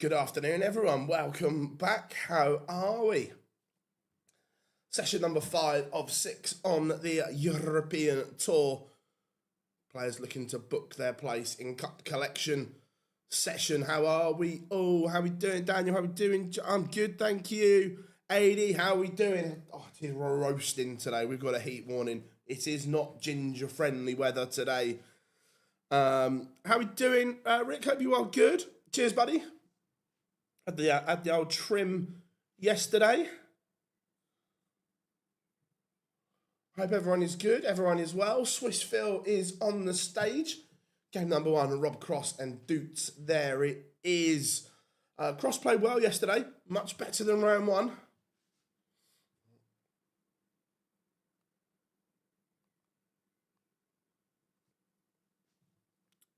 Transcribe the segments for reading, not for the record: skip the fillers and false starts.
Good afternoon, everyone. Welcome back. How are we? Session number 5 of 6 on the European Tour. Players looking to book their place in Cup Collection session. How are we? Oh, how are we doing, Daniel? How are we doing? I'm good, thank you. AD, how are we doing? Oh, it is roasting today. We've got a heat warning. It is not ginger-friendly weather today. How are we doing? Rick, hope you are good. Cheers, buddy. Had the old trim yesterday. Hope everyone is good. Everyone is well. Swiss Phil is on the stage. Game number 1, Rob Cross and Doets. There it is. Cross played well yesterday. Much better than round 1.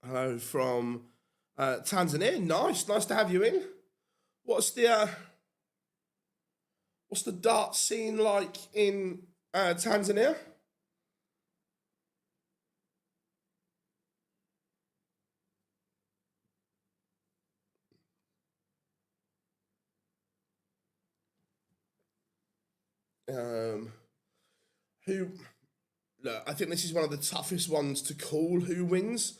Hello from Tanzania. Nice to have you in. What's the dart scene like in Tanzania? Look, I think this is one of the toughest ones to call who wins.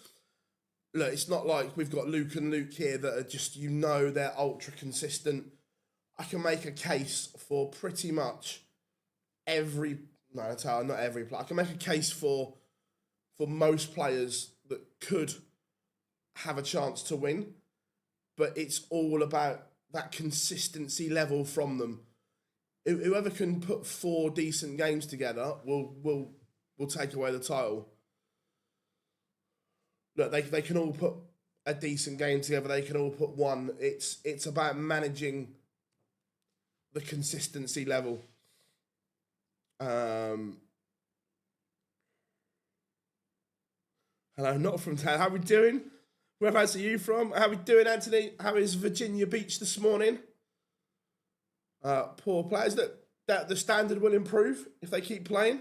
Look, it's not like we've got Luke and Luke here that are just, they're ultra consistent. I can make a case for pretty much not every player. I can make a case for most players that could have a chance to win, but it's all about that consistency level from them. Whoever can put 4 decent games together will take away the title. Look, they can all put a decent game together. They can all put one. It's about managing the consistency level. Hello, not from town. How are we doing? Whereabouts are you from? How are we doing, Anthony? How is Virginia Beach this morning? Poor players. That the standard will improve if they keep playing.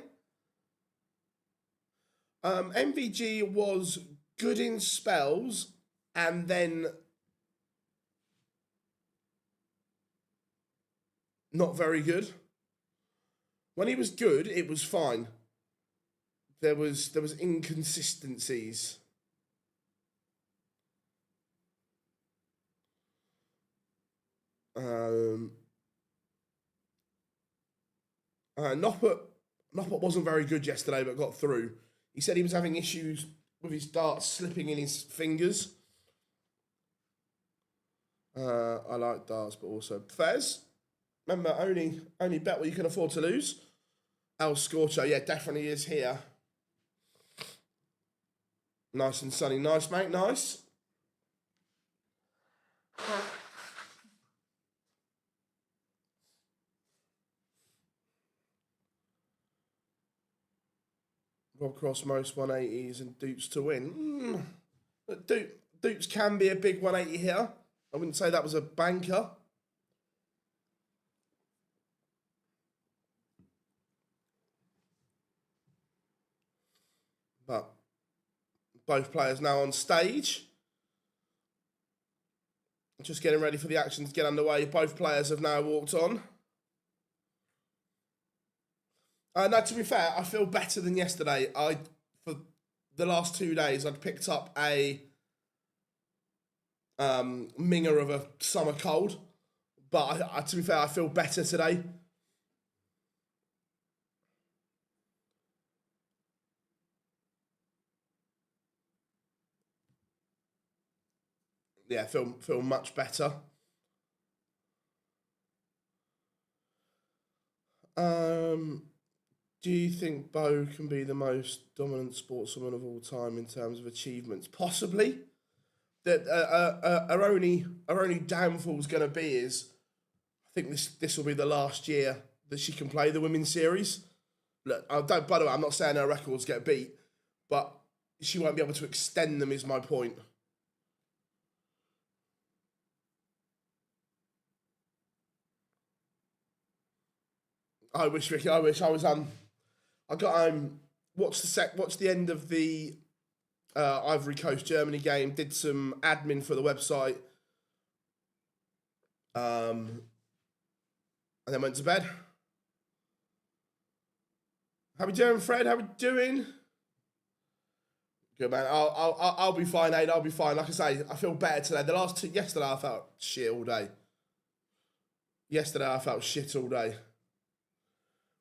MVG was good in spells, and then not very good. When he was good, it was fine. There was inconsistencies. Noppert wasn't very good yesterday, but got through. He said he was having issues with his darts slipping in his fingers. I like darts, but also Fez. Remember, only bet what you can afford to lose. El Scorcho, yeah, definitely is here. Nice and sunny. Nice, mate, nice. Rob Cross, most 180s and Doets to win. Doets can be a big 180 here. I wouldn't say that was a banker. But both players now on stage. Just getting ready for the action to get underway. Both players have now walked on. Now, to be fair, I feel better than yesterday. For the last 2 days, I'd picked up a minger of a summer cold. But to be fair, I feel better today. Yeah, feel much better. Do you think Bo can be the most dominant sportswoman of all time in terms of achievements? Possibly. That our only downfall is going to be is, I think this will be the last year that she can play the women's series. Look, by the way, I'm not saying her records get beat, but she won't be able to extend them. Is my point. I wish, Ricky. I wish I was I got watched the end of the Ivory Coast Germany game. Did some admin for the website. And then went to bed. How we doing, Fred? How we doing? Good, man. I'll be fine, Aid. I'll be fine. Like I say, I feel better today. Yesterday I felt shit all day. Yesterday I felt shit all day.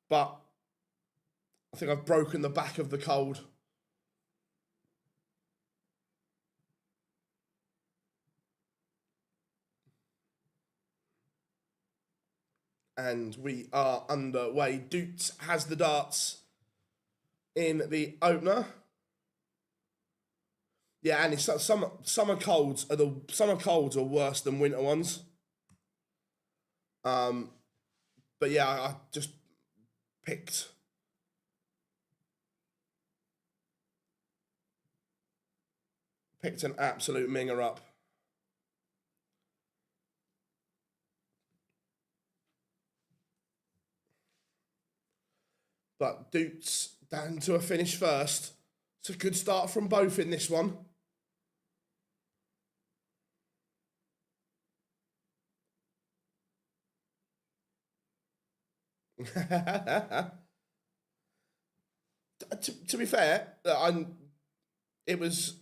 But I think I've broken the back of the cold. And we are underway. Doets has the darts in the opener. Yeah, and it's summer colds are worse than winter ones. But yeah, I just picked an absolute minger up. But Doets down to a finish first. It's a good start from both in this one. to be fair, it was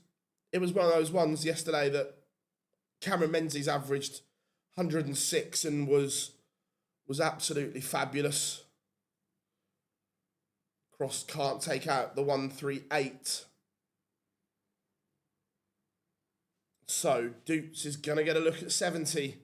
one of those ones yesterday that Cameron Menzies averaged 106 and was absolutely fabulous. Cross can't take out the 138. So Doets is going to get a look at 70.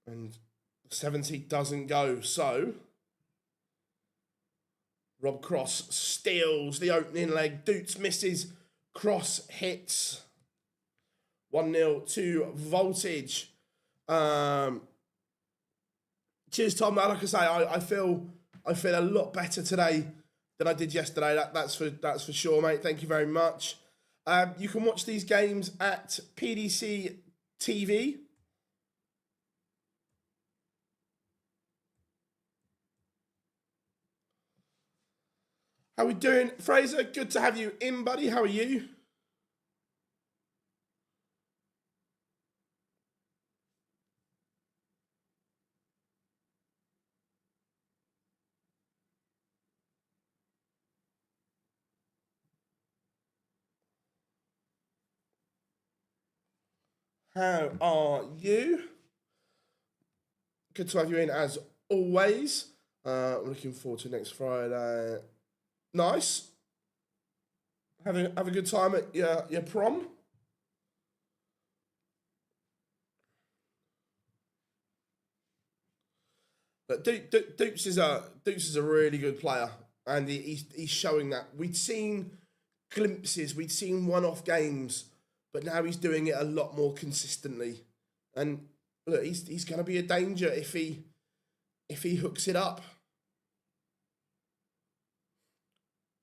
And 70 doesn't go, so Rob Cross steals the opening leg. Doets misses, Cross hits. 1-0 to Voltage. Cheers, Tom. Like I say, I feel a lot better today than I did yesterday. That's for sure, mate. Thank you very much. You can watch these games at PDC TV. How we doing, Fraser? Good to have you in, buddy. How are you? How are you? Good to have you in as always. I'm looking forward to next Friday. Nice. Have a good time at your prom. But Doets is a really good player, and he's showing that. We'd seen glimpses, we'd seen one-off games, but now he's doing it a lot more consistently. And look, he's going to be a danger if he hooks it up.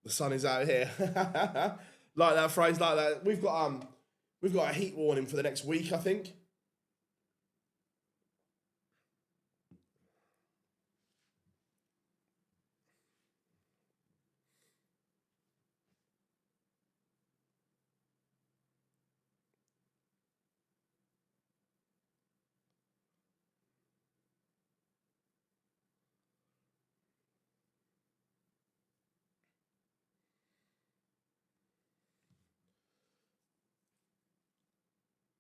The sun is out here. Like that phrase, like that. We've got a heat warning for the next week, I think.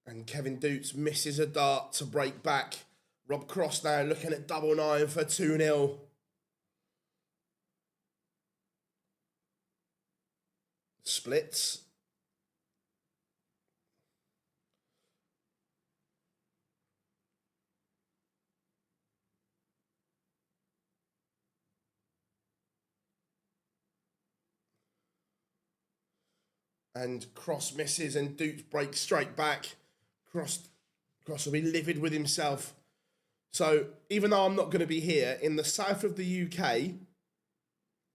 And Kevin Doets misses a dart to break back. Rob Cross now looking at double nine for 2-0. Splits. And Cross misses and Doets breaks straight back. Cross will be livid with himself. So even though I'm not going to be here, in the south of the UK,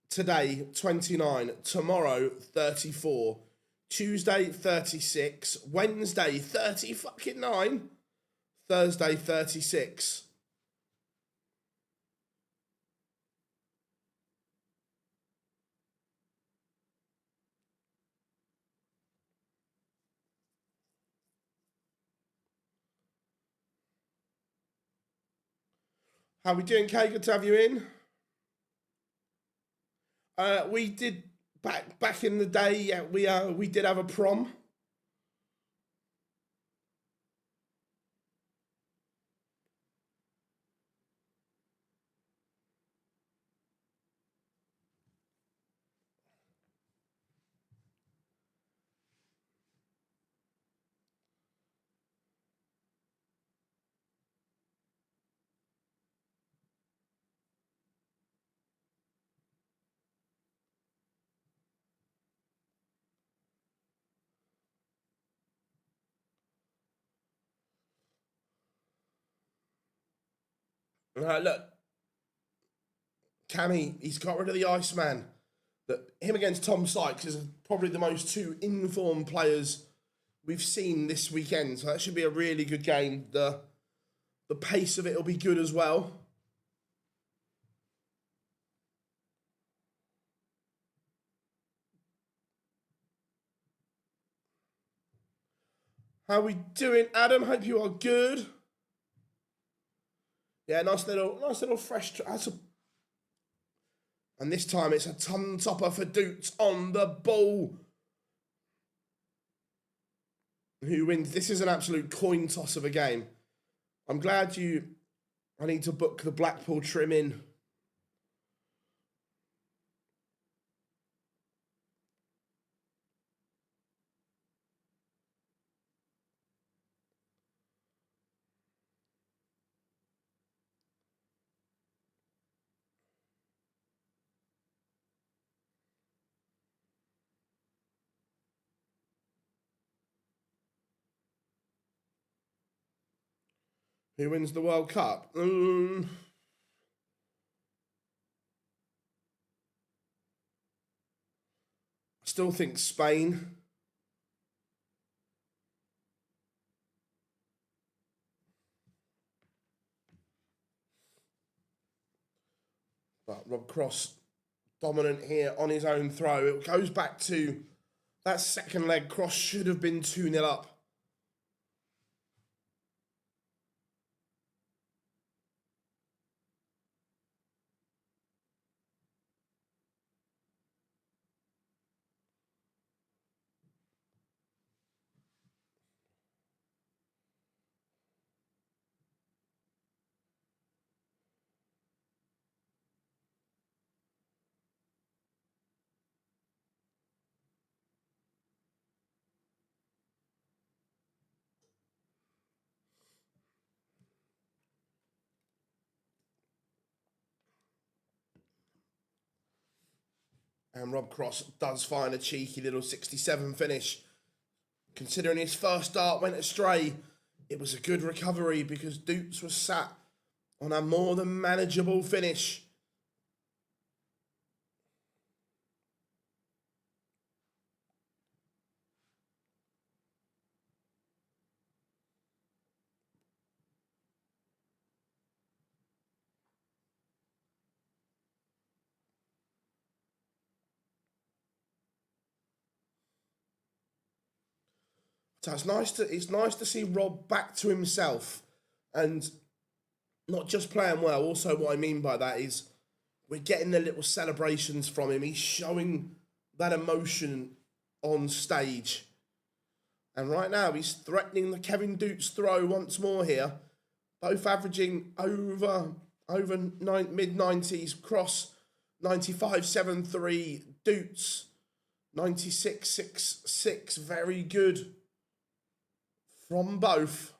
today 29, tomorrow 34, Tuesday 36, Wednesday 30 Thursday 36. How we doing, Kay? Good to have you in. We did back in the day. Yeah, we did have a prom. Look, Cammy, he's got rid of the Iceman. That him against Tom Sykes is probably the most two informed players we've seen this weekend. So that should be a really good game. The pace of it will be good as well. How we doing, Adam? Hope you are good. Yeah, nice little fresh. And this time it's a ton topper for Doets on the ball. Who wins? This is an absolute coin toss of a game. I'm glad I need to book the Blackpool trim in. Who wins the World Cup? I still think Spain. But Rob Cross dominant here on his own throw. It goes back to that second leg. Cross should have been 2-0 up. And Rob Cross does find a cheeky little 67 finish. Considering his first start went astray, it was a good recovery because Doets was sat on a more than manageable finish. So it's nice to see Rob back to himself and not just playing well. Also, what I mean by that is we're getting the little celebrations from him. He's showing that emotion on stage. And right now, he's threatening the Kevin Doets throw once more here. Both averaging over mid-90s, Cross 95.73, Doets 96.66. Very good from both.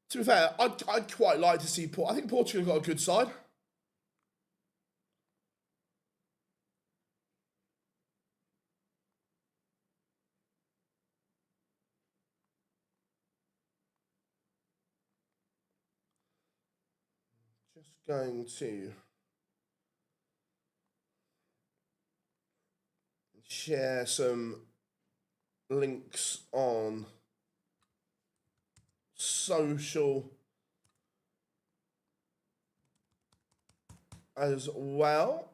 To be fair, I'd quite like to see I think Portugal got a good side. Just going to share some links on social as well.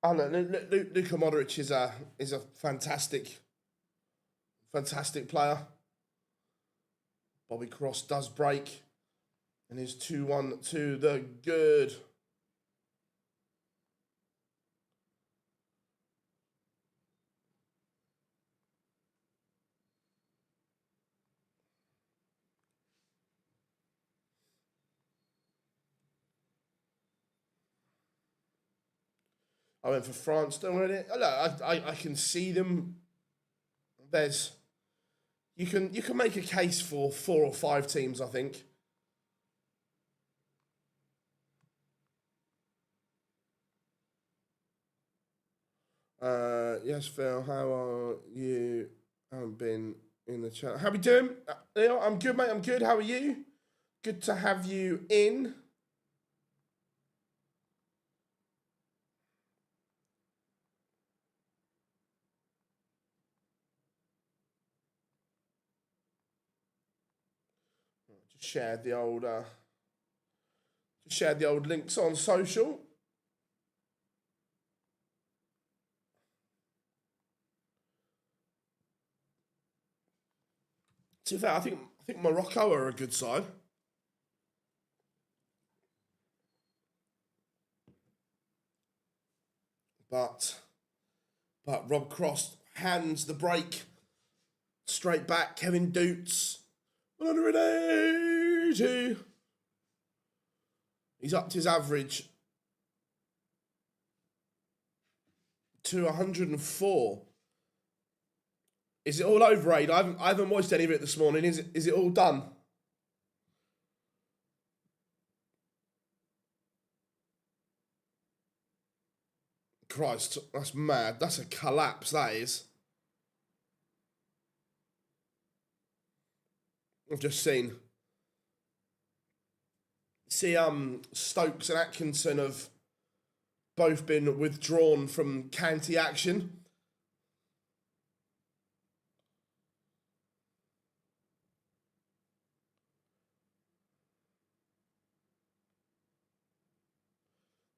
I don't know. Luka Modric is a fantastic player. Bobby Cross does break, and is 2-1 to the good. I went for France. Don't worry. Look, I can see them. You can make a case for 4 or 5 teams, I think. Yes, Phil. How are you? I haven't been in the chat. How we doing? I'm good, mate. I'm good. How are you? Good to have you in. Just shared the old links on social. To be fair, I think Morocco are a good side. But Rob Cross hands the break straight back. Kevin Doets 180. He's upped his average to 104. Is it all over, Aid? I haven't watched any of it this morning. Is it all done? Christ, that's mad. That's a collapse, that is. I've just seen. Stokes and Atkinson have both been withdrawn from county action.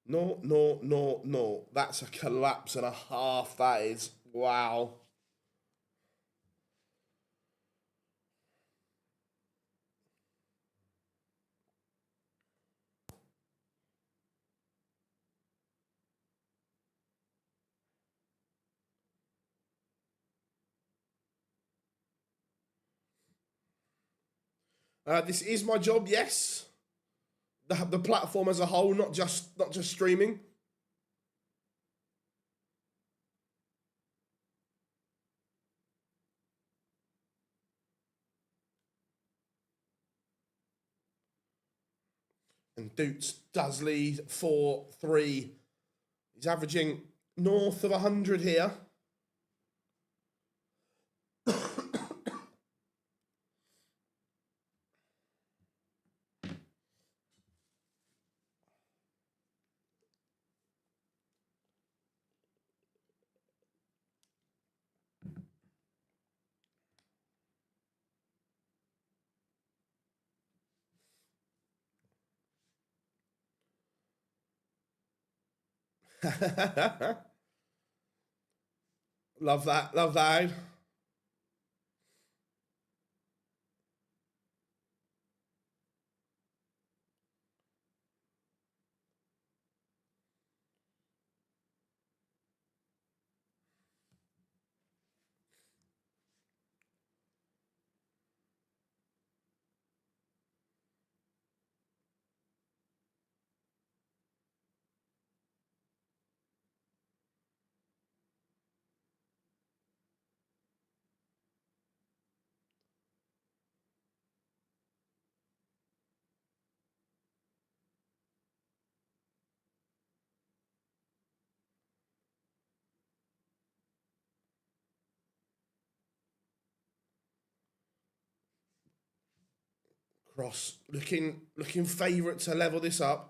No. That's a collapse and a half, that is. Wow. This is my job, yes. The platform as a whole, not just streaming. And Doets does lead 4-3. He's averaging north of 100 here. Love that, love that. Cross looking favourite to level this up.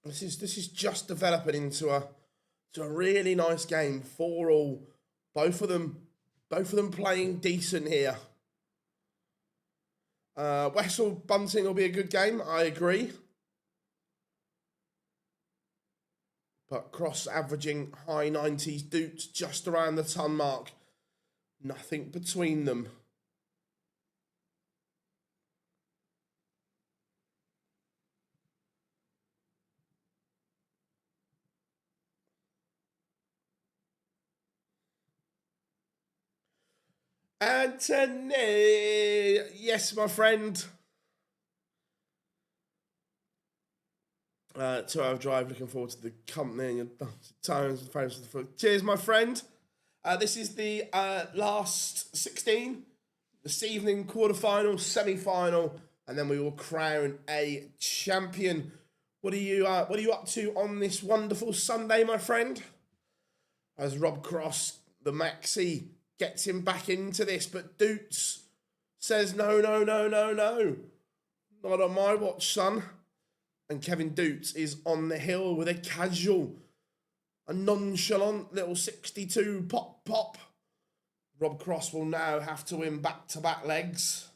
This is just developing into a really nice game. 4-all, both of them playing decent here. Wessel Bunting will be a good game, I agree. But Cross averaging high 90s, Doets just around the ton mark. Nothing between them. Anthony, yes, my friend. 2-hour drive, looking forward to the company and your times and friends. Cheers, my friend. This is the last 16, this evening quarterfinal, semi-final, and then we will crown a champion. What are you up to on this wonderful Sunday, my friend? As Rob Cross, the maxi, gets him back into this, but Doets says no, not on my watch, son. And Kevin Doets is on the hill with a casual, a nonchalant little 62 pop. Rob Cross will now have to win back-to-back legs.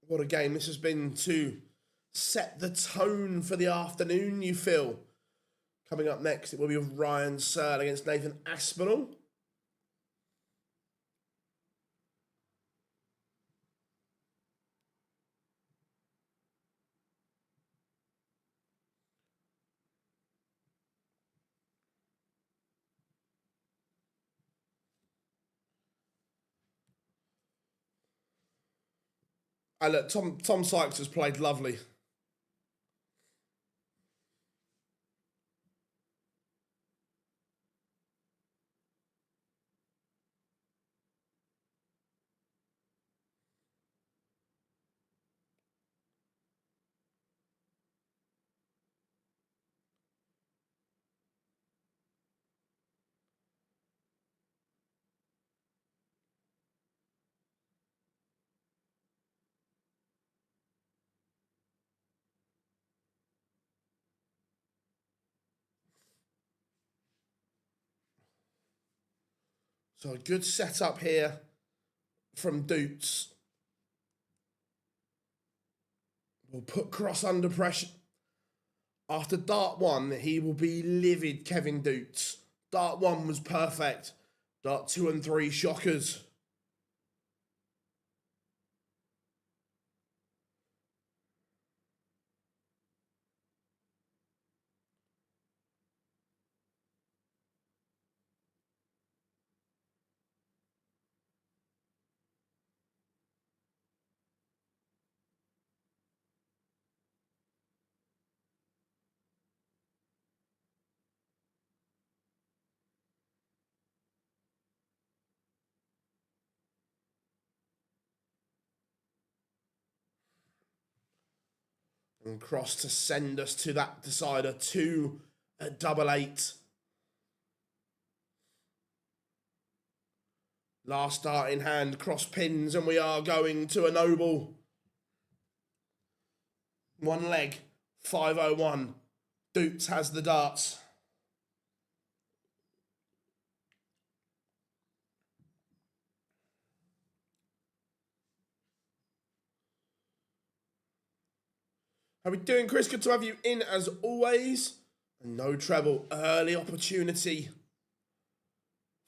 What a game this has been to set the tone for the afternoon, you feel. Coming up next, it will be Ryan Searle against Nathan Aspinall. And look, Tom Sykes has played lovely. So a good setup here from Doets. will put Cross under pressure. After dart 1, he will be livid, Kevin Doets. Dart 1 was perfect. Dart 2 and 3, shockers. And Cross to send us to that decider, 2 at double 8. Last dart in hand, Cross pins, and we are going to a noble. 1 leg, 501. Doets has the darts. How we doing, Chris? Good to have you in as always. And no treble. Early opportunity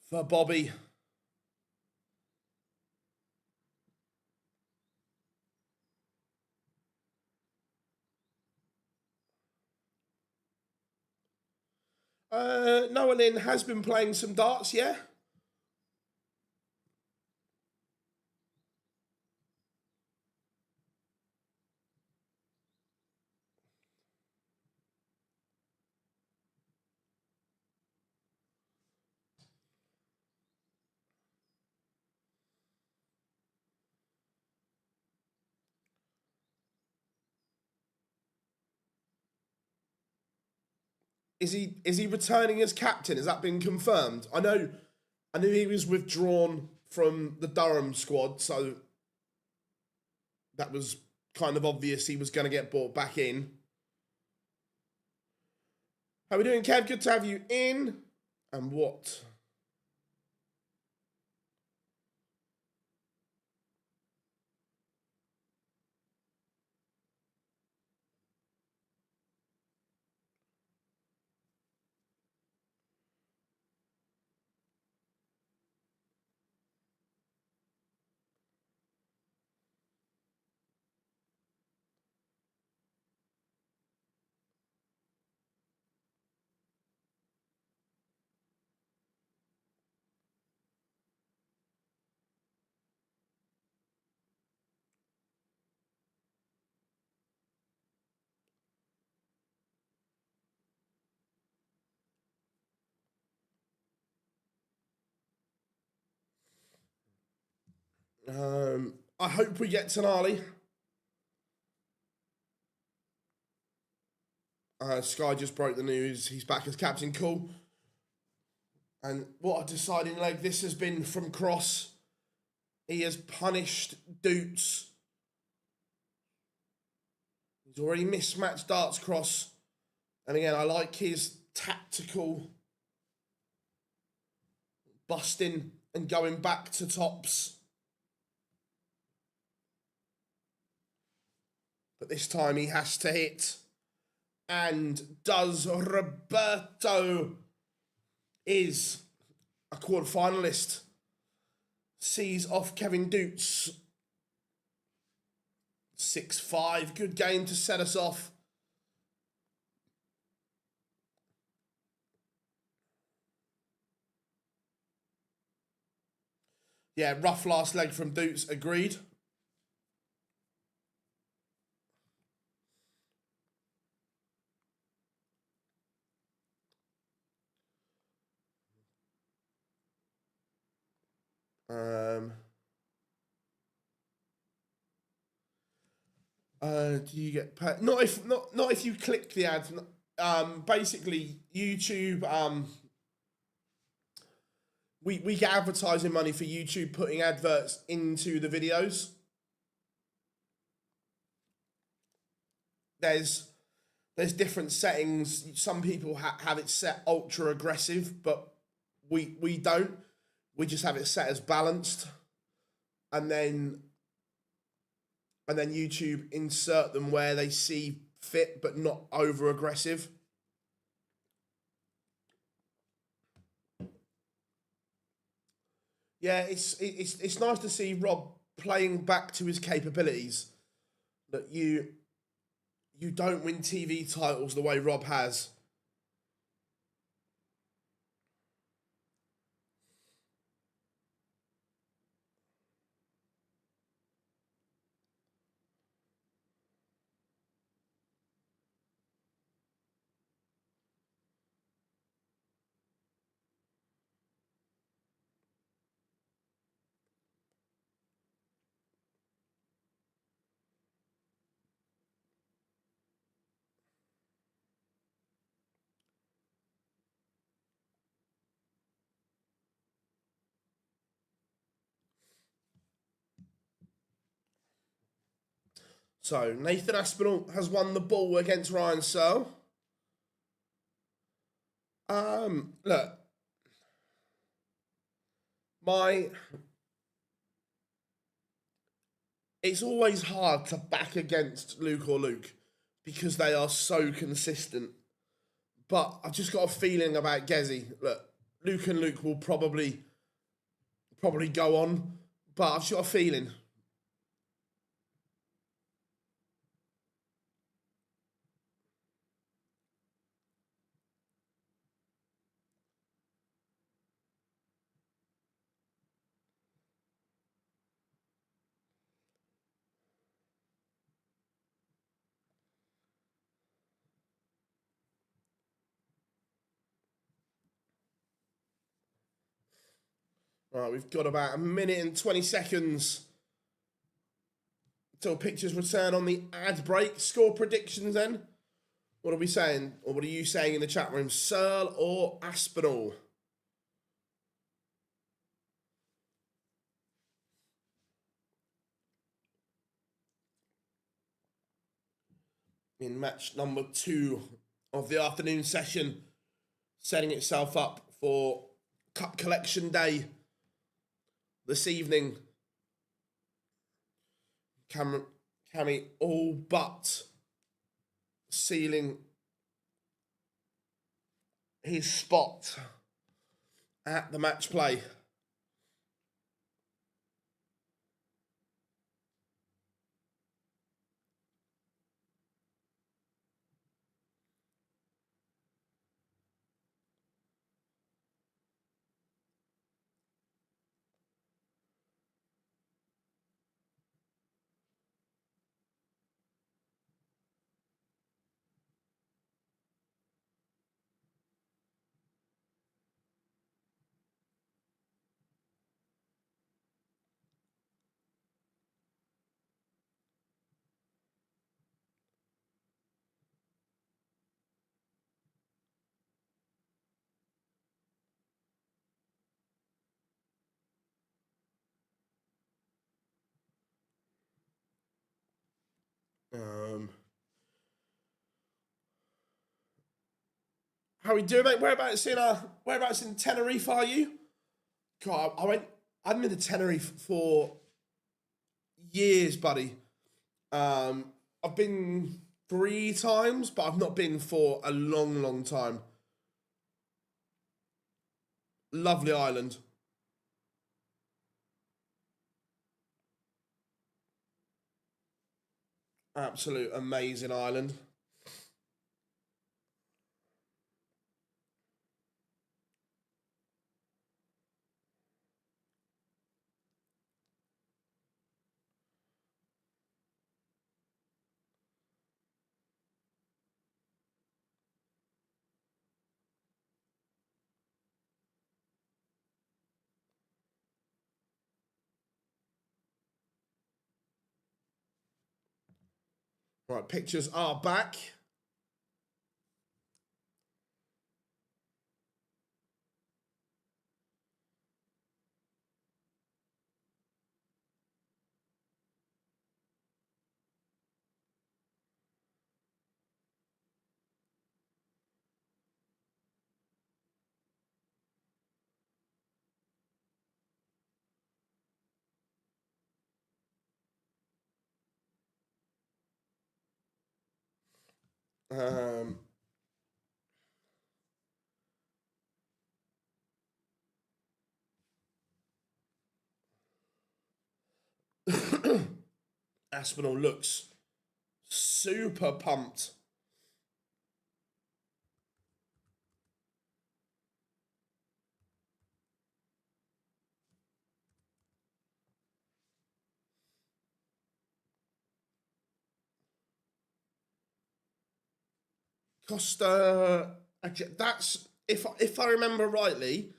for Bobby. Noah Lynn has been playing some darts, yeah? Is he returning as captain? Has that been confirmed? I knew he was withdrawn from the Durham squad, so that was kind of obvious he was going to get brought back in. How are we doing, Kev? Good to have you in. And what? I hope we get Tonali. Sky just broke the news. He's back as captain. Cool. And what a deciding leg this has been from Cross. He has punished Doets. He's already mismatched darts, Cross. And again, I like his tactical busting and going back to tops. But this time he has to hit. And does. Roberto is a quarter-finalist. Sees off Kevin Doets. 6-5. Good game to set us off. Yeah, rough last leg from Doets. Agreed. Do you get paid? Not if you click the ad. Basically YouTube. We get advertising money for YouTube putting adverts into the videos. There's different settings. Some people have it set ultra aggressive, but we don't. We just have it set as balanced. And then and then YouTube insert them where they see fit, but not over aggressive. Yeah, it's nice to see Rob playing back to his capabilities. That you don't win TV titles the way Rob has. So Nathan Aspinall has won the ball against Ryan Searle. Look, it's always hard to back against Luke or Luke because they are so consistent. But I've just got a feeling about Gezi. Look, Luke and Luke will probably go on, but I've just got a feeling. Right, we've got about a minute and 20 seconds until pictures return on the ad break. Score predictions then. What are we saying? Or what are you saying in the chat room? Searle or Aspinall? In match number 2 of the afternoon session, setting itself up for Cup Collection Day this evening. Cammy all but sealing his spot at the match play. How are we doing, mate? Whereabouts in Tenerife are you? God, I've been to Tenerife for years, buddy. I've been 3 times, but I've not been for a long, long time. Lovely island. Absolute amazing island. Right, pictures are back. Um, Aspinall looks super pumped. Costa, that's if I remember rightly,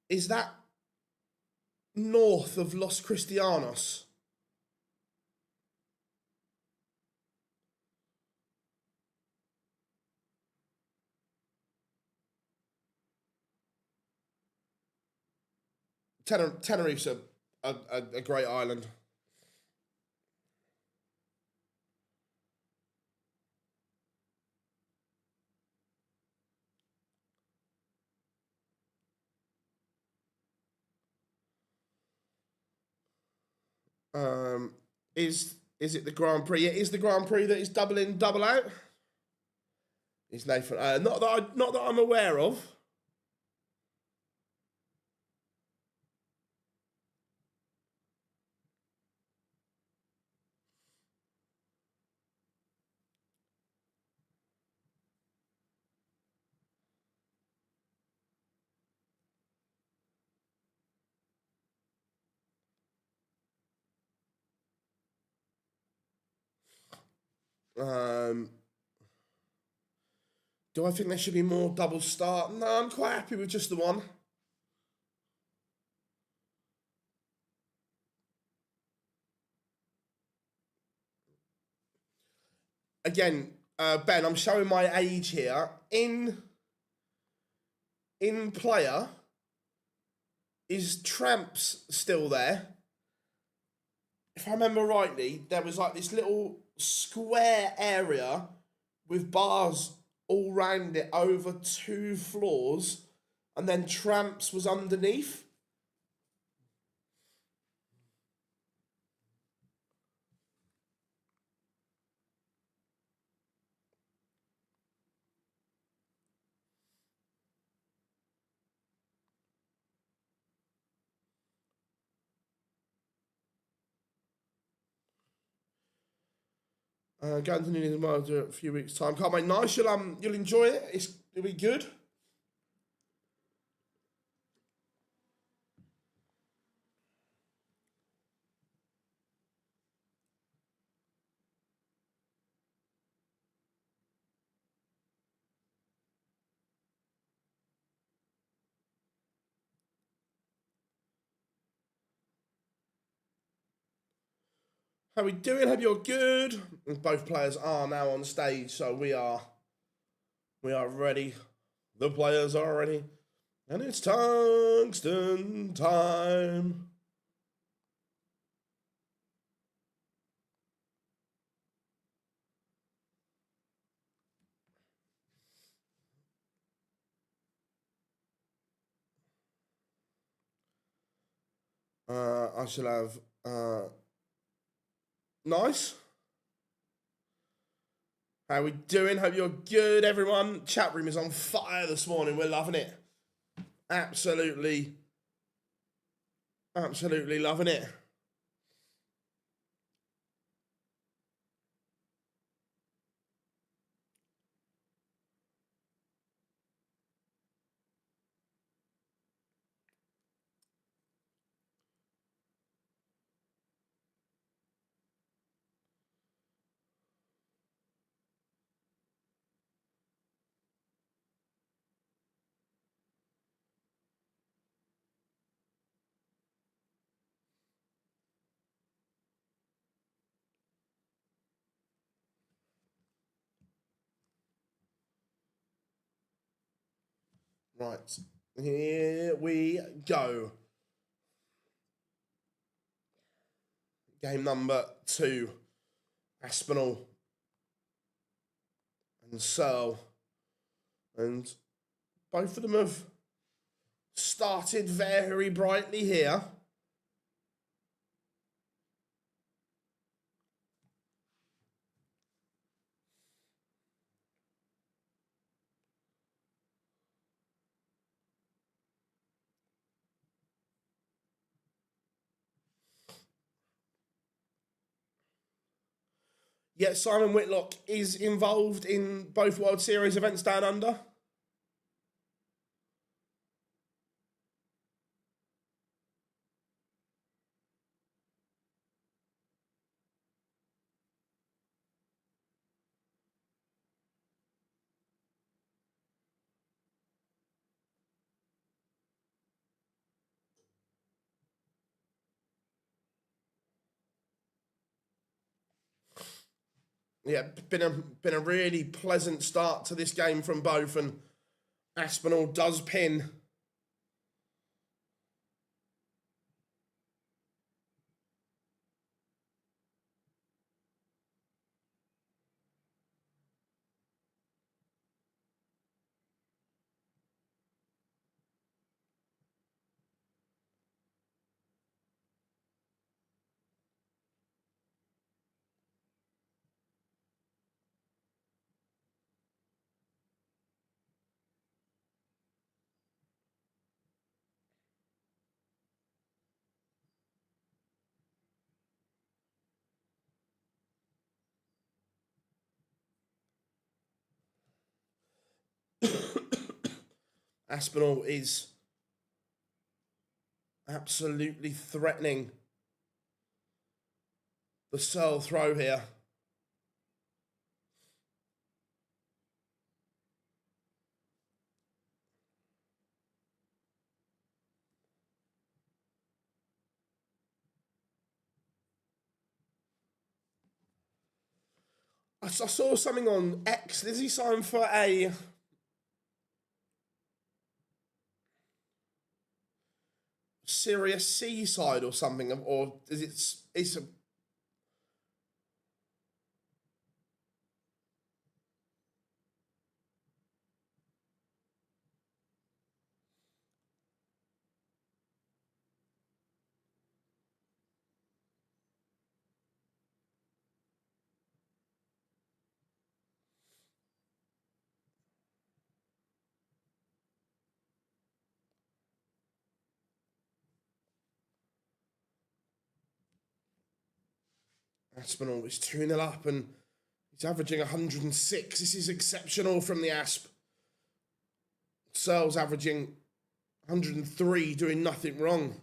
is that north of Los Cristianos? Tenerife's a great island. Um, is it the Grand Prix? Yeah, is the Grand Prix that is double in, double out? Is Nathan? Not that I'm aware of. Um, do I think there should be more double start? No, I'm quite happy with just the one. Again, Ben, I'm showing my age here. In player, is Tramps still there? If I remember rightly, there was like this little square area with bars all round it over 2 floors, and then Tramps was underneath. Going to New Zealand in a few weeks' time. Can't wait. Nice. You'll enjoy it. It'll be good. How we doing? Hope you're good. And both players are now on stage, so we are ready. The players are ready, and it's tungsten time. I shall have nice. How we doing? Hope you're good, everyone. Chat room is on fire this morning. We're loving it. Absolutely loving it. Right, here we go. Game number 2. Aspinall and Searle. And both of them have started very brightly here. Yeah, Simon Whitlock is involved in both World Series events down under. Yeah, been a really pleasant start to this game from both, and Aspinall does pin. Aspinall is absolutely threatening the Searle throw here. I saw something on X. Is he signed for a Serious C side or something? Or is it's a... Aspinall is 2-0 up and he's averaging 106. This is exceptional from the Asp. Searle's averaging 103, doing nothing wrong.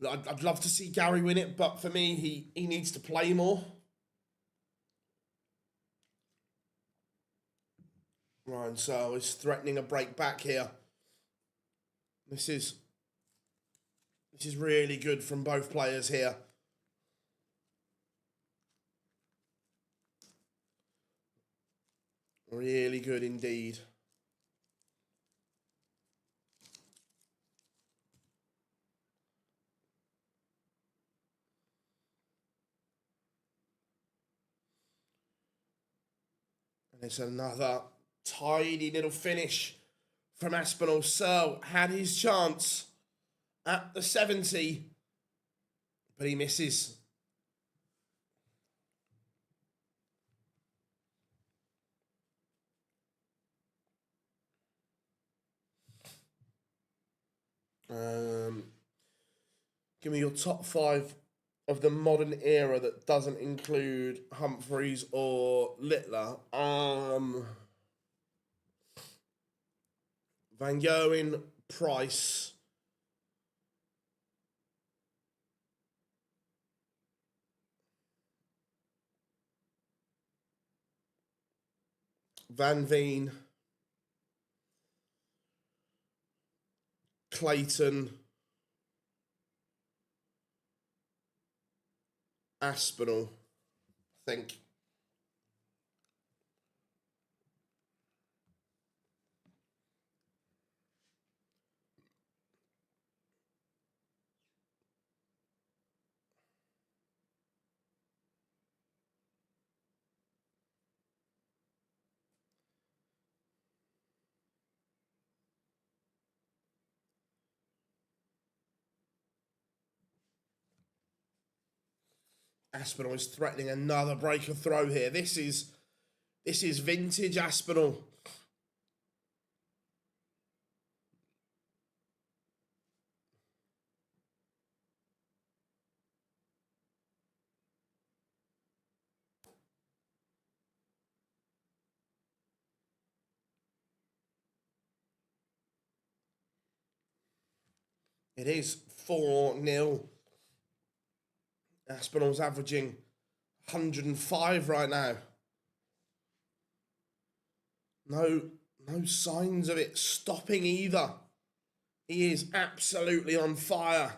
I'd love to see Gary win it, but for me, he needs to play more. Ryan Searle is threatening a break back here. This is really good from both players here. Really good indeed. And it's another tidy little finish from Aspinall. Searle had his chance at the 70, but he misses. Give me your top 5 of the modern era that doesn't include Humphreys or Littler. Van Gerwen, Price, Van Veen, Clayton, Aspinall, I think. Aspinall is threatening another breaker throw here. This is vintage Aspinall. It is 4-0. Aspinall's averaging 105 right now. No signs of it stopping either. He is absolutely on fire.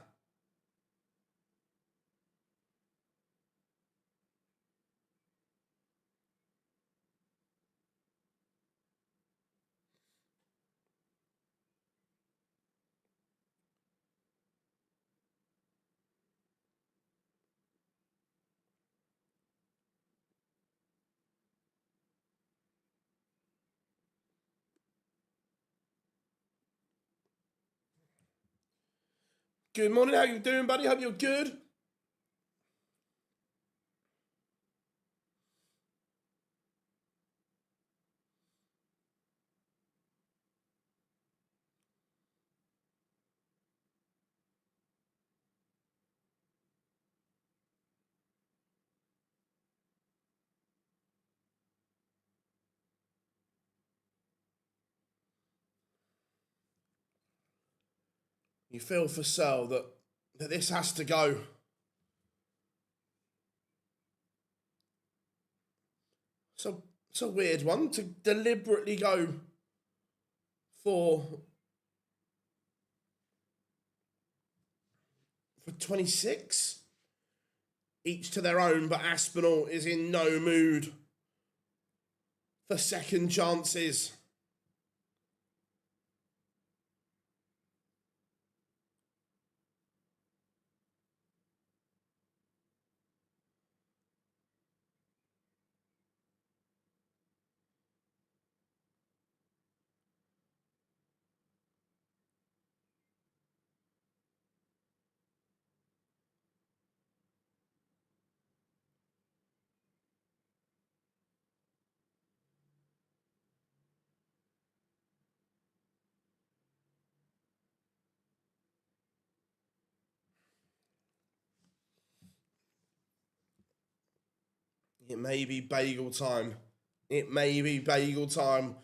Good morning, how you doing, buddy? Hope you're good. You feel for Searle that this has to go. So it's a weird one to deliberately go for 26. Each to their own, but Aspinall is in no mood for second chances. It may be bagel time. It may be bagel time.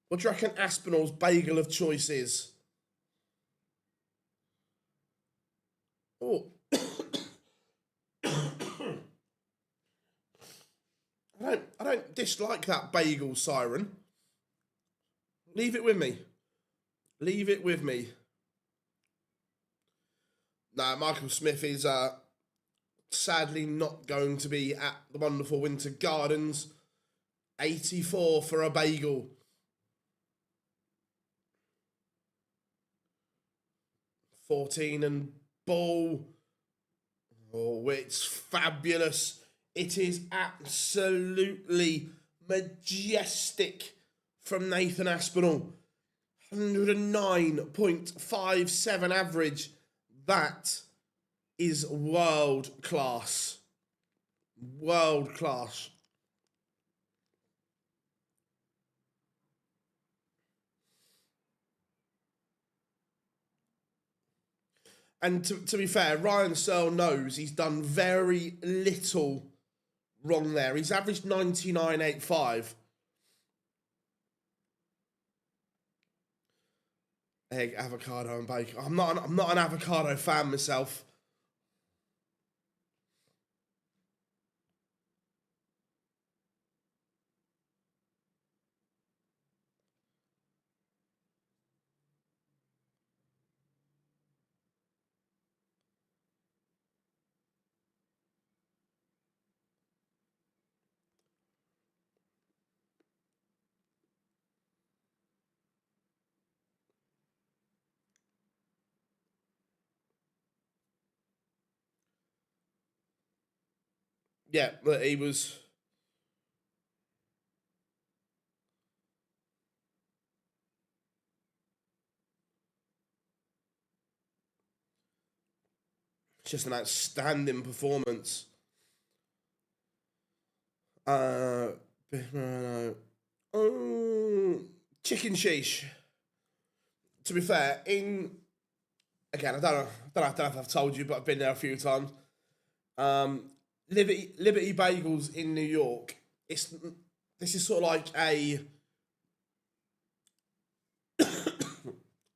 What do you reckon Aspinall's bagel of choice is? Oh. I don't dislike that bagel siren. Leave it with me. Leave it with me. Nah, Michael Smith is sadly not going to be at the wonderful Winter Gardens. 84 for a bagel. $14 and ball. Oh, it's fabulous. It is absolutely majestic from Nathan Aspinall. 109.57 average. That is world class. World class. And to be fair, Ryan Searle knows he's done very little wrong there. He's averaged 99.85. Egg, avocado, and bacon. I'm not an avocado fan myself. Yeah, but he was. Just an outstanding performance. Uh, chicken sheesh. To be fair, again, I don't know if I've told you, but I've been there a few times. Liberty Bagels in New York. This is sort of like a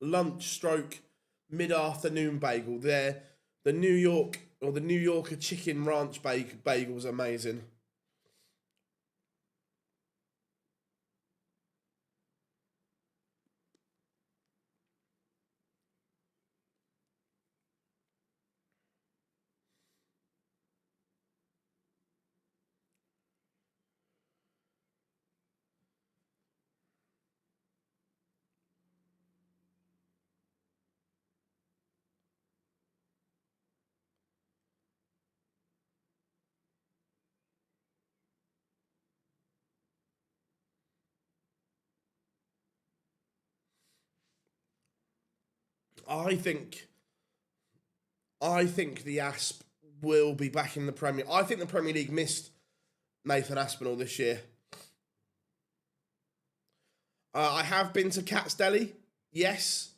lunch stroke mid-afternoon bagel. The New York or the New Yorker chicken ranch bagel is amazing. I think I think the Asp will be back in the Premier. I think the Premier League missed Nathan Aspinall this year. I have been to Cat's Deli. Yes.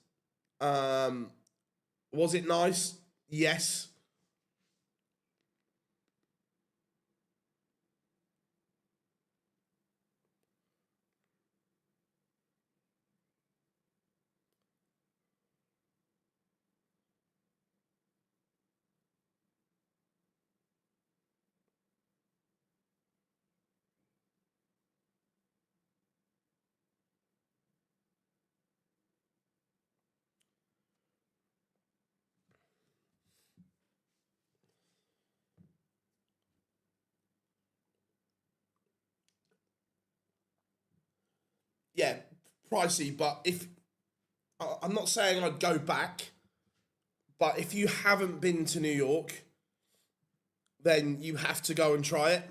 Was it nice? Yes. Yeah, pricey, but if I'm not saying I'd go back, but if you haven't been to New York, then you have to go and try it.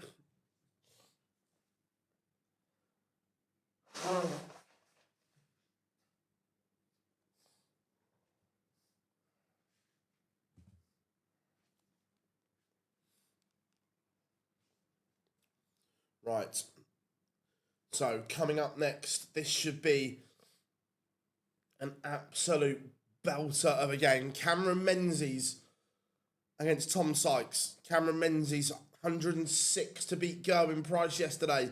Right. So coming up next, this should be an absolute belter of a game. Cameron Menzies against Tom Sykes. Cameron Menzies 106 to beat Gerwen Price yesterday.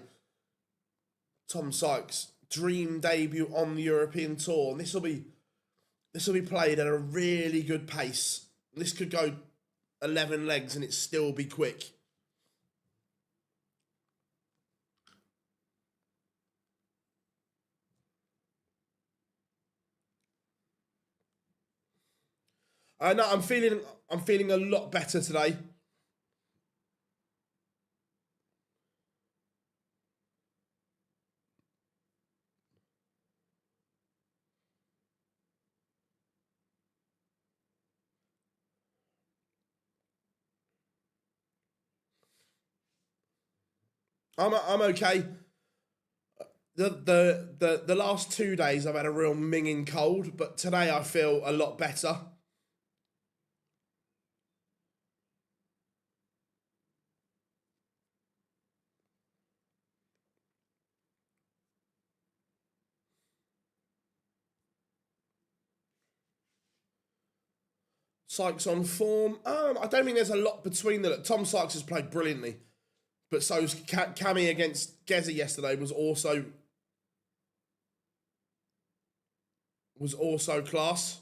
Tom Sykes dream debut on the European Tour, and this will be played at a really good pace. This could go 11 legs and it still be quick. No, I'm feeling a lot better today. I'm okay. The last 2 days I've had a real minging cold, but today I feel a lot better. Sykes on form. I don't think there's a lot between them. Tom Sykes has played brilliantly, but so's Cammy against Gezi yesterday was also class.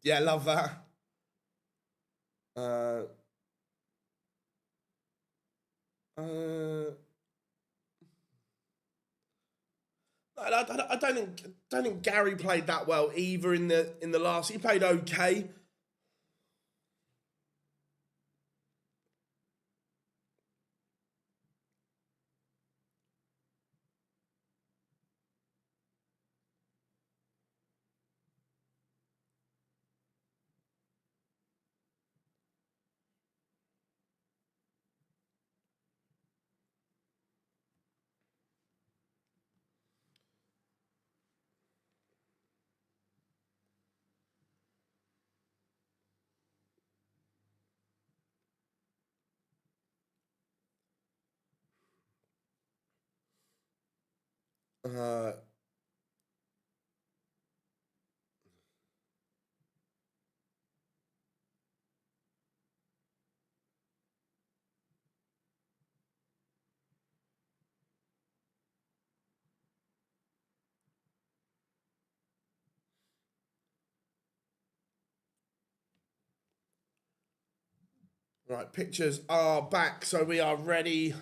Yeah, love that. I don't think Gary played that well either in the last. He played okay. Right, pictures are back, so we are ready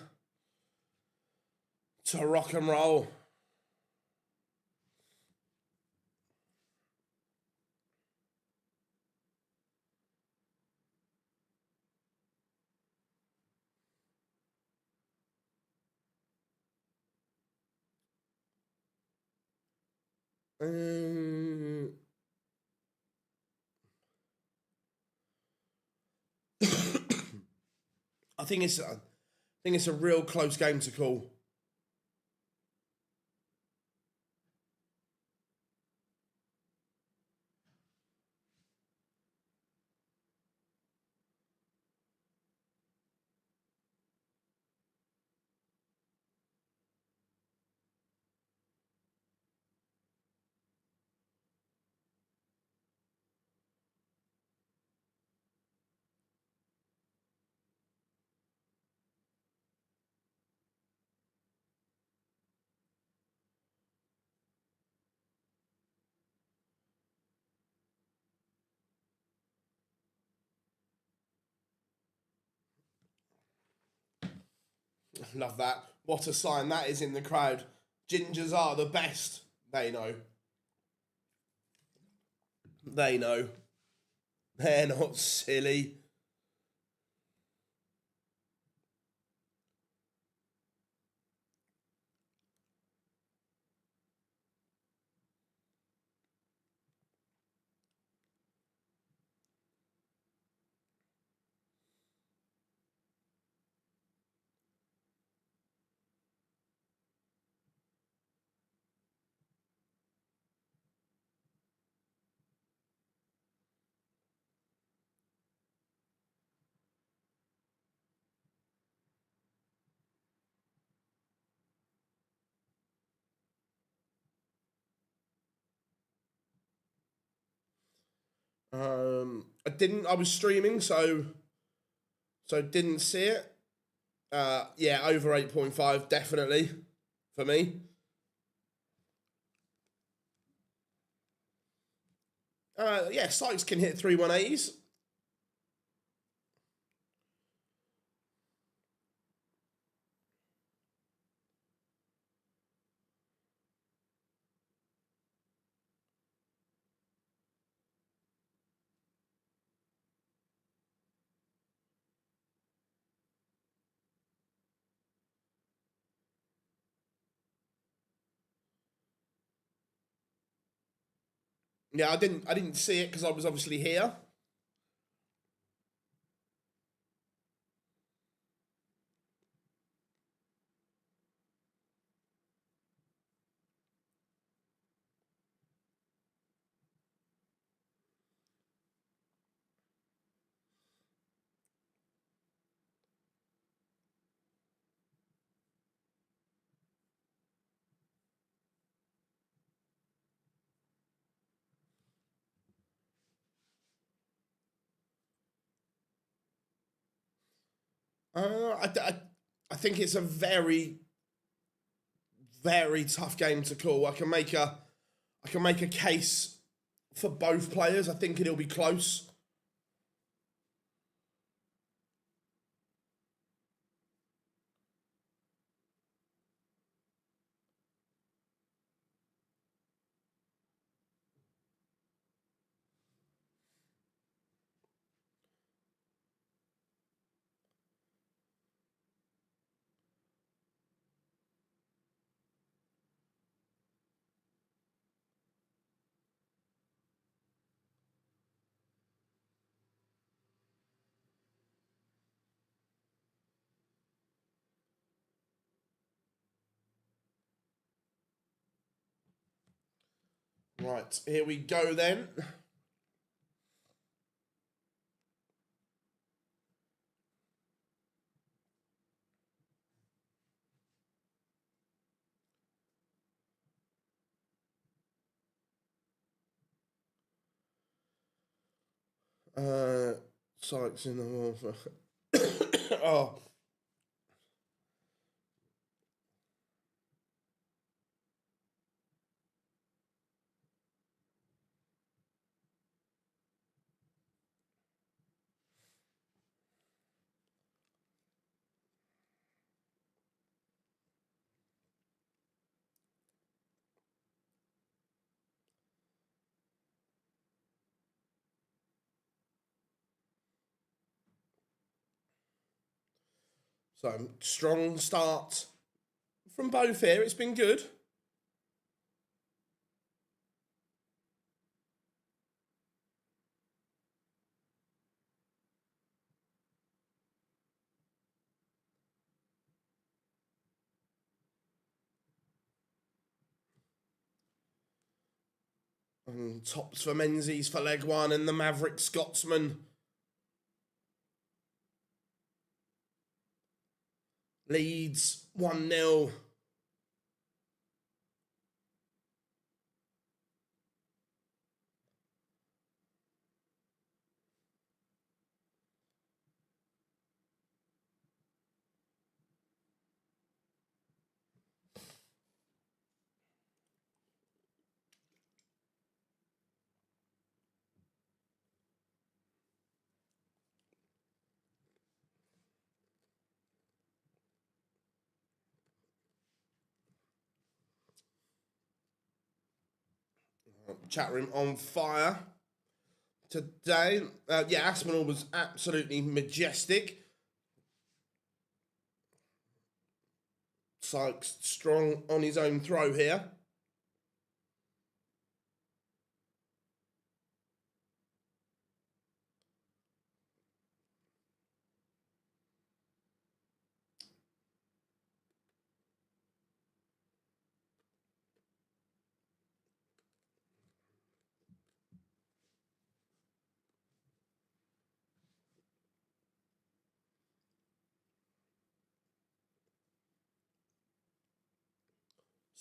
to rock and roll. I think it's a real close game to call. Love that. What a sign that is in the crowd. Gingers are the best. They know. They know. They're not silly. I was streaming, so didn't see it. Yeah, over 8.5, definitely, for me. Yeah, Sykes can hit 3 180s. Yeah, I didn't see it because I was obviously here. I think it's a very, very tough game to call. I can make a I can make a case for both players. I think it'll be close. Right, here we go then. Sykes in the wall for... oh. So, strong start from both here. It's been good. And tops for Menzies for leg one and the Maverick Scotsman leads 1-0. Chat room on fire today. Yeah, Aspinall was absolutely majestic. Sykes strong on his own throw here.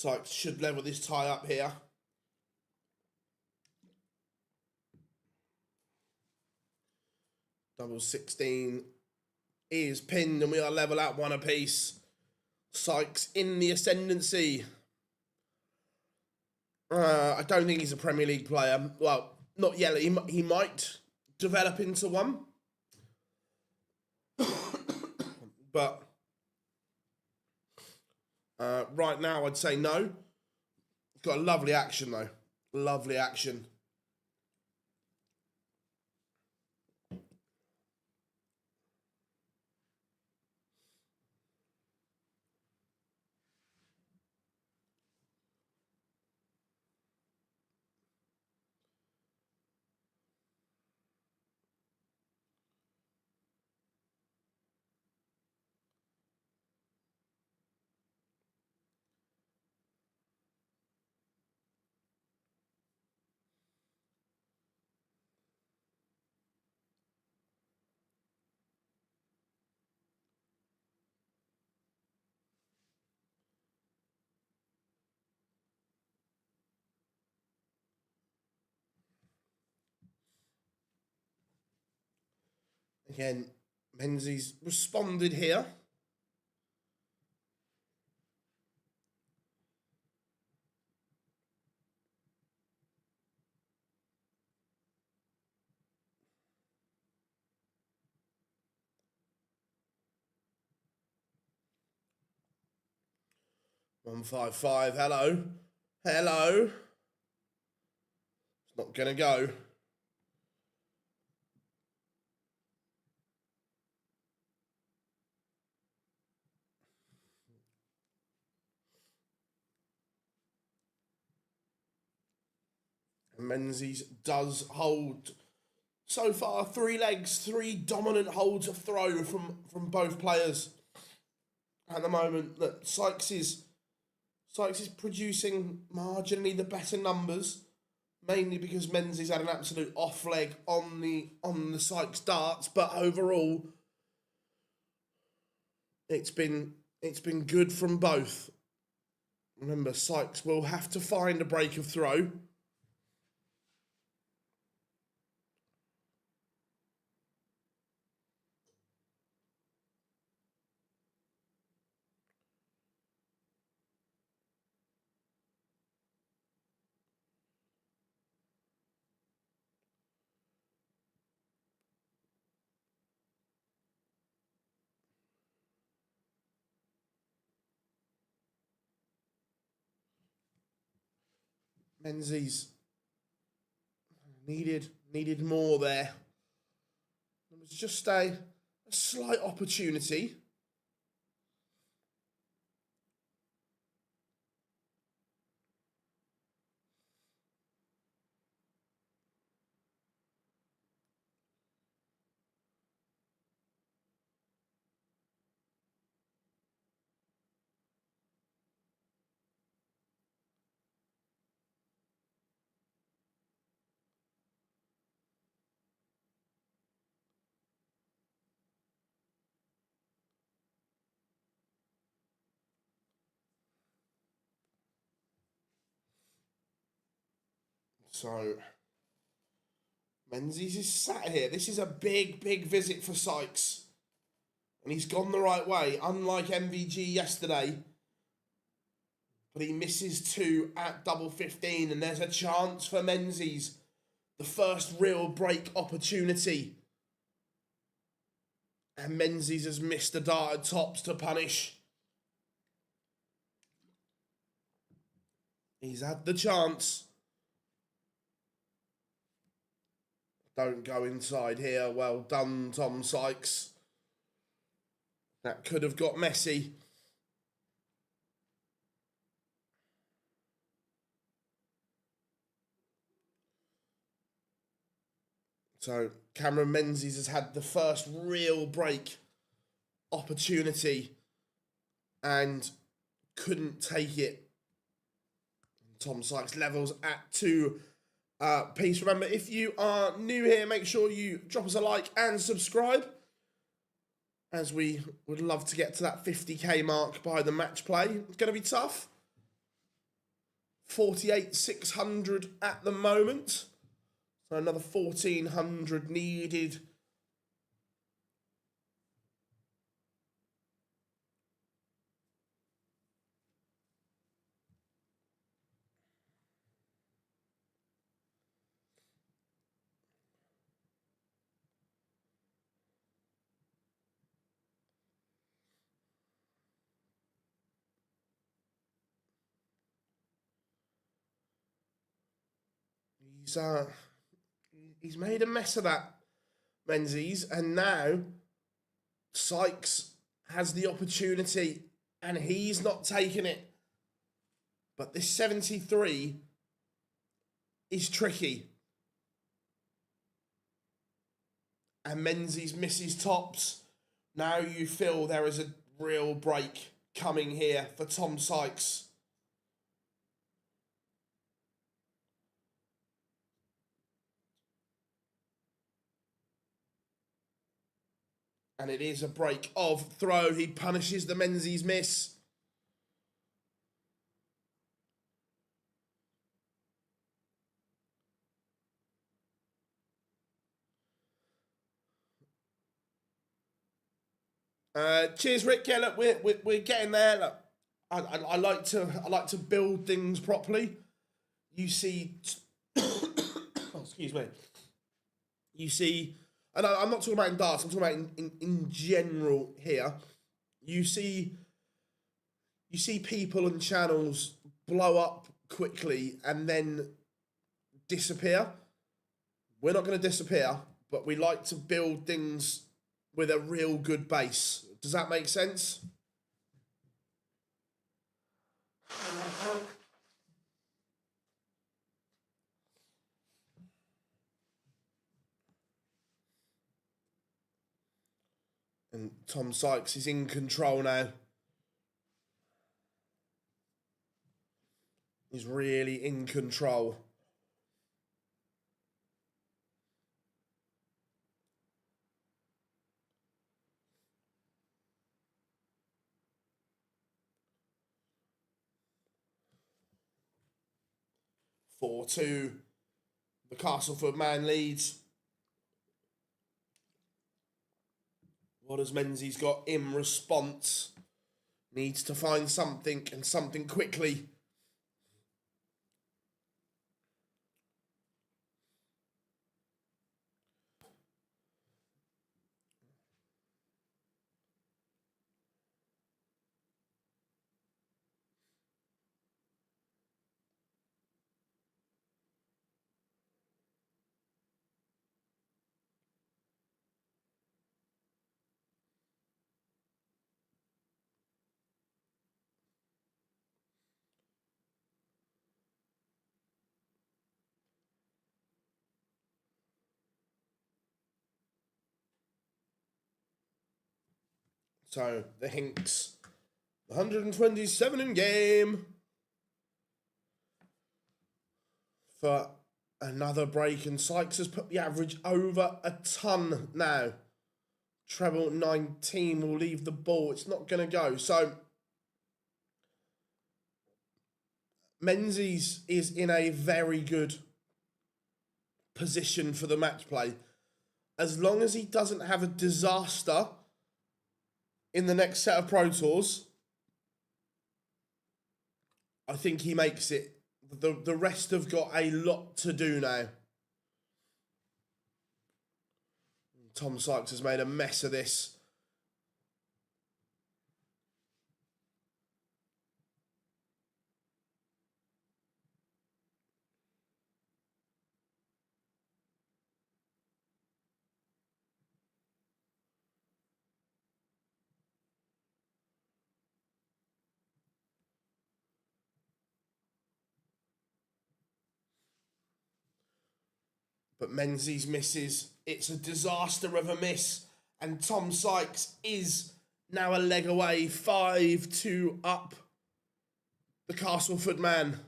Sykes should level this tie up here. Double 16 is pinned and we are level at one apiece. Sykes in the ascendancy. I don't think he's a Premier League player. Well, not yet. He might develop into one. But right now, I'd say no. Got a lovely action, though. Lovely action. Again, Menzies responded here. 155. Hello. Hello. It's not going to go. Menzies does hold so far 3 legs, 3 dominant holds of throw from both players at the moment. That Sykes is producing marginally the better numbers, mainly because Menzies had an absolute off leg on the Sykes darts, but overall it's been good from both. Remember, Sykes will have to find a break of throw. Menzies needed more there. It was just a slight opportunity. So Menzies is sat here. This is a big visit for Sykes. And he's gone the right way, unlike MVG yesterday. But he misses 2 at double 15, and there's a chance for Menzies. The first real break opportunity. And Menzies has missed the dart at tops to punish. He's had the chance. Don't go inside here. Well done, Tom Sykes. That could have got messy. So Cameron Menzies has had the first real break opportunity and couldn't take it. Tom Sykes levels at 2 piece. Remember, if you are new here, make sure you drop us a like and subscribe, as we would love to get to that 50k mark by the match play. It's going to be tough. 48,600 at the moment. So another 1,400 needed. He's made a mess of that, Menzies, and now Sykes has the opportunity and he's not taking it. But this 73 is tricky. And Menzies misses tops. Now you feel there is a real break coming here for Tom Sykes. And it is a break of throw. He punishes the Menzies miss. Cheers, Rick. Yeah, look, we're getting there. Look, I like to build things properly. You see, oh, excuse me. You see, and I'm not talking about in darts. I'm talking about in general here. You see you see people and channels blow up quickly and then disappear. We're not going to disappear, but we like to build things with a real good base. Does that make sense? And Tom Sykes is in control now. He's really in control. Four two. The Castleford man leads. What has Menzies got in response? Needs to find something, and something quickly. So the Hinks, 127 in game for another break, and Sykes has put the average over a ton now. Treble 19 will leave the ball. It's not going to go. So Menzies is in a very good position for the match play. As long as he doesn't have a disaster in the next set of Pro Tours, I think he makes it. The rest have got a lot to do now. Tom Sykes has made a mess of this. But Menzies misses. It's a disaster of a miss. And Tom Sykes is now a leg away. 5-2 up. The Castleford man.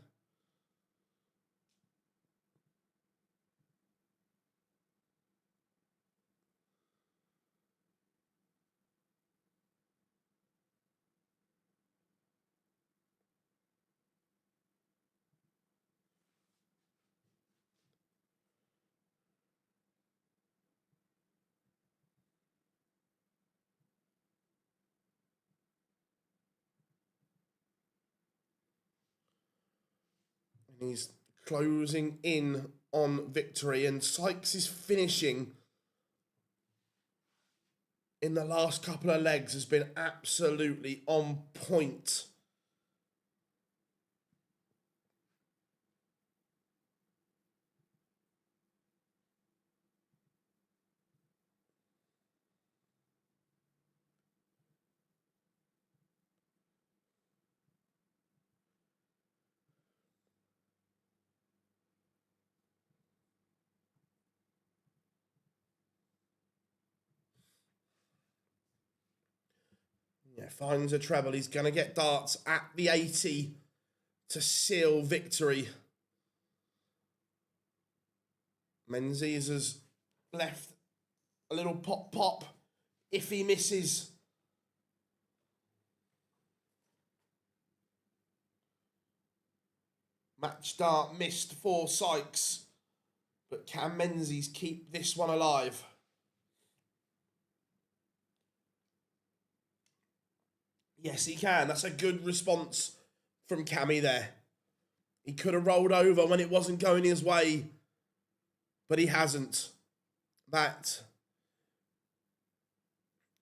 And he's closing in on victory. And Sykes is finishing in the last couple of legs has been absolutely on point. Yeah, finds a treble. He's going to get darts at the 80 to seal victory. Menzies has left a little pop if he misses. Match dart missed for Sykes. But can Menzies keep this one alive? Yes, he can. That's a good response from Cammy there. He could have rolled over when it wasn't going his way, but he hasn't. That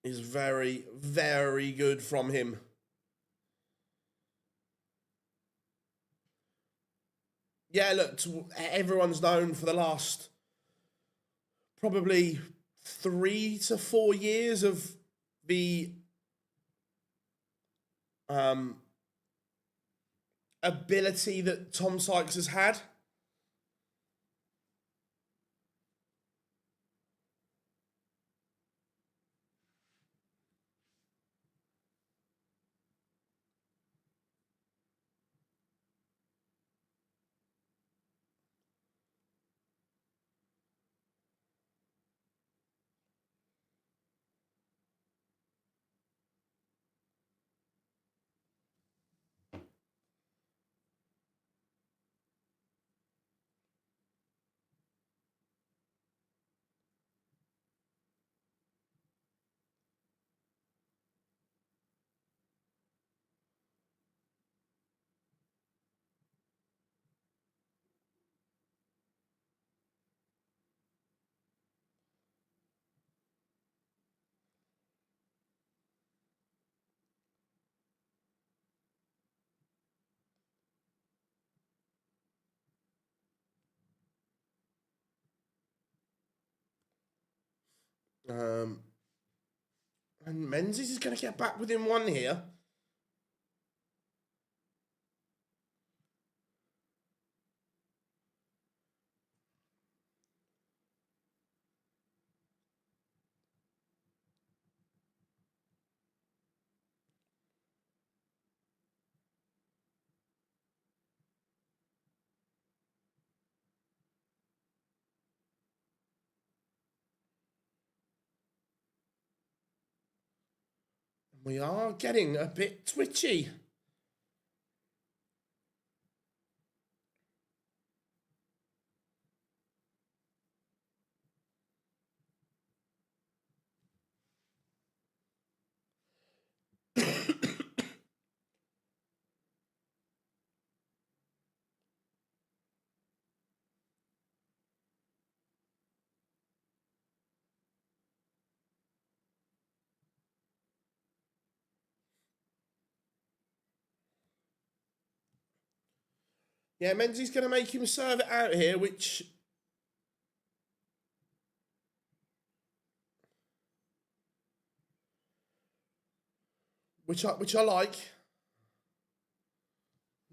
is very, very good from him. Yeah, look, everyone's known for the last probably 3 to 4 years of the ability that Tom Sykes has had. Um, and Menzies is going to get back within one here. We are getting a bit twitchy. Yeah, Menzies going to make him serve it out here, which I like.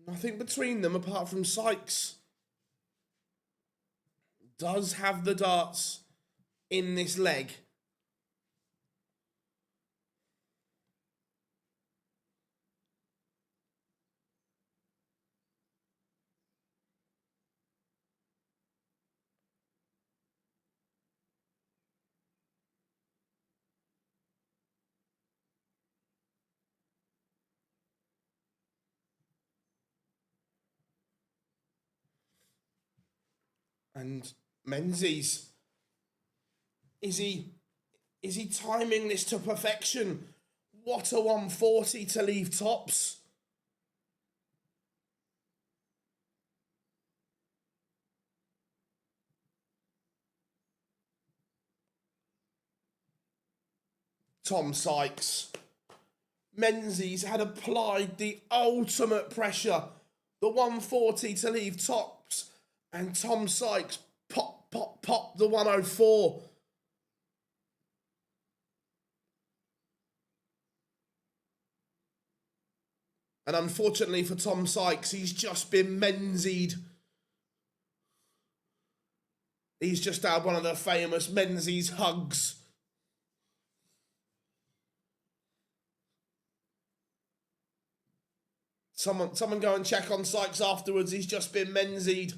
Nothing between them apart from Sykes does have the darts in this leg. And Menzies, is he timing this to perfection? What a 140 to leave tops. Tom Sykes. Menzies had applied the ultimate pressure. The 140 to leave tops. And Tom Sykes pop the 104. And unfortunately for Tom Sykes, he's just been Menzied. He's just had one of the famous Menzies hugs. Someone go and check on Sykes afterwards. He's just been Menzied.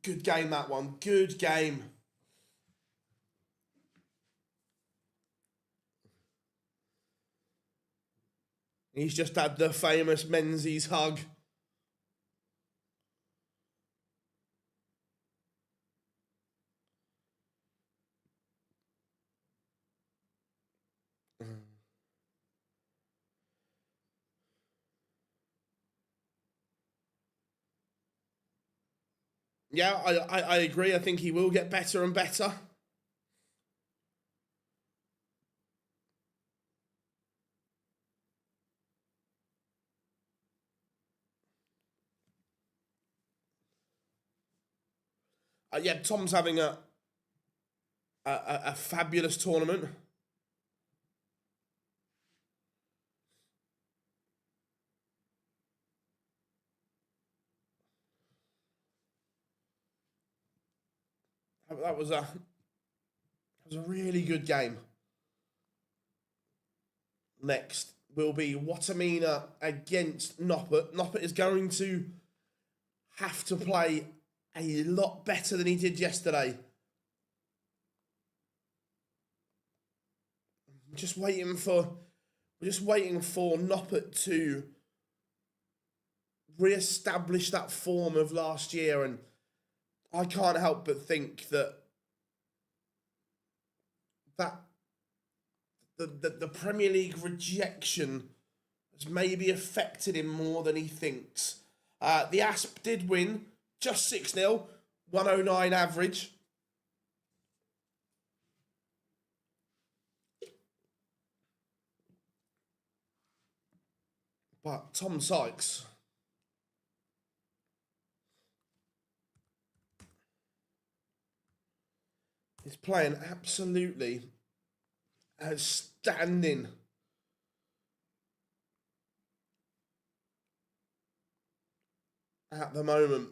Good game, that one. Good game. He's just had the famous Menzies hug. Yeah, I agree. I think he will get better and better. Yeah, Tom's having a fabulous tournament. That was a really good game. Next will be Wattimena against Noppert. Noppert is going to have to play a lot better than he did yesterday. We're just waiting for Noppert to re-establish that form of last year, and I can't help but think that the Premier League rejection has maybe affected him more than he thinks. The Asp did win, just 6-0, 109 average. But Tom Sykes is playing absolutely outstanding. At the moment.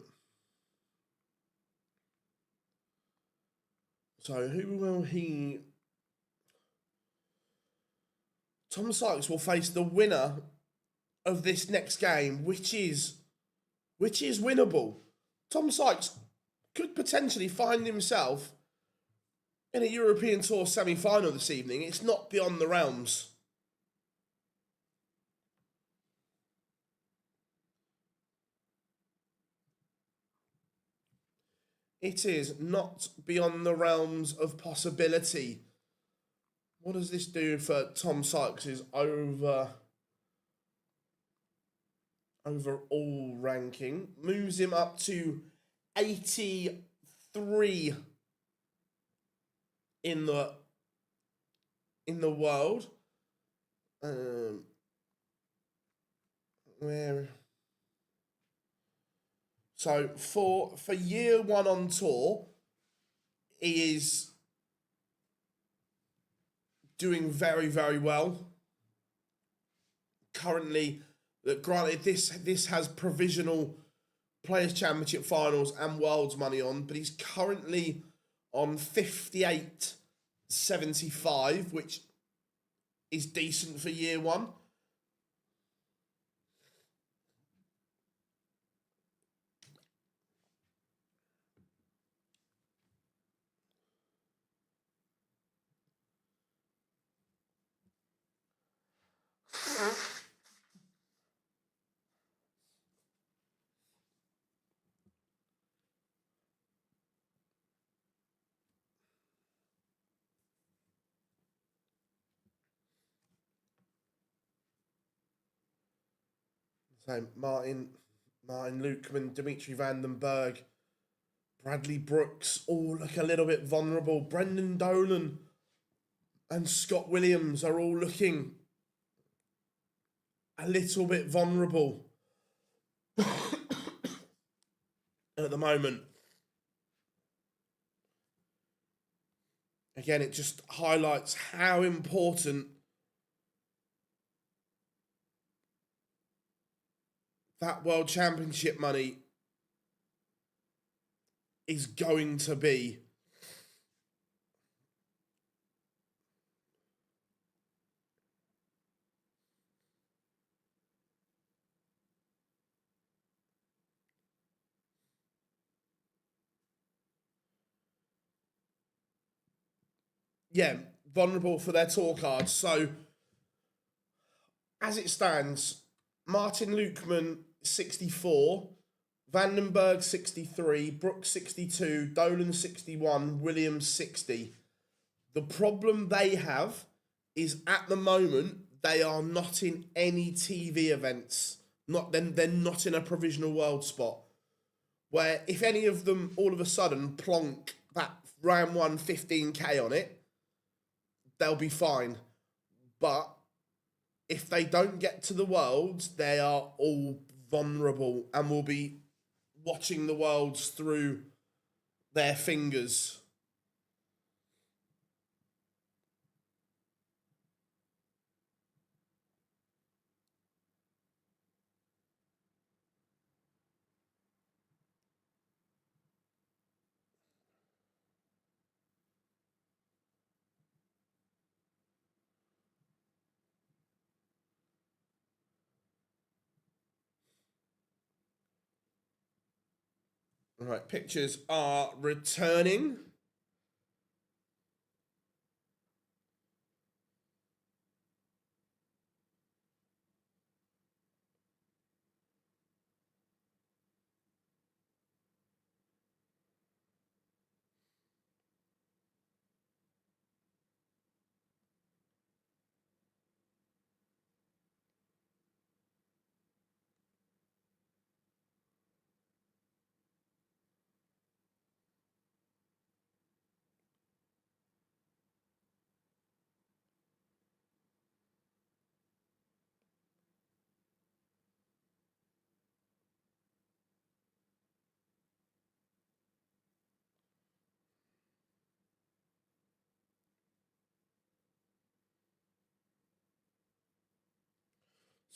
So who will he... Tom Sykes will face the winner of this next game, which is winnable. Tom Sykes could potentially find himself in a European Tour semi-final this evening. It's not beyond the realms. It is not beyond the realms of possibility. What does this do for Tom Sykes' overall ranking? Moves him up to 83 in the world. So for year one on tour, he is doing very, very well. Currently, granted, this has provisional Players' Championship finals and Worlds money on, but he's currently on 58.75, which is decent for year one. So Martin Lukeman, Dimitri van den Berg, Bradley Brooks all look a little bit vulnerable. Brendan Dolan and Scott Williams are all looking a little bit vulnerable at the moment. Again, it just highlights how important that World Championship money is going to be. Yeah, vulnerable for their tour cards. So, as it stands, Martin Lukeman, 64, Vandenberg, 63, Brooks, 62, Dolan, 61, Williams, 60. The problem they have is at the moment, they are not in any TV events. They're not in a provisional world spot. Where if any of them all of a sudden plonk that round 1 15k on it, they'll be fine. But if they don't get to the Worlds, they are all vulnerable and will be watching the Worlds through their fingers. All right, pictures are returning.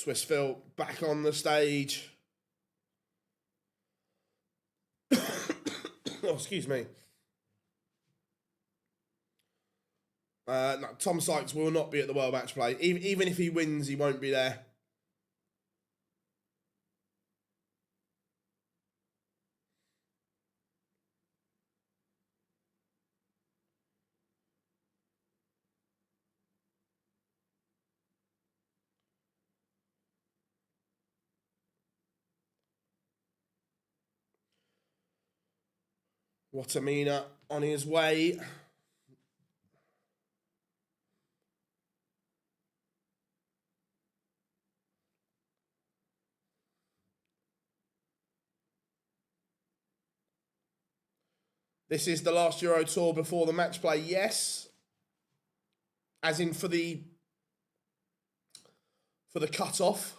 Swissville back on the stage. Oh, excuse me. No, Tom Sykes will not be at the World Match Play. Even if he wins, he won't be there. Wattimena on his way. This is the last Euro Tour before the match play, yes. As in for the cut-off.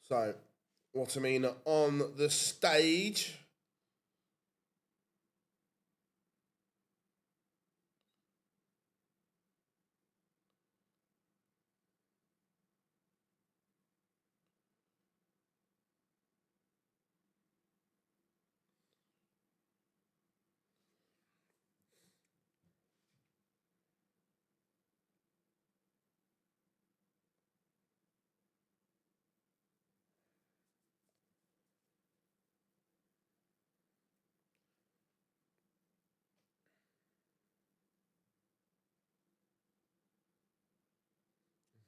So, Wattimena on the stage.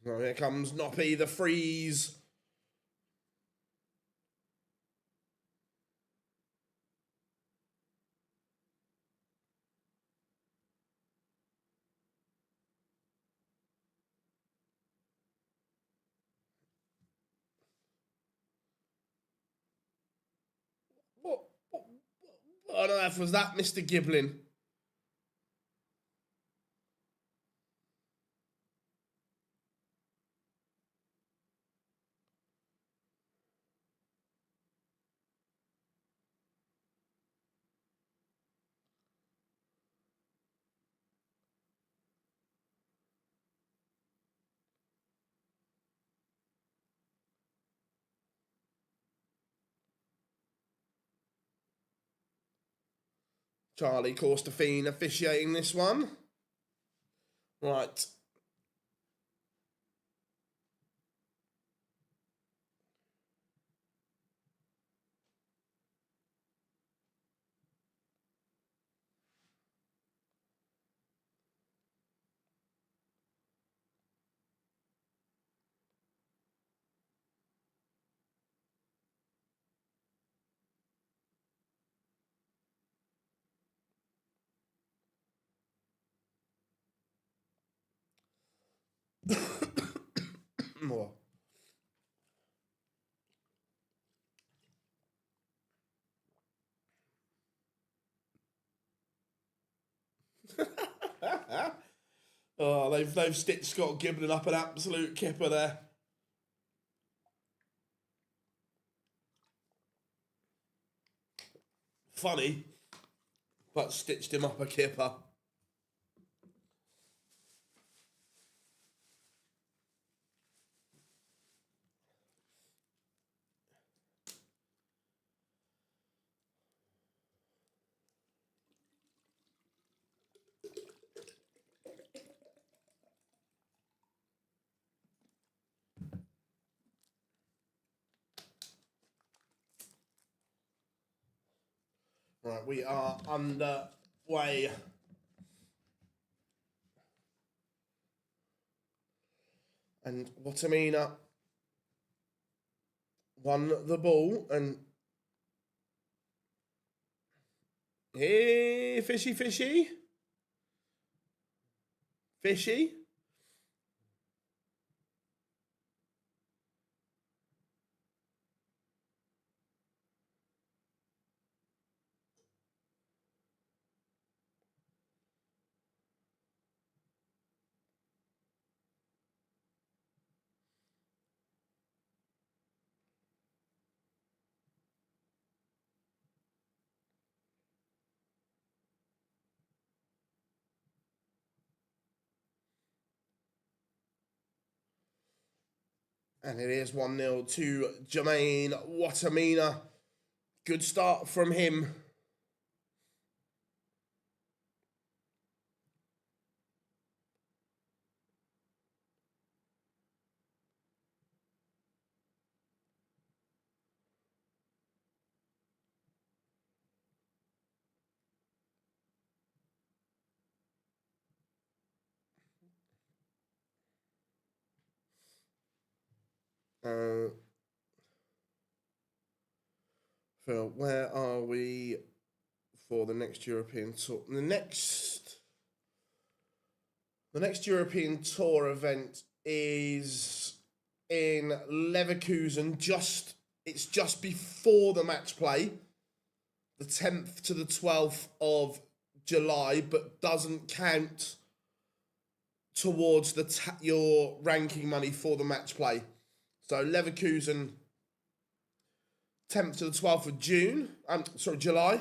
So here comes Noppert, the freeze. What on earth was that, Mr. Giblin? Charlie Corstefine officiating this one. Right. More. Oh, they've stitched Scott Gibbon up an absolute kipper there. Funny, but stitched him up a kipper. Right, we are underway. And Wattimena won the ball, and hey, fishy. And it is 1-0 to Jermaine Wattimena. Good start from him. Phil, where are we for the next European Tour? The next European Tour event is in Leverkusen. It's just before the match play, the 10th to the 12th of July, but doesn't count towards your ranking money for the match play. So Leverkusen, 10th to the 12th of July.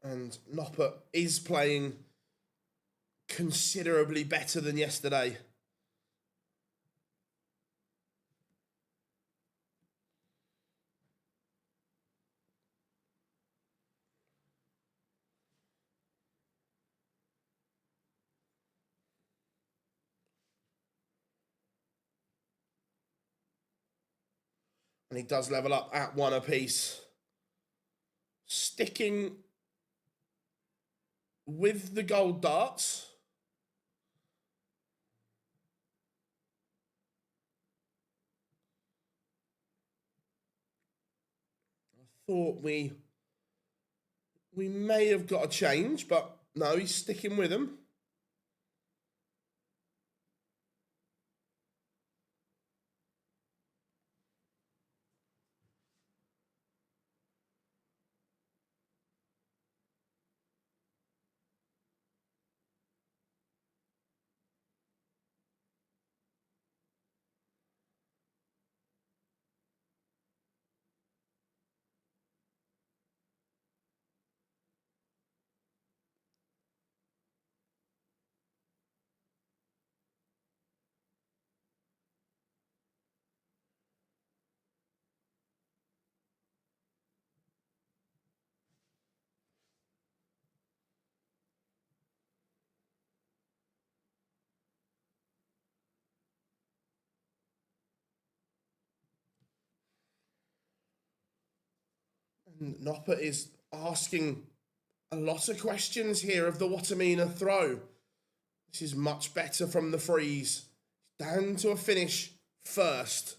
And Noppert is playing considerably better than yesterday. And he does level up at 1 apiece. Sticking with the gold darts. I thought we may have got a change, but no, he's sticking with them. And Noppert is asking a lot of questions here of the Wattimena throw. This is much better from the freeze. Down to a finish first.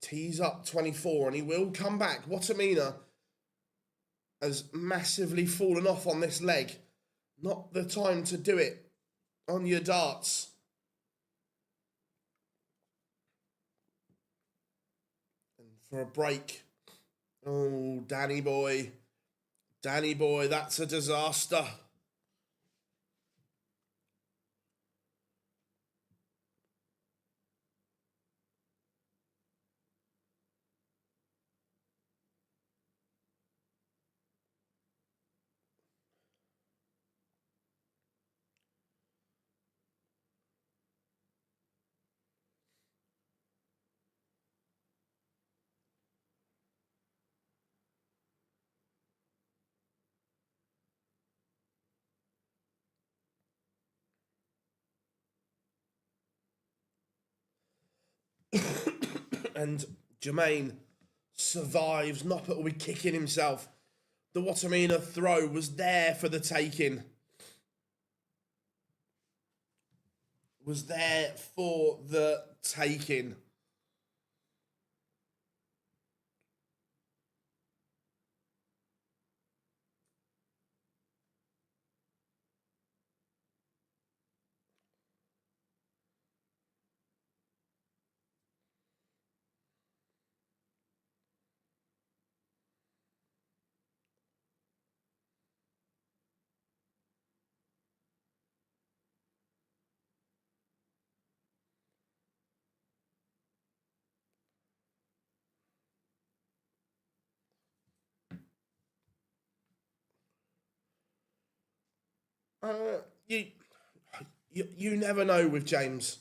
Tees up 24 and he will come back. Wattimena has massively fallen off on this leg. Not the time to do it on your darts. And for a break. Oh, Danny boy. Danny boy, that's a disaster. And Jermaine survives. Noppert will be kicking himself. The Wattimena throw was there for the taking. Was there for the taking. You never know with James.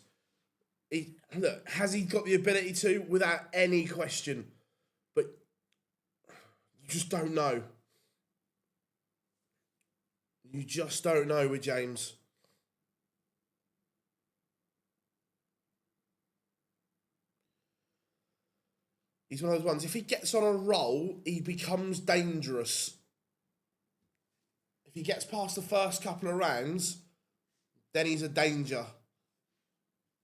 Look, has he got the ability to? Without any question. But you just don't know. You just don't know with James. He's one of those ones, if he gets on a roll, he becomes dangerous. If he gets past the first couple of rounds, then he's a danger.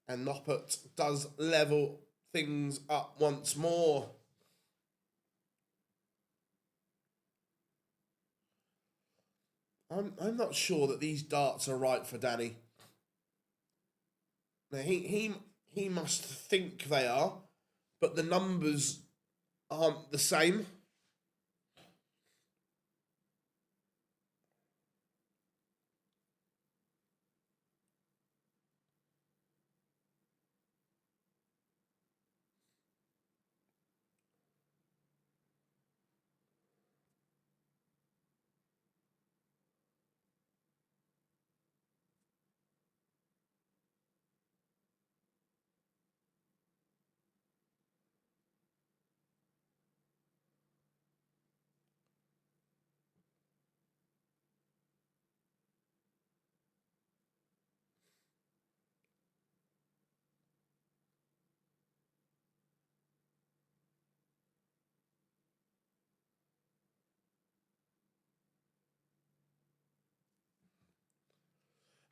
And Noppert does level things up once more. I'm not sure that these darts are right for Danny. Now, he must think they are, but the numbers aren't the same.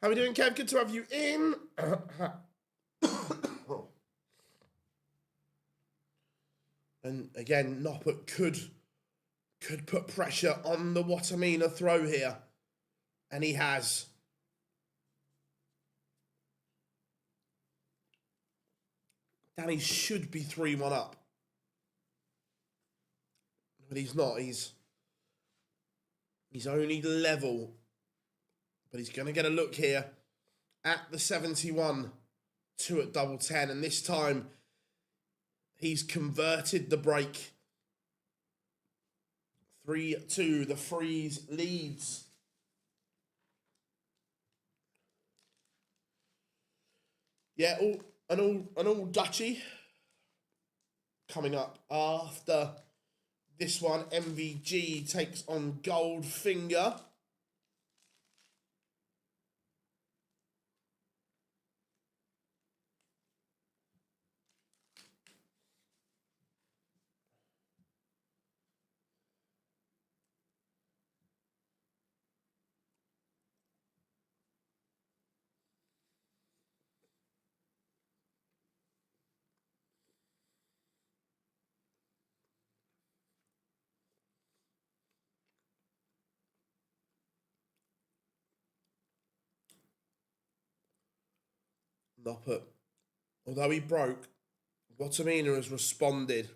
How are we doing, Kev? Good to have you in. And again, Noppert could put pressure on the Wattimena throw here. And he has. Danny should be 3-1 up. But he's not. He's only level. But he's going to get a look here at the 71, 2 at double 10. And this time, he's converted the break. 3-2, the freeze leads. Yeah, an all Dutchy coming up after this one. MVG takes on Goldfinger. Noppert, although he broke, Wattimena has responded.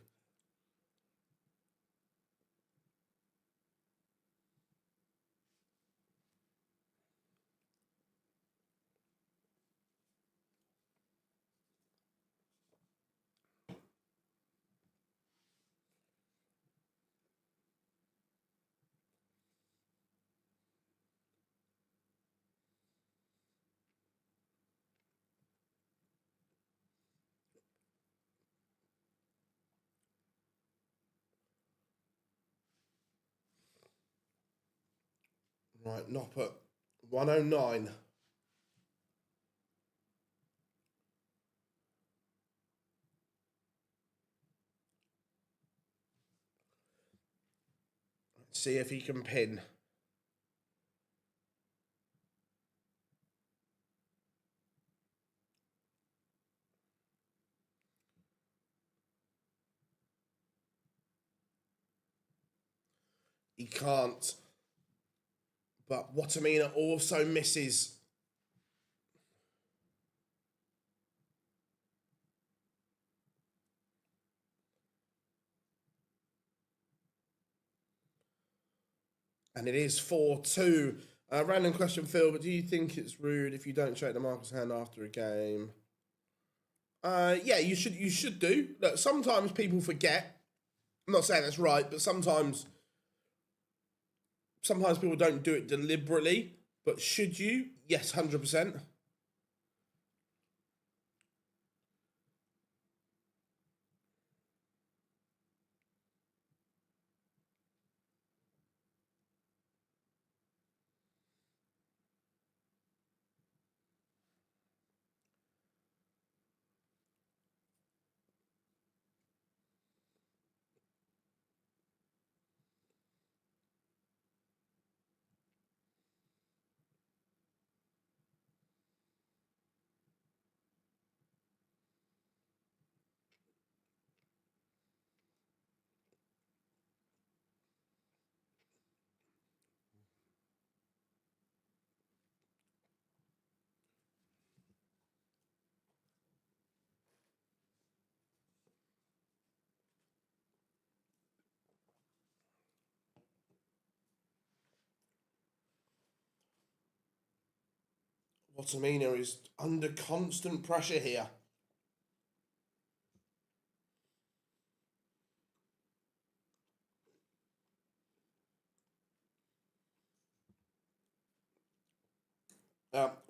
Right, Noppert, 109. Let's see if he can pin. He can't. But Wattimena also misses. And it is 4-2. Random question, Phil, but do you think it's rude if you don't shake the marker's hand after a game? Yeah, you should do. Look, sometimes people forget. I'm not saying that's right, but sometimes people don't do it deliberately. But should you? Yes, 100%. Wattimena is under constant pressure here.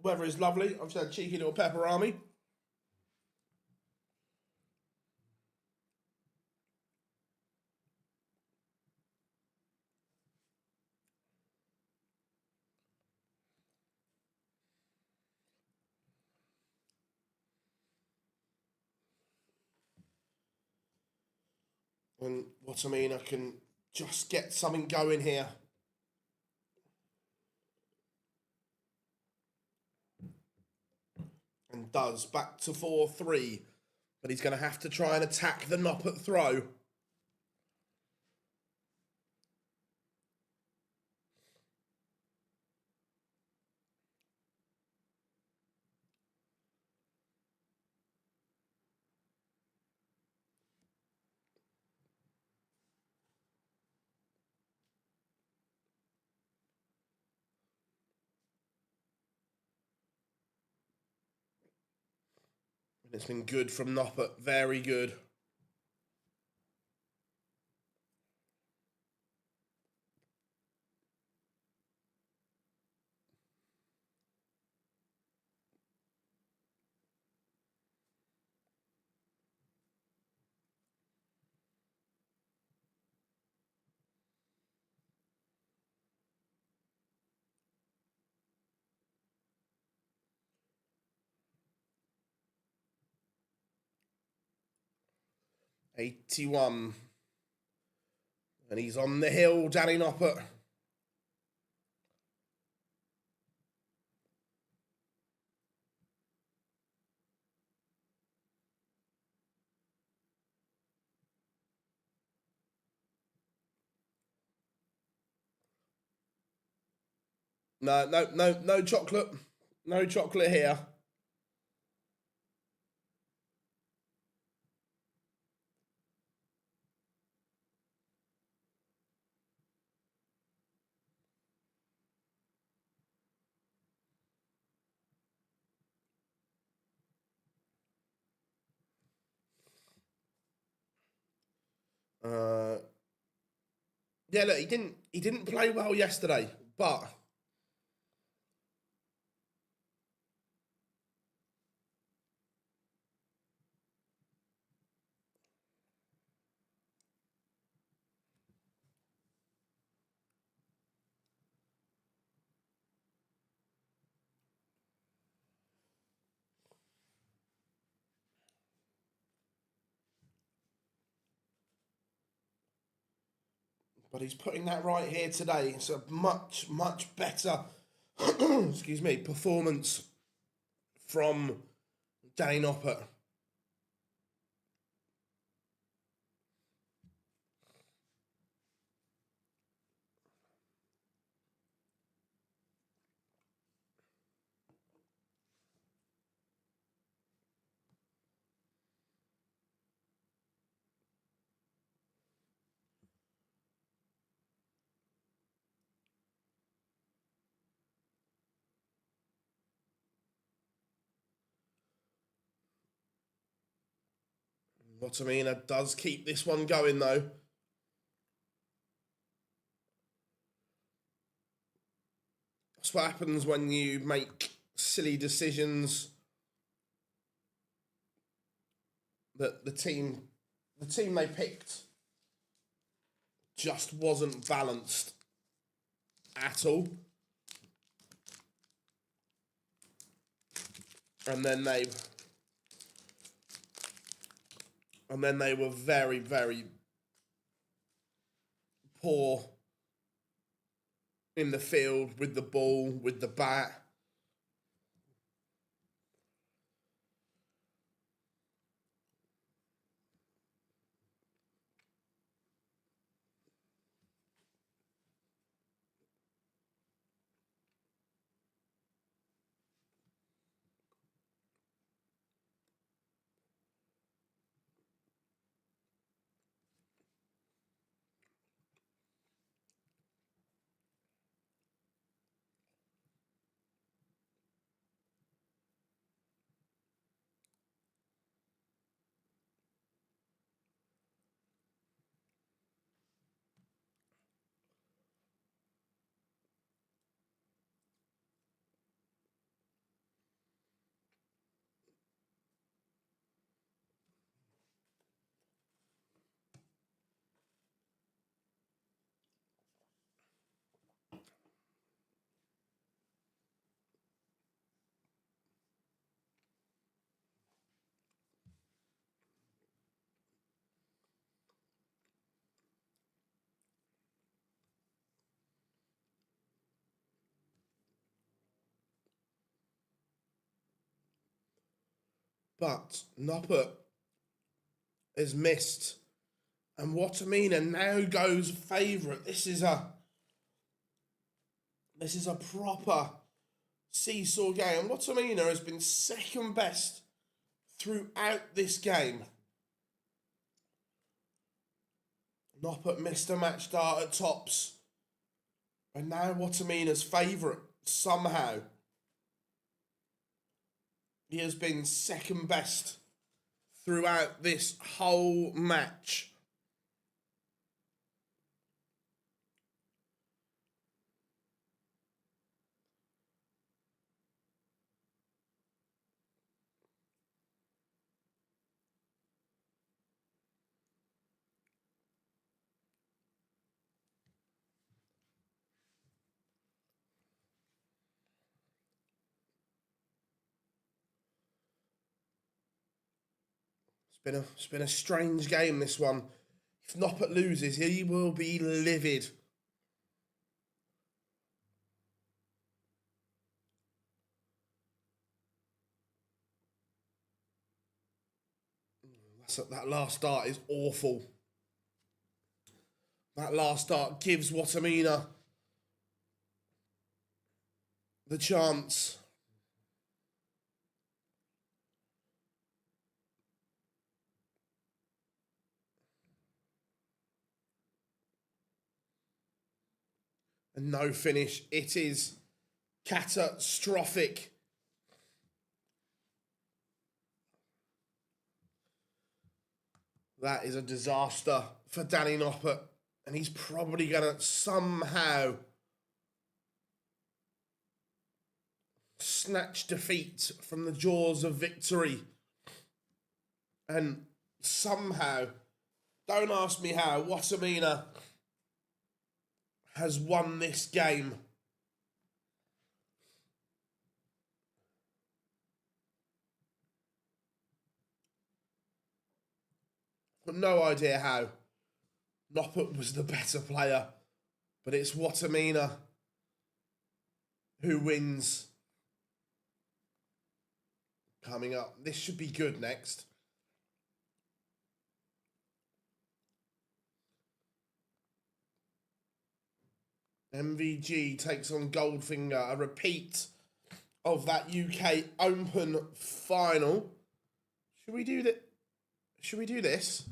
Weather is lovely. I've just had a cheeky little pepperami. And Wattimena can just get something going here. And does. Back to 4-3. But he's going to have to try and attack the Noppert throw. And it's been good from Noppert. Very good. 81. And he's on the hill, Danny Noppert. No chocolate. No chocolate here. Yeah, look, he didn't play well yesterday, but he's putting that right here today. It's a much better, excuse me, performance from Danny Noppert. Wattimena does keep this one going, though. That's what happens when you make silly decisions that the team they picked just wasn't balanced at all. And then they were very, very poor in the field with the ball, with the bat. But Noppert is missed. And Wattimena now goes favourite. This is a proper seesaw game. And Wattimena has been second best throughout this game. Noppert missed a match start at tops. And now Wattimena's favourite somehow. He has been second best throughout this whole match. It's been a strange game, this one. If Noppert loses, he will be livid. That last start is awful. That last start gives Wattimena the chance. And no finish. It is catastrophic. That is a disaster for Danny Noppert. And he's probably going to somehow snatch defeat from the jaws of victory. And somehow, don't ask me how, Wattimena has won this game. But no idea how. Noppert was the better player, but it's Wattimena who wins. Coming up, this should be good next. MVG takes on Goldfinger, a repeat of that UK Open final. Should we do that? Should we do this?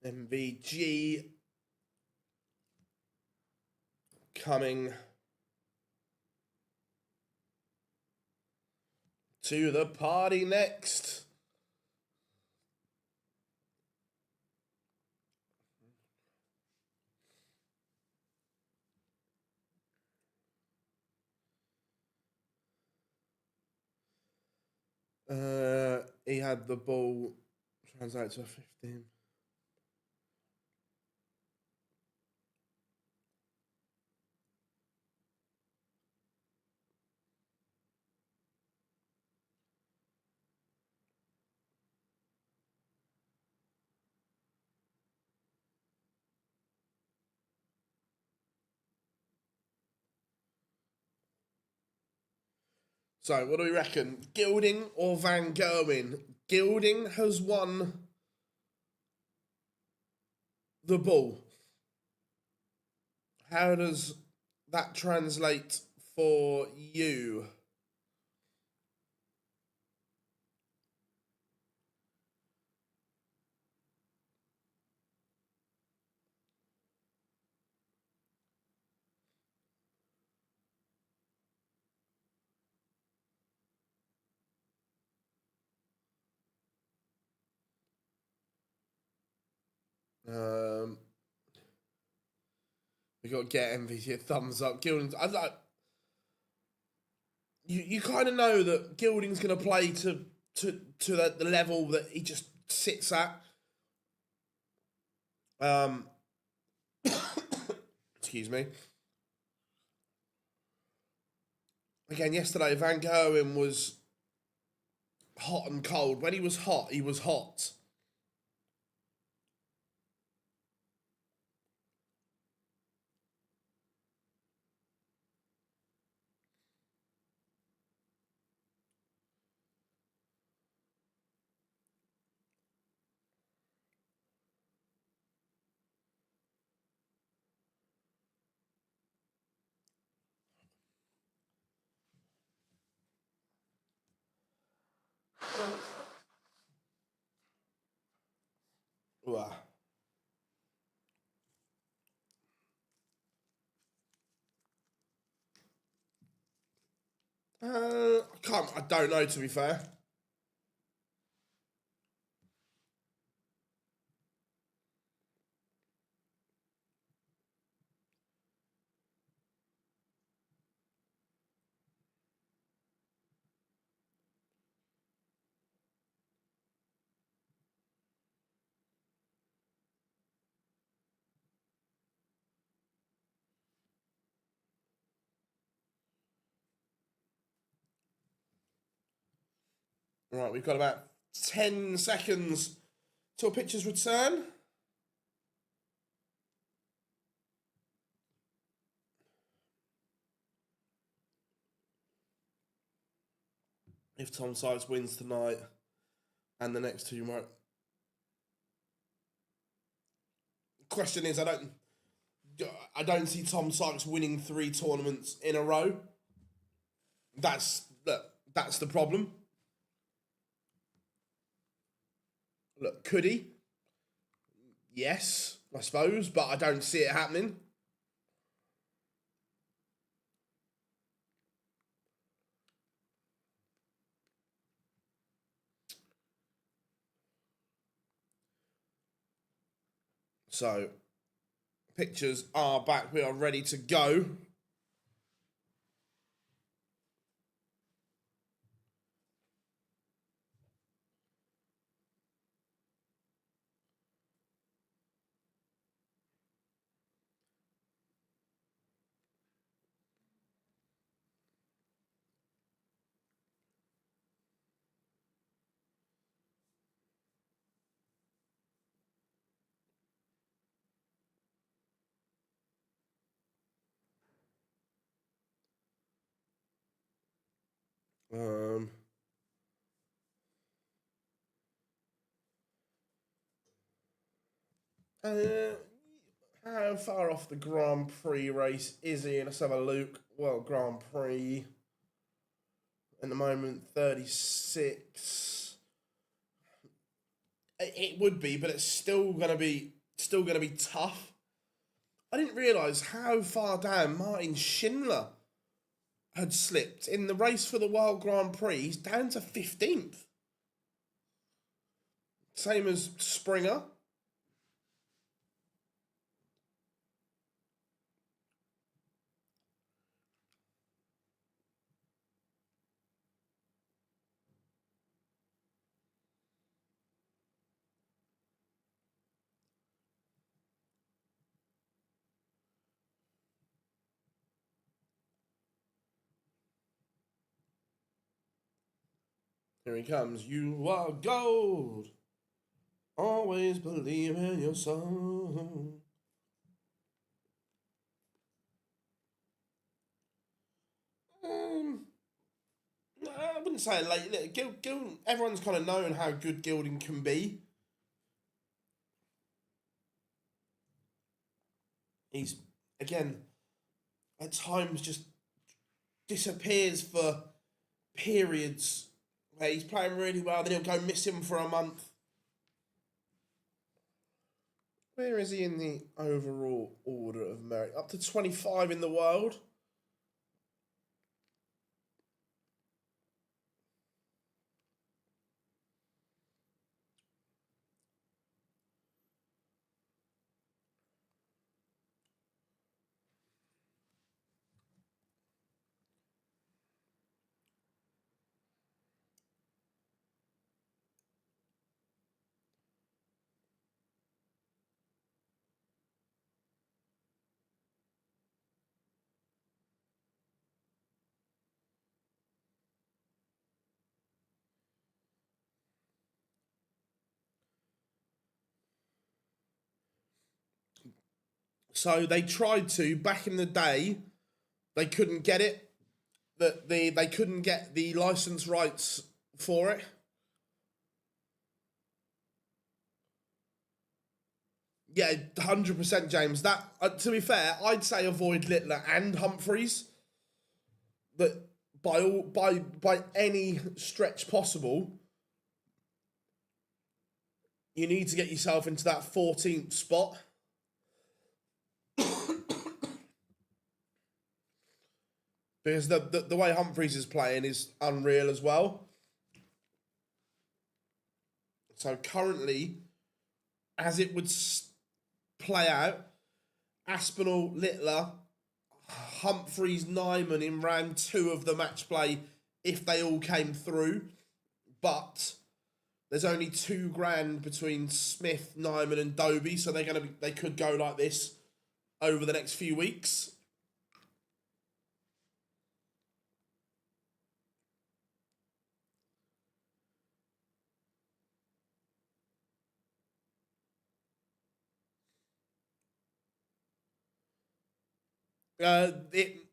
MVG coming to the party next. He had the ball, translate to a 15. So, what do we reckon? Gilding or Van Gerwen? Gilding has won the ball. How does that translate for you? We got to get MVG a thumbs up. Gilding's, you kind of know that Gilding's going to play to the level that he just sits at. Excuse me. Again, yesterday Van Gerwen was hot and cold. When he was hot, he was hot. Wow. I don't know, to be fair. Right, we've got about 10 seconds till pitchers return. If Tom Sykes wins tonight and the next two, right? Question is, I don't see Tom Sykes winning 3 tournaments in a row. That's the problem. Look, could he? Yes, I suppose, but I don't see it happening. So, pictures are back. We are ready to go. How far off the Grand Prix race is he? Let's have a look. Well, Grand Prix at the moment, 36. It would be, but it's still gonna be tough. I didn't realise how far down Martin Schindler had slipped in the race for the World Grand Prix. He's down to 15th. Same as Springer. Here he comes. You are gold. Always believe in your soul. I wouldn't say late. Gilding, everyone's kind of known how good Gilding can be. He's, again, at times just disappears for periods where he's playing really well, then he'll go missing for a month. Where is he in the overall order of merit? Up to 25 in the world. So they tried to, back in the day, they couldn't get it. They couldn't get the license rights for it. Yeah, 100%, James. That to be fair, I'd say avoid Littler and Humphreys. That by any stretch possible, you need to get yourself into that 14th spot. Because the way Humphreys is playing is unreal as well. So currently, as it would play out, Aspinall, Littler, Humphreys, Nijman in round 2 of the match play if they all came through. But there's only $2,000 between Smith, Nijman and Dobey, so they could go like this over the next few weeks. It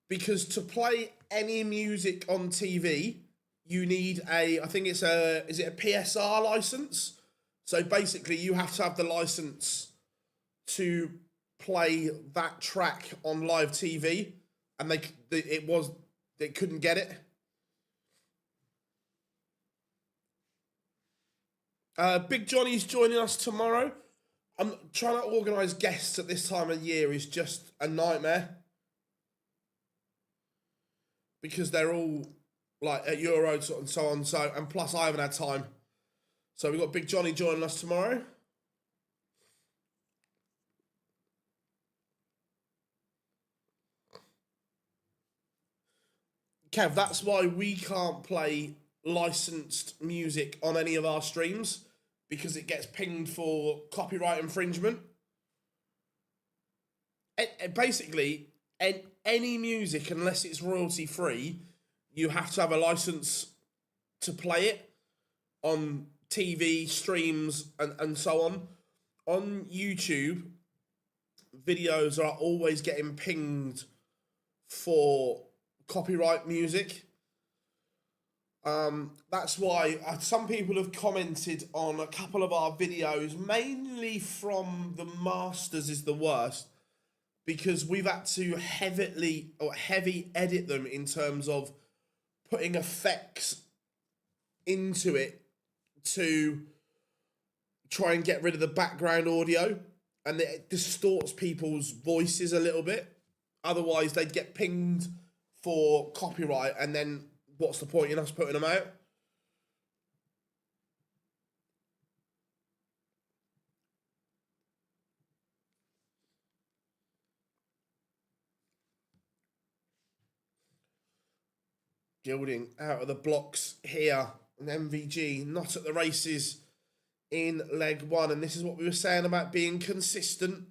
because to play any music on TV, you need I think is it a PSR license? So basically, you have to have the license to play that track on live TV, and they couldn't get it. Big Johnny's joining us tomorrow. I'm trying to organise guests at this time of year is just a nightmare because they're all like at Euros and so on. So, and plus I haven't had time. So we've got Big Johnny joining us tomorrow. Kev, that's why we can't play licensed music on any of our streams, because it gets pinged for copyright infringement. Basically, any music, unless it's royalty free, you have to have a license to play it on TV, streams, and so on. On YouTube, videos are always getting pinged for copyright music. That's why some people have commented on a couple of our videos, mainly from the Masters is the worst, because we've had to heavy edit them in terms of putting effects into it to try and get rid of the background audio, and it distorts people's voices a little bit. Otherwise, they'd get pinged for copyright, and then what's the point in us putting them out? Gilding out of the blocks here, and MVG not at the races in leg one. And this is what we were saying about being consistent,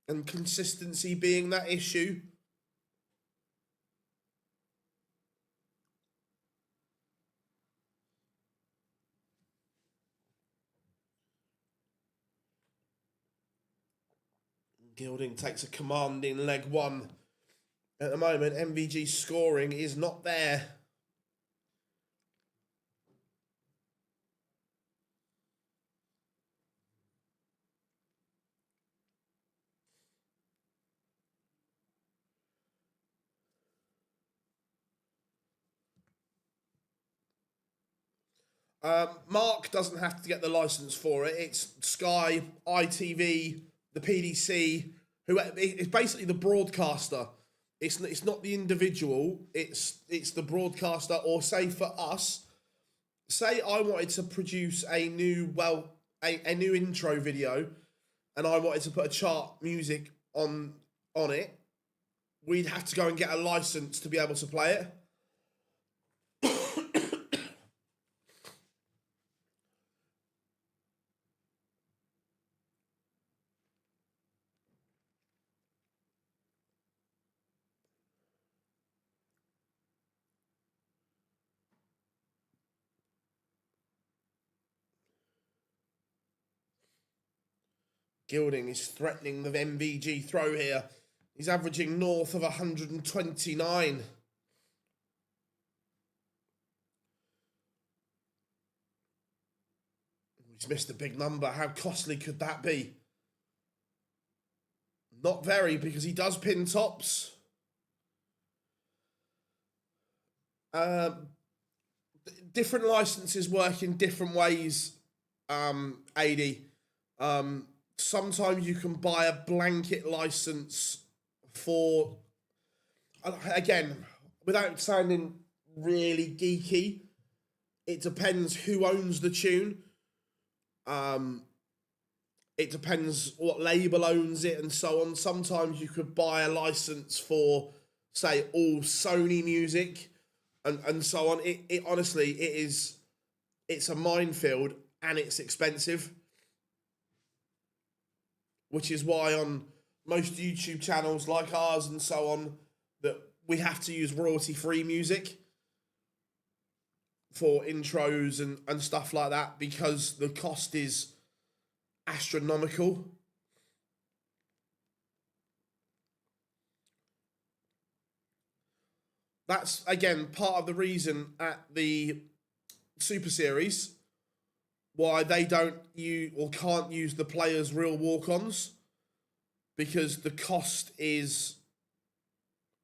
and consistency being that issue. Gilding takes a command in leg one. At the moment, MVG's scoring is not there. Mark doesn't have to get the license for it. It's Sky, ITV, the PDC, it's basically the broadcaster. It's not the individual. It's the broadcaster. Or say for us, say I wanted to produce a new intro video, and I wanted to put a chart music on it, we'd have to go and get a license to be able to play it. Gilding is threatening the MVG throw here. He's averaging north of 129. He's missed a big number. How costly could that be? Not very, because he does pin tops. Different licenses work in different ways, AD. Sometimes you can buy a blanket license for, again, without sounding really geeky, it depends who owns the tune. It depends what label owns it and so on. Sometimes you could buy a license for, say, all Sony music and so on. It honestly, it's a minefield, and it's expensive. Which is why on most YouTube channels like ours and so on, that we have to use royalty-free music. for intros and stuff like that because the cost is astronomical. That's, again, part of the reason at the Super Series why they don't use or can't use the players' real walk-ons, because the cost is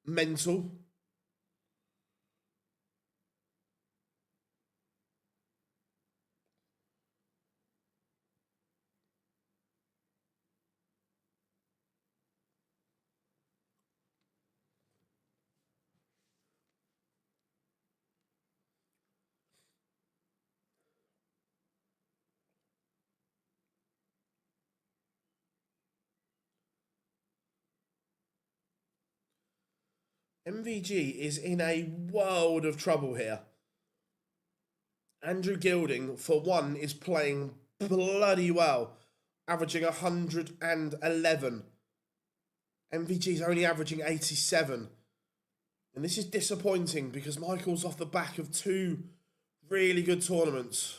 mental. MVG is in a world of trouble here. Andrew Gilding, for one, is playing bloody well, averaging 111. MVG's only averaging 87. And this is disappointing because Michael's off the back of 2 really good tournaments.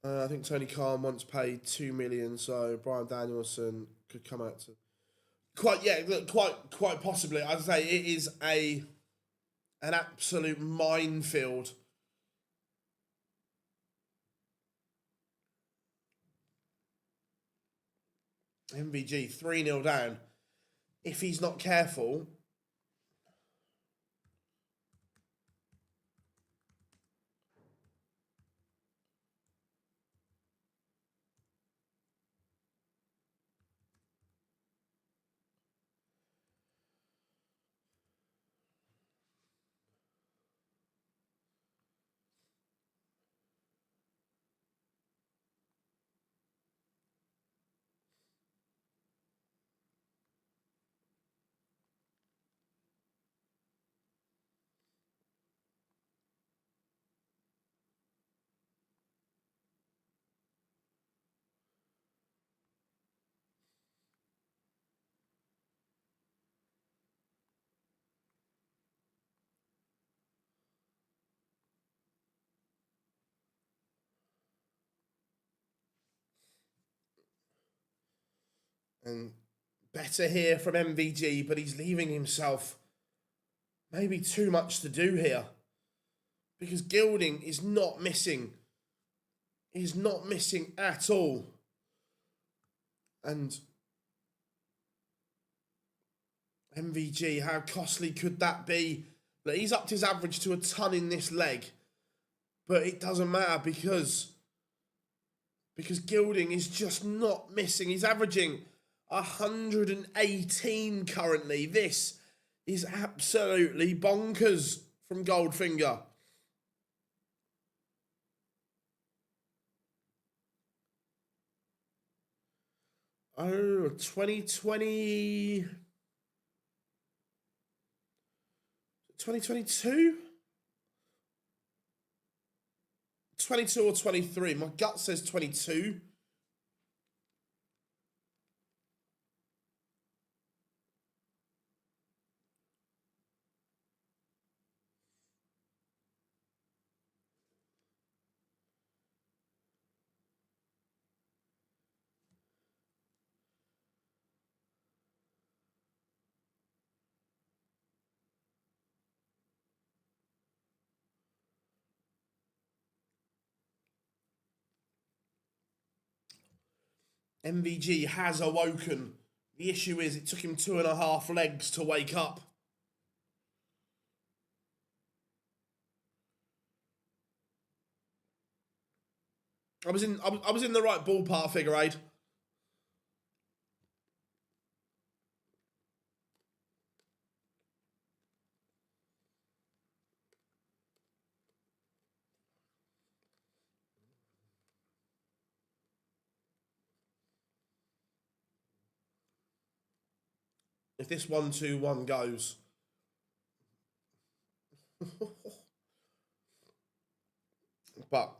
I think Tony Khan once paid 2 million, so Brian Danielson could come out to quite possibly. I'd say it is an absolute minefield. MVG 3-0 down. If he's not careful, and better here from MVG, but he's leaving himself maybe too much to do here because Gilding is not missing. He's not missing at all. And MVG, how costly could that be? But he's upped his average to a ton in this leg, but it doesn't matter because Gilding is just not missing. He's averaging 118 currently. This is absolutely bonkers from Goldfinger. Oh, 2020... 2022? 22 or 23? My gut says 22. MVG has awoken. The issue is it took him 2.5 legs to wake up. I was in the right ballpark, figure eight. If this 1-2-1 goes, but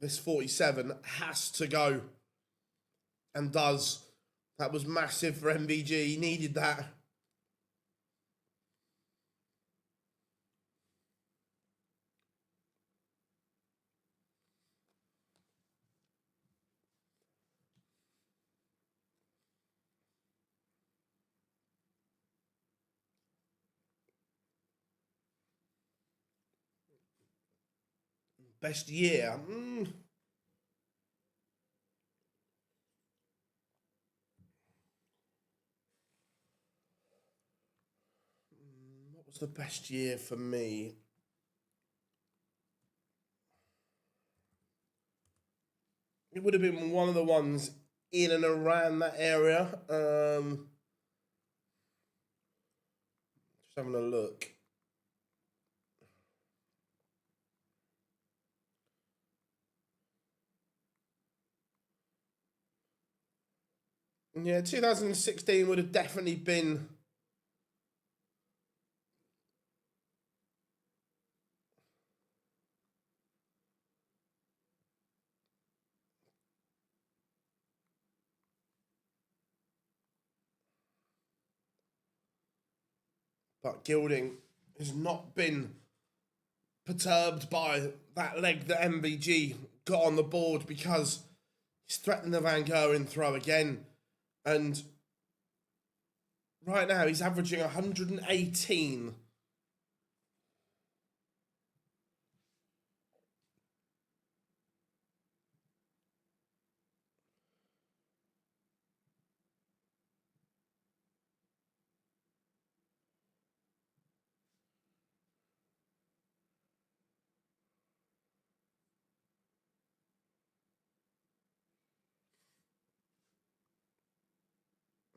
this 47 has to go, and does. That was massive for MVG. He needed that. Best year. What was the best year for me? It would have been one of the ones in and around that area. Just having a look. Yeah, 2016 would have definitely been. But Gilding has not been perturbed by that leg that MVG got on the board, because he's threatening the Van Gerwen throw again. And right now he's averaging 118.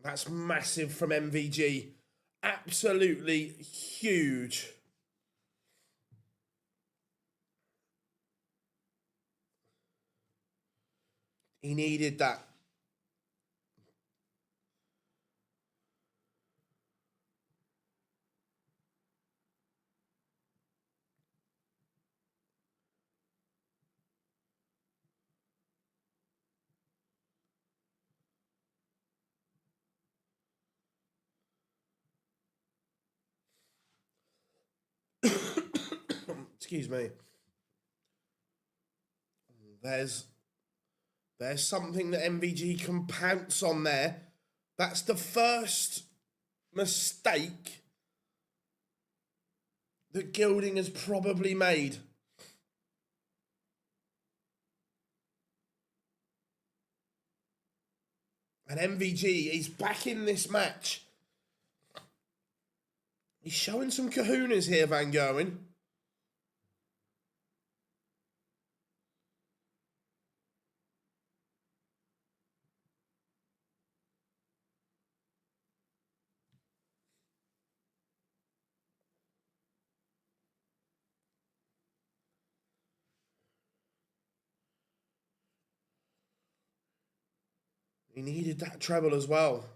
That's massive from MVG. Absolutely huge. He needed that. Excuse me. There's something that MVG can pounce on there. That's the first mistake that Gilding has probably made. And MVG is back in this match. He's showing some kahunas here, Van Gerwen. He needed that treble as well.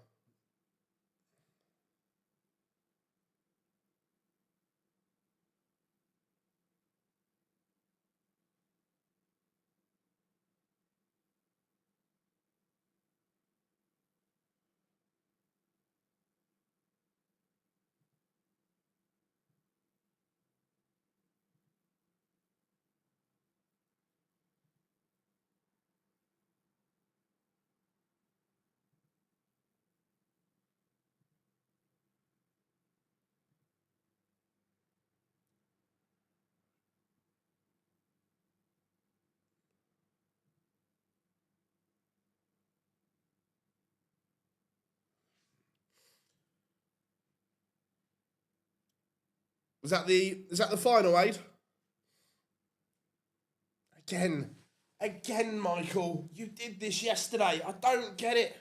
Is that the final, Aid? Again, Michael, you did this yesterday. I don't get it.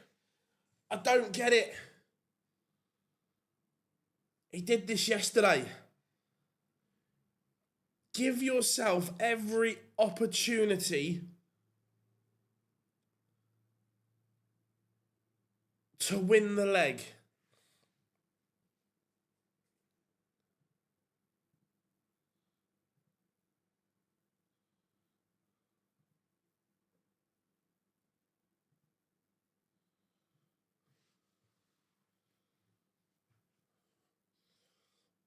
He did this yesterday. Give yourself every opportunity to win the leg.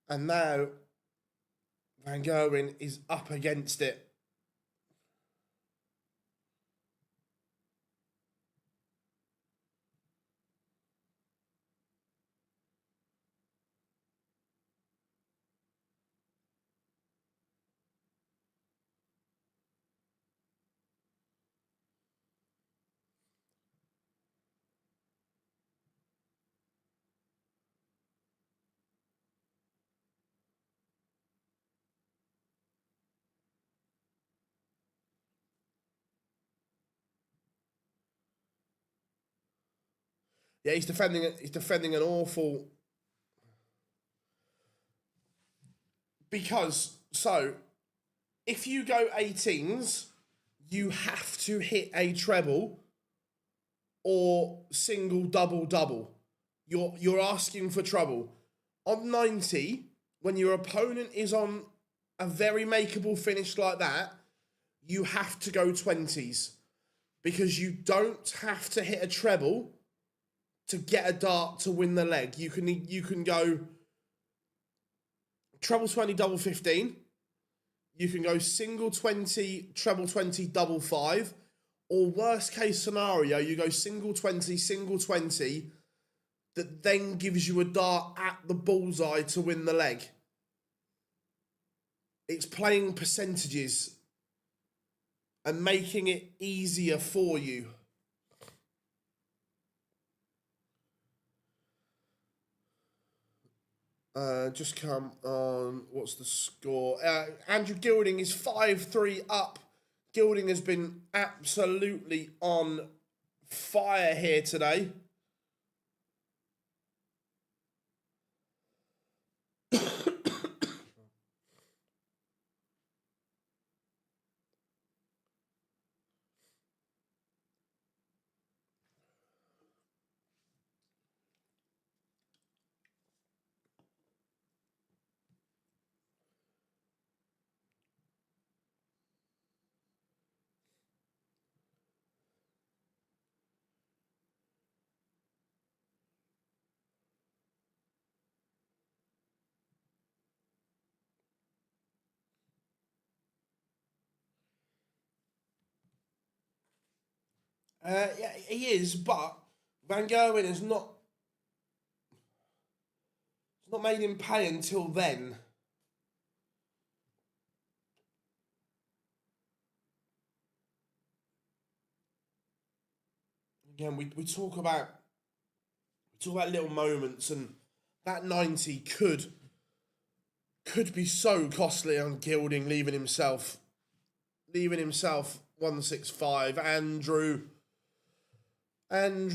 And now Van Gerwen is up against it. Yeah, he's defending an awful... Because, so, if you go 18s, you have to hit a treble or single, double, double. You're asking for trouble. On 90, when your opponent is on a very makeable finish like that, you have to go 20s. Because you don't have to hit a treble to get a dart to win the leg. You can go treble 20, double 15. You can go single 20, treble 20, double 5. Or worst case scenario, you go single 20, that then gives you a dart at the bullseye to win the leg. It's playing percentages and making it easier for you. Just come on. What's the score? Andrew Gilding is 5-3 up. Gilding has been absolutely on fire here today. Yeah, he is, but Van Gerwen has not made him pay until then. Again, we talk about little moments, and that 90 could be so costly on Gilding, leaving himself 165. Andrew. And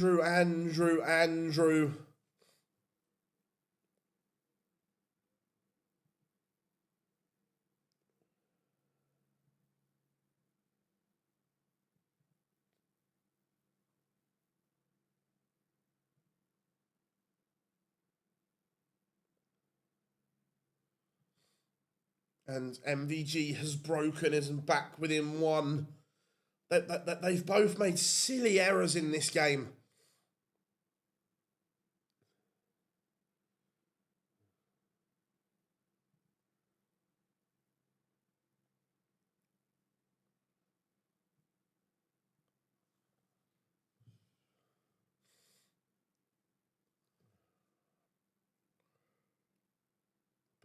MVG has broken, isn't back within one. They've both made silly errors in this game.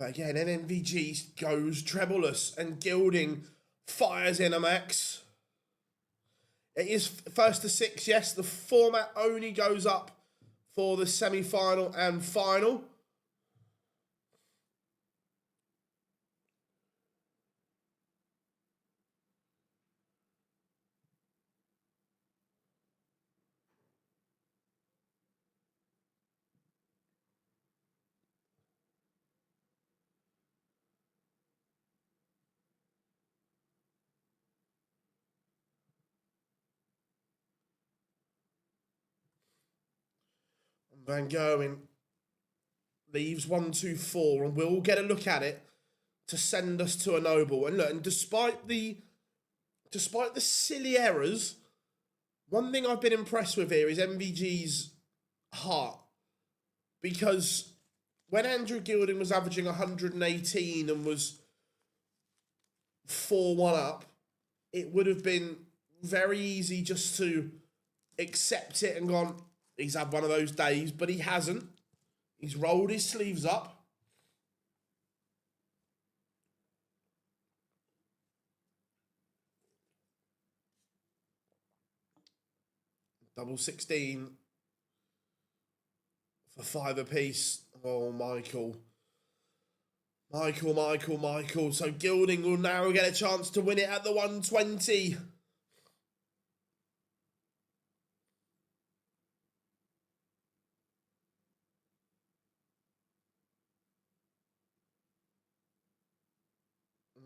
But again, NMVG goes trebleless and Gilding fires in a max. It is first to 6, yes. The format only goes up for the semi-final and final. Van Gerwen leaves 1-2-4, and we'll get a look at it to send us to a noble. And look, and despite the silly errors, one thing I've been impressed with here is MVG's heart. Because when Andrew Gilding was averaging 118 and was 4-1 up, it would have been very easy just to accept it and gone, he's had one of those days, but he hasn't. He's rolled his sleeves up. Double 16 for 5 apiece. Oh, Michael. So Gilding will now get a chance to win it at the 120.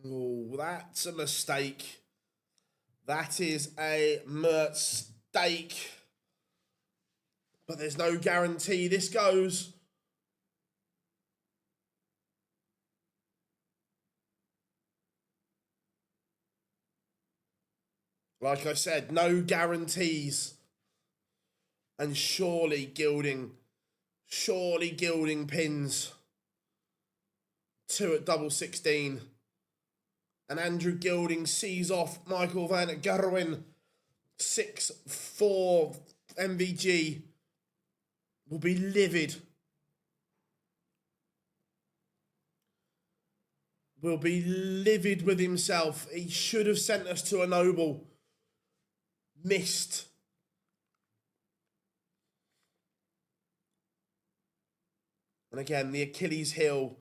Oh, that's a mistake. That is a mistake. But there's no guarantee this goes. Like I said, no guarantees. And surely Gilding pins 2 at double 16. And Andrew Gilding sees off Michael van Gerwen. 6-4 MVG will be livid. Will be livid with himself. He should have sent us to a noble. Missed. And again, the Achilles heel,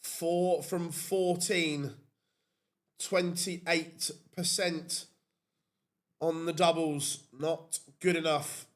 4 from 14, 28% on the doubles. Not good enough.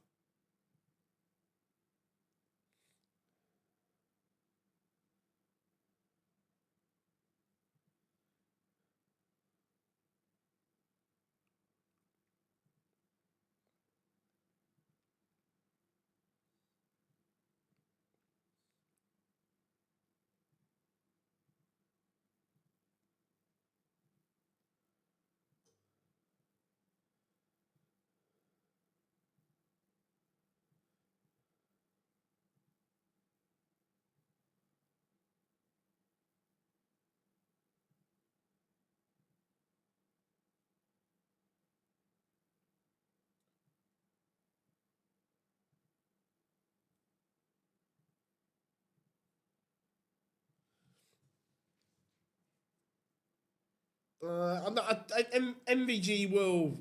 MVG will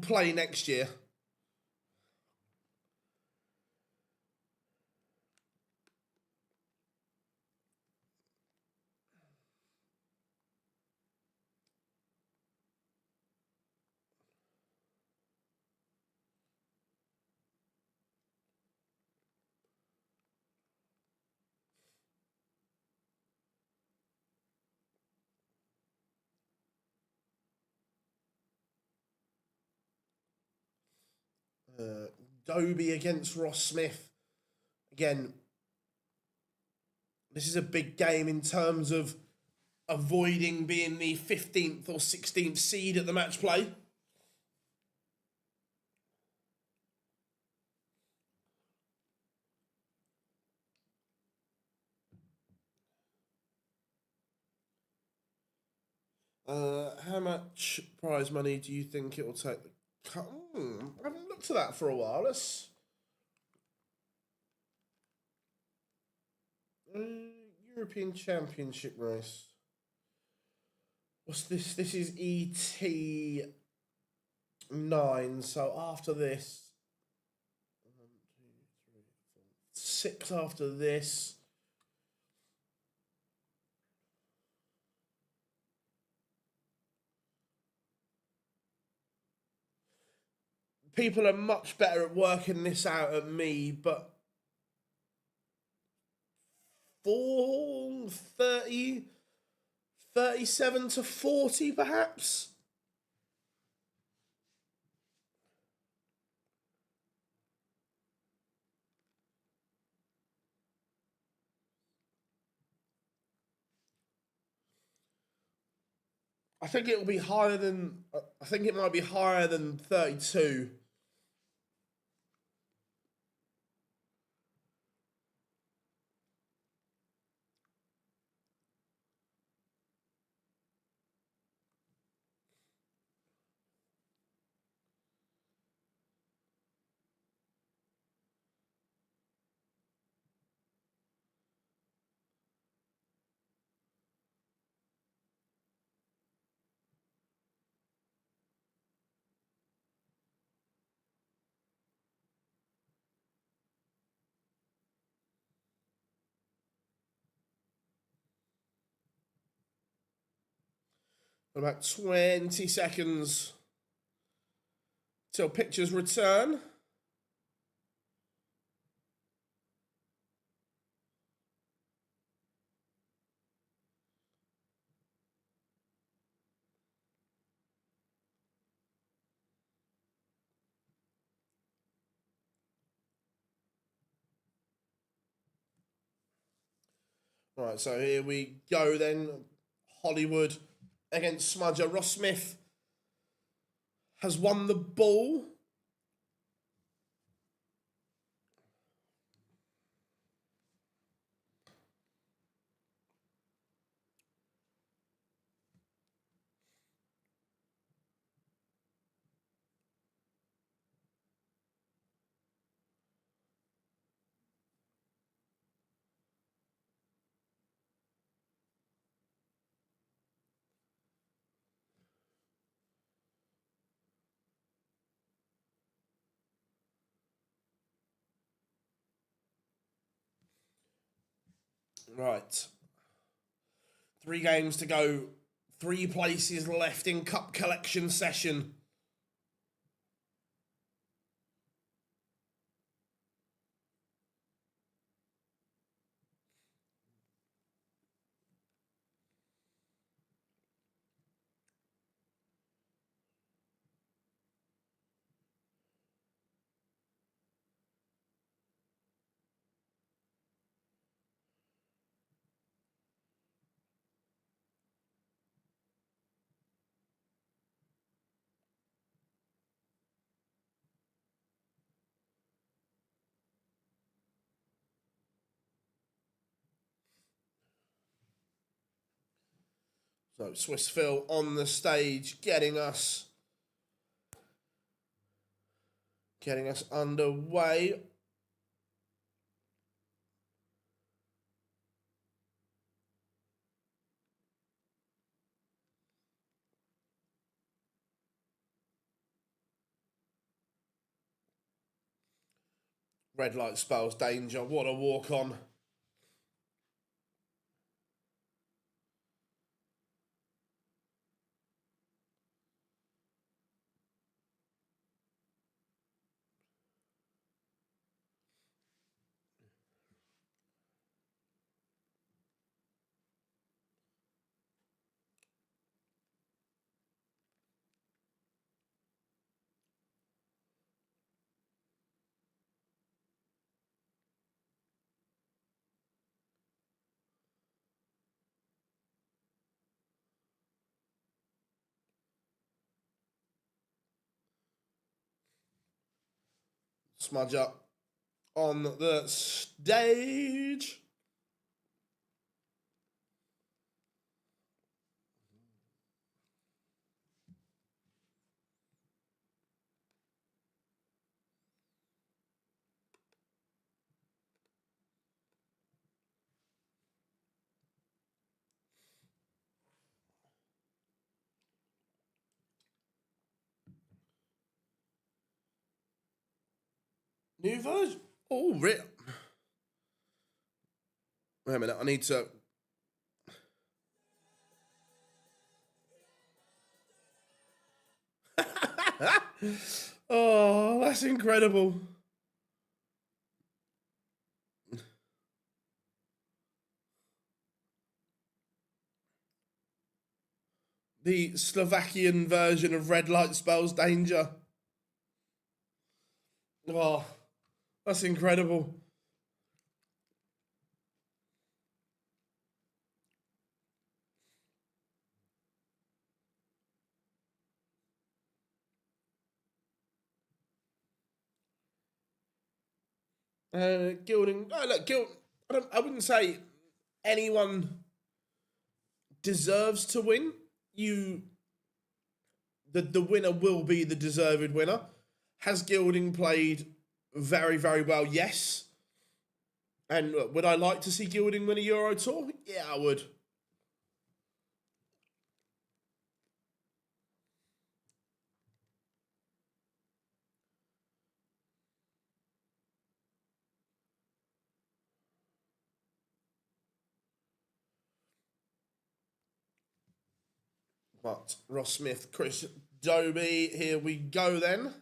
play next year. Dobey against Ross Smith. Again, this is a big game in terms of avoiding being the 15th or 16th seed at the match play. How much prize money do you think it will take? I haven't looked at that for a while. Let's... European Championship race. What's this? This is ET9. So after this, 1, 2, 3, 4, 6 after this. People are much better at working this out than me, but 30, 37 to 40 perhaps? I think it will be higher than... I think it might be higher than 32. About 20 seconds till pictures return. All right, so here we go then. Hollywood against Smudger. Ross Smith has won the ball. Right. 3 games to go. 3 places left in Cup collection session. So Swiss Phil on the stage, getting us underway. Red light spells danger. What a walk on. Smudger on the stage. New version. Oh, wait a minute. I need to. Oh, that's incredible. The Slovakian version of Red Light Spells Danger. Oh, that's incredible. Gilding. Oh, look, I wouldn't say anyone deserves to win. The winner will be the deserved winner. Has Gilding played very, very well? Yes. And would I like to see Gilding win a Euro Tour? Yeah, I would. But Ross Smith, Chris Dobey, here we go then. Let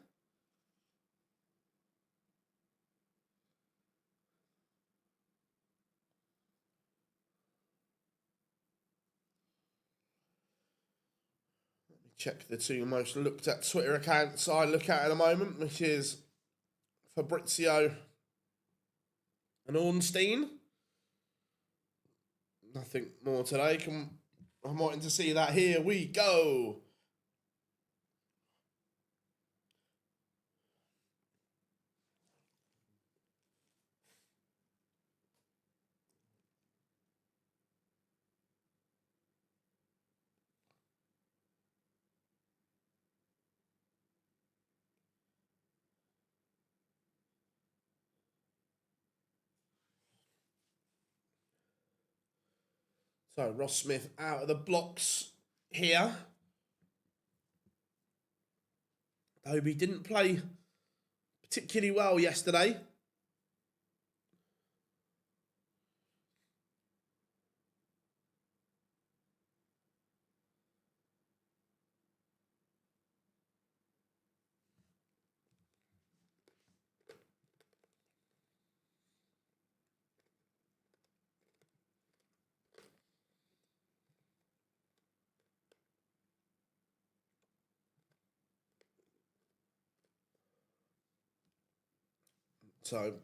me check the 2 most looked at Twitter accounts I look at a moment, which is Fabrizio and Ornstein. Nothing more today. I'm wanting to see that. Here we go. So Ross Smith out of the blocks here. Dobey didn't play particularly well yesterday. So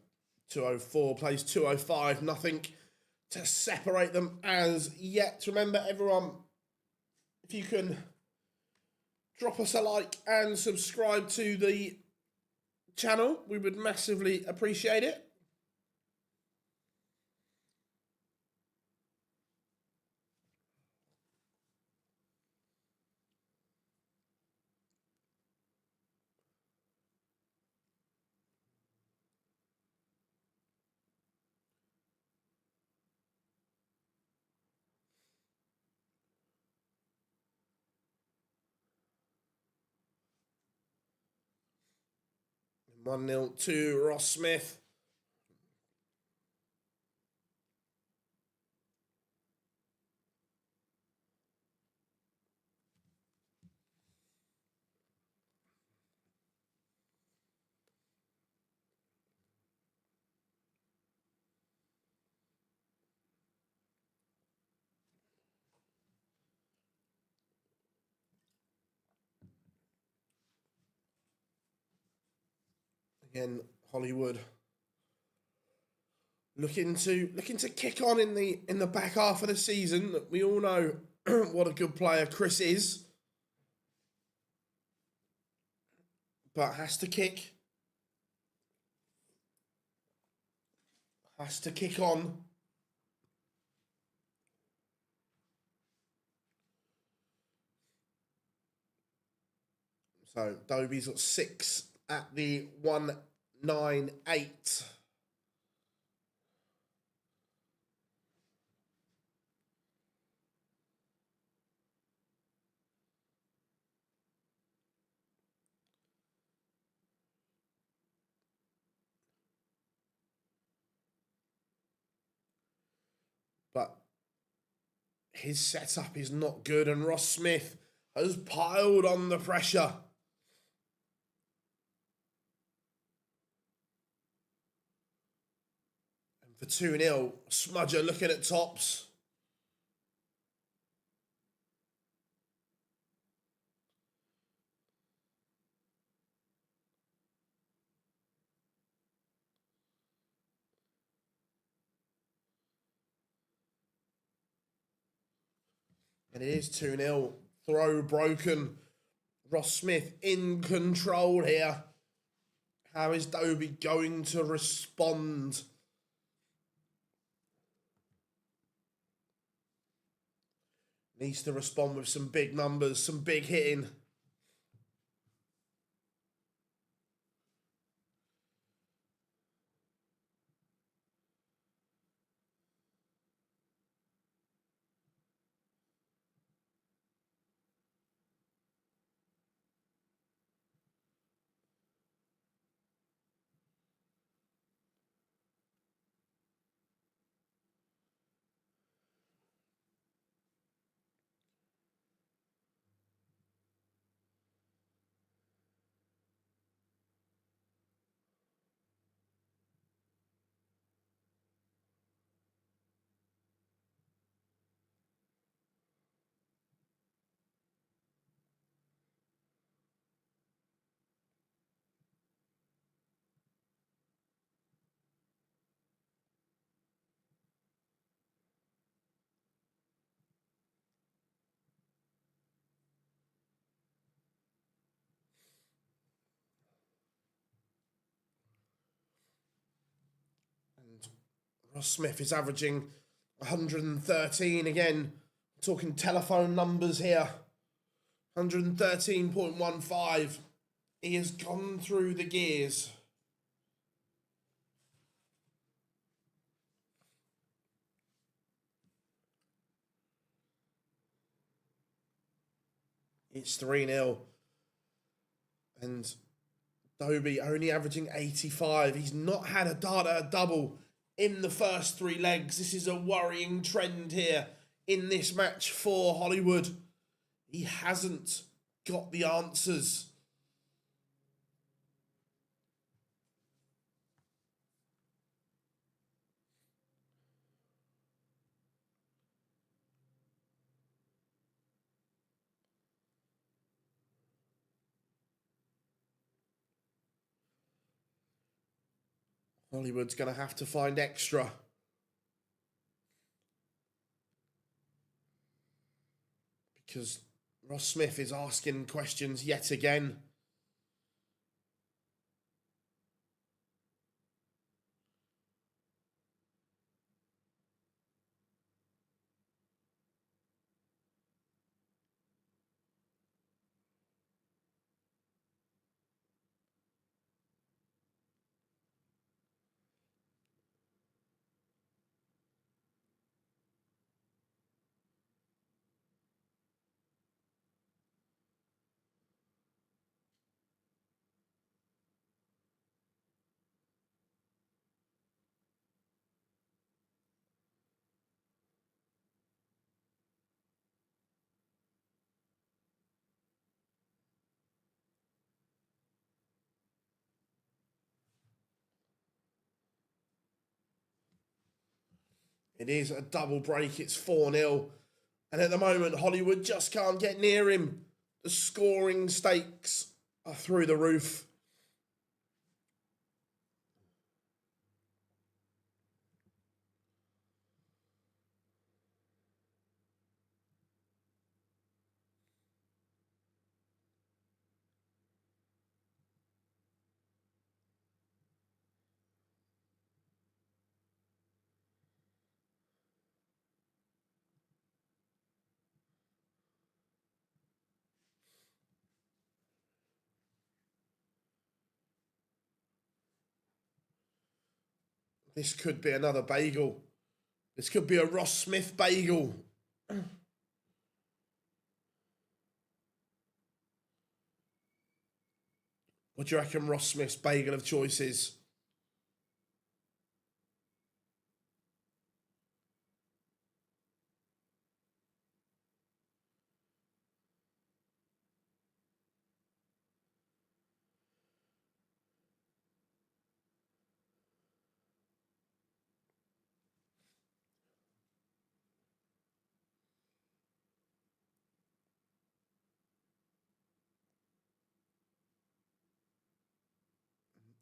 204 plays 205, nothing to separate them as yet. Remember, everyone, if you can drop us a like and subscribe to the channel, we would massively appreciate it. One 0 to Ross Smith. Again, Hollywood looking to kick on in the back half of the season. We all know what a good player Chris is, but has to kick on. So Dobey's got 6 at the 198. But his setup is not good, and Ross Smith has piled on the pressure. And for 2-0, Smudger looking at tops. And it is 2-0. Throw broken. Ross Smith in control here. How is Dobey going to respond? Needs to respond with some big numbers, some big hitting. Ross Smith is averaging 113 again. Talking telephone numbers here. 113.15. He has gone through the gears. It's 3-0. And Dobey only averaging 85. He's not had a double in the first 3 legs. This is a worrying trend here in this match for Hollywood. He hasn't got the answers. Hollywood's going to have to find extra. Because Ross Smith is asking questions yet again. It is a double break. It's 4-0. And at the moment, Hollywood just can't get near him. The scoring stakes are through the roof. This could be another bagel. This could be a Ross Smith bagel. What do you reckon Ross Smith's bagel of choice is?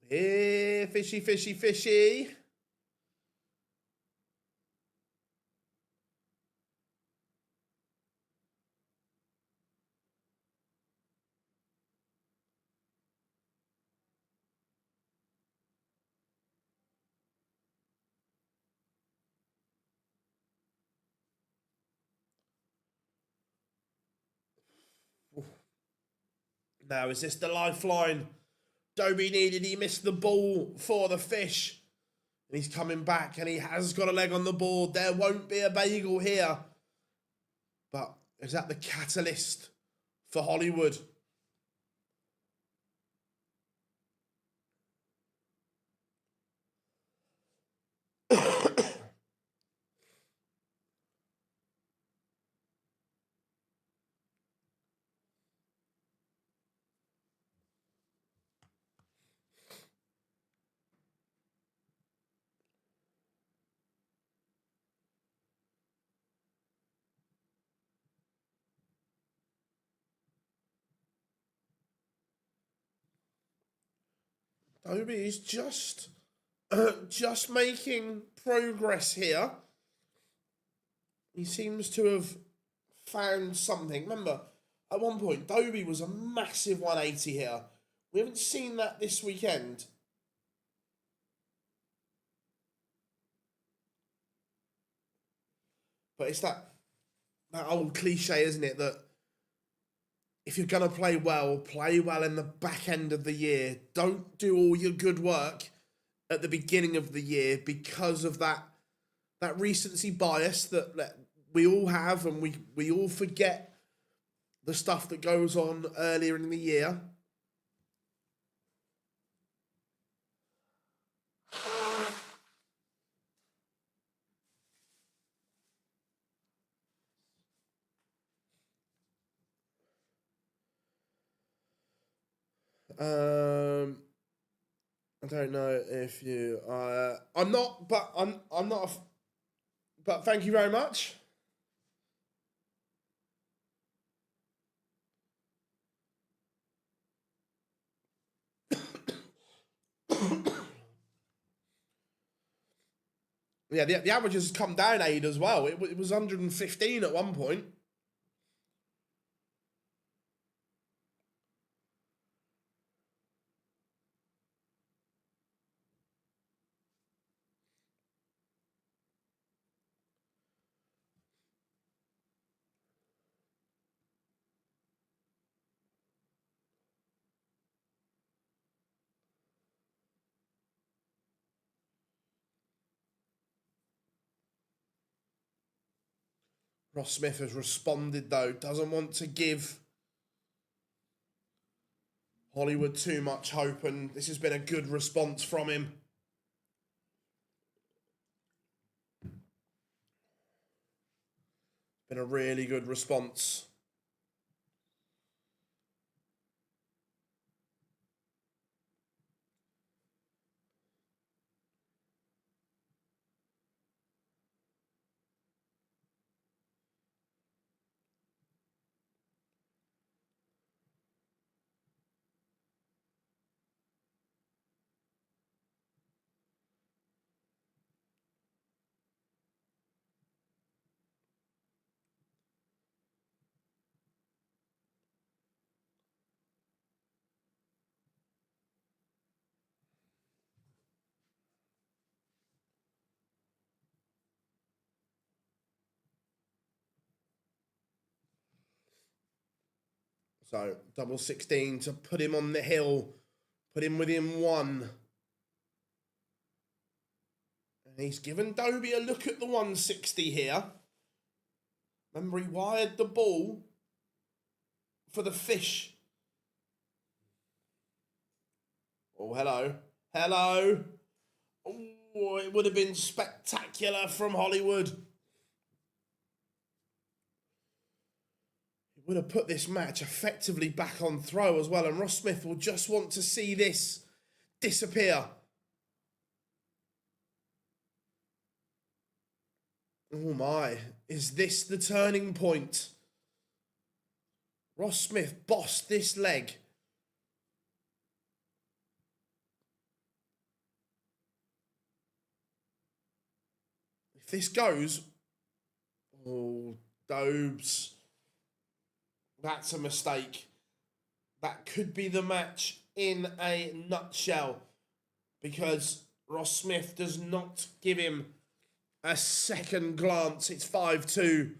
Here, fishy, fishy, fishy. Now, is this the lifeline Dobey needed? He missed the ball for the fish. And he's coming back and he has got a leg on the board. There won't be a bagel here. But is that the catalyst for Hollywood? Dobey is just making progress here. He seems to have found something. Remember, at one point, Dobey was a massive 180 here. We haven't seen that this weekend. But it's that old cliche, isn't it, that if you're going to play well in the back end of the year. Don't do all your good work at the beginning of the year because of that recency bias that we all have, and we all forget the stuff that goes on earlier in the year. I don't know if you. I'm not, but I'm not. But thank you very much. Yeah, the average has come down, Aid, as well. It was 115 at one point. Ross Smith has responded, though. Doesn't want to give Hollywood too much hope, and this has been a good response from him. Been a really good response. So, double 16 to put him on the hill. Put him within one. And he's given Dobey a look at the 160 here. Remember, he wired the ball for the fish. Oh, hello. Hello. Oh, it would have been spectacular from Hollywood. It would have put this match effectively back on throw as well. And Ross Smith will just want to see this disappear. Oh my, is this the turning point? Ross Smith bossed this leg. If this goes, oh, Dobes, that's a mistake. That could be the match in a nutshell, because Ross Smith does not give him a second glance. It's 5-2.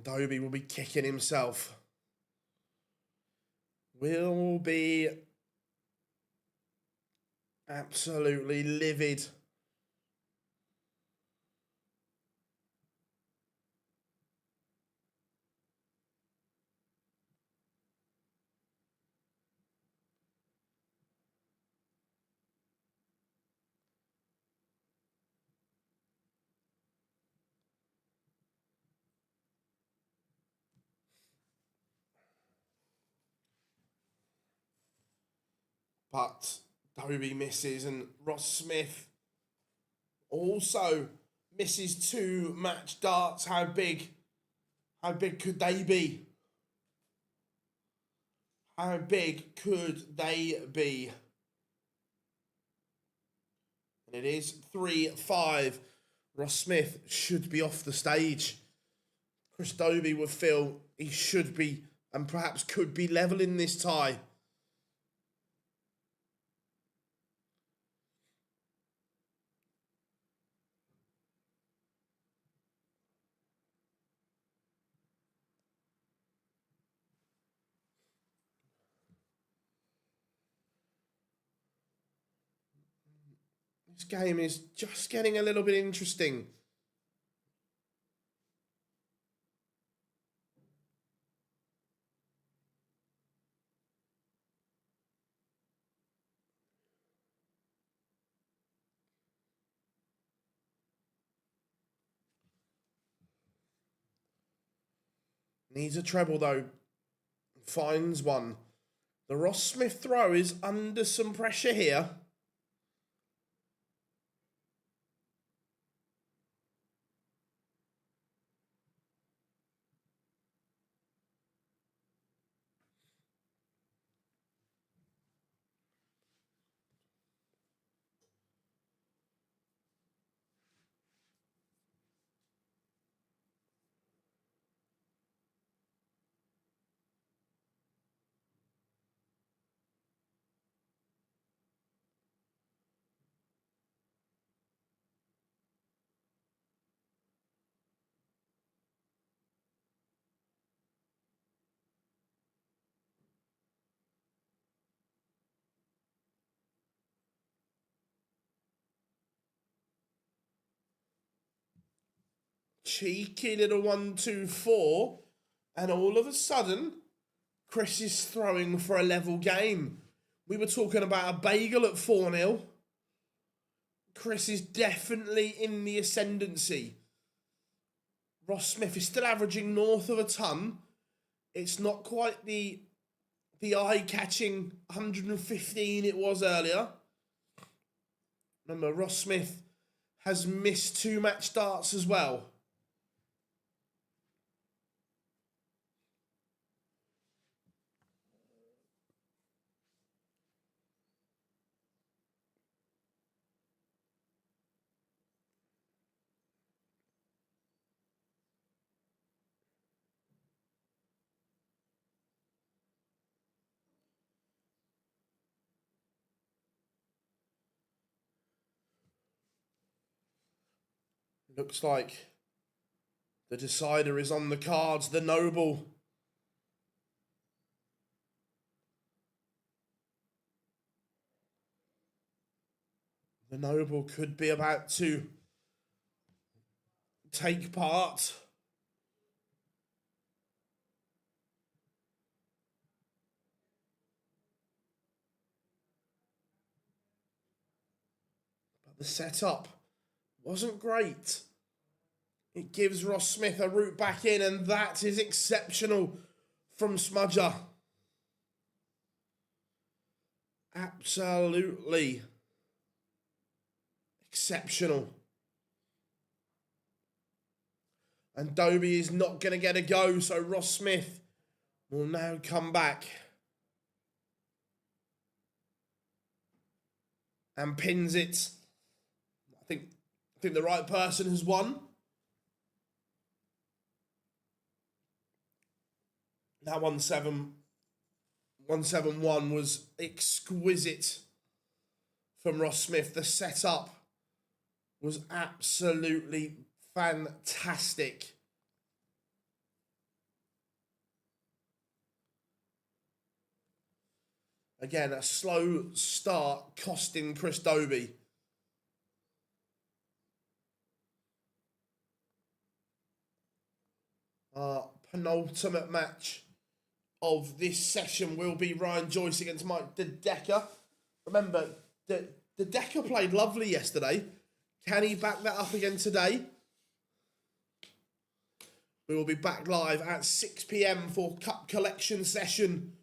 Dobey will be kicking himself. Will be absolutely livid. but Dobey misses, and Ross Smith also misses 2 match darts. How big could they be? How big could they be? And it is 3-5. Ross Smith should be off the stage. Chris Dobey would feel he should be, and perhaps could be, level in this tie. This game is just getting a little bit interesting. Needs a treble though. Finds one. The Ross Smith throw is under some pressure here. Cheeky little 1-2-4, and all of a sudden, Chris is throwing for a level game. We were talking about a bagel at 4-0. Chris is definitely in the ascendancy. Ross Smith is still averaging north of a ton. It's not quite the eye-catching 115 it was earlier. Remember, Ross Smith has missed 2 match starts as well. Looks like the decider is on the cards, the Noble. The Noble could be about to take part. But the setup wasn't great. It gives Ross Smith a route back in, and that is exceptional from Smudger. Absolutely exceptional. And Dobey is not going to get a go, so Ross Smith will now come back and pins it. I think the right person has won. That 1-7-1 was exquisite from Ross Smith. The setup was absolutely fantastic. Again, a slow start costing Chris Dobey. Our penultimate match of this session will be Ryan Joyce against Mike De Decker. Remember, De Decker played lovely yesterday. Can he back that up again today? We will be back live at 6 p.m. for Cup Collection session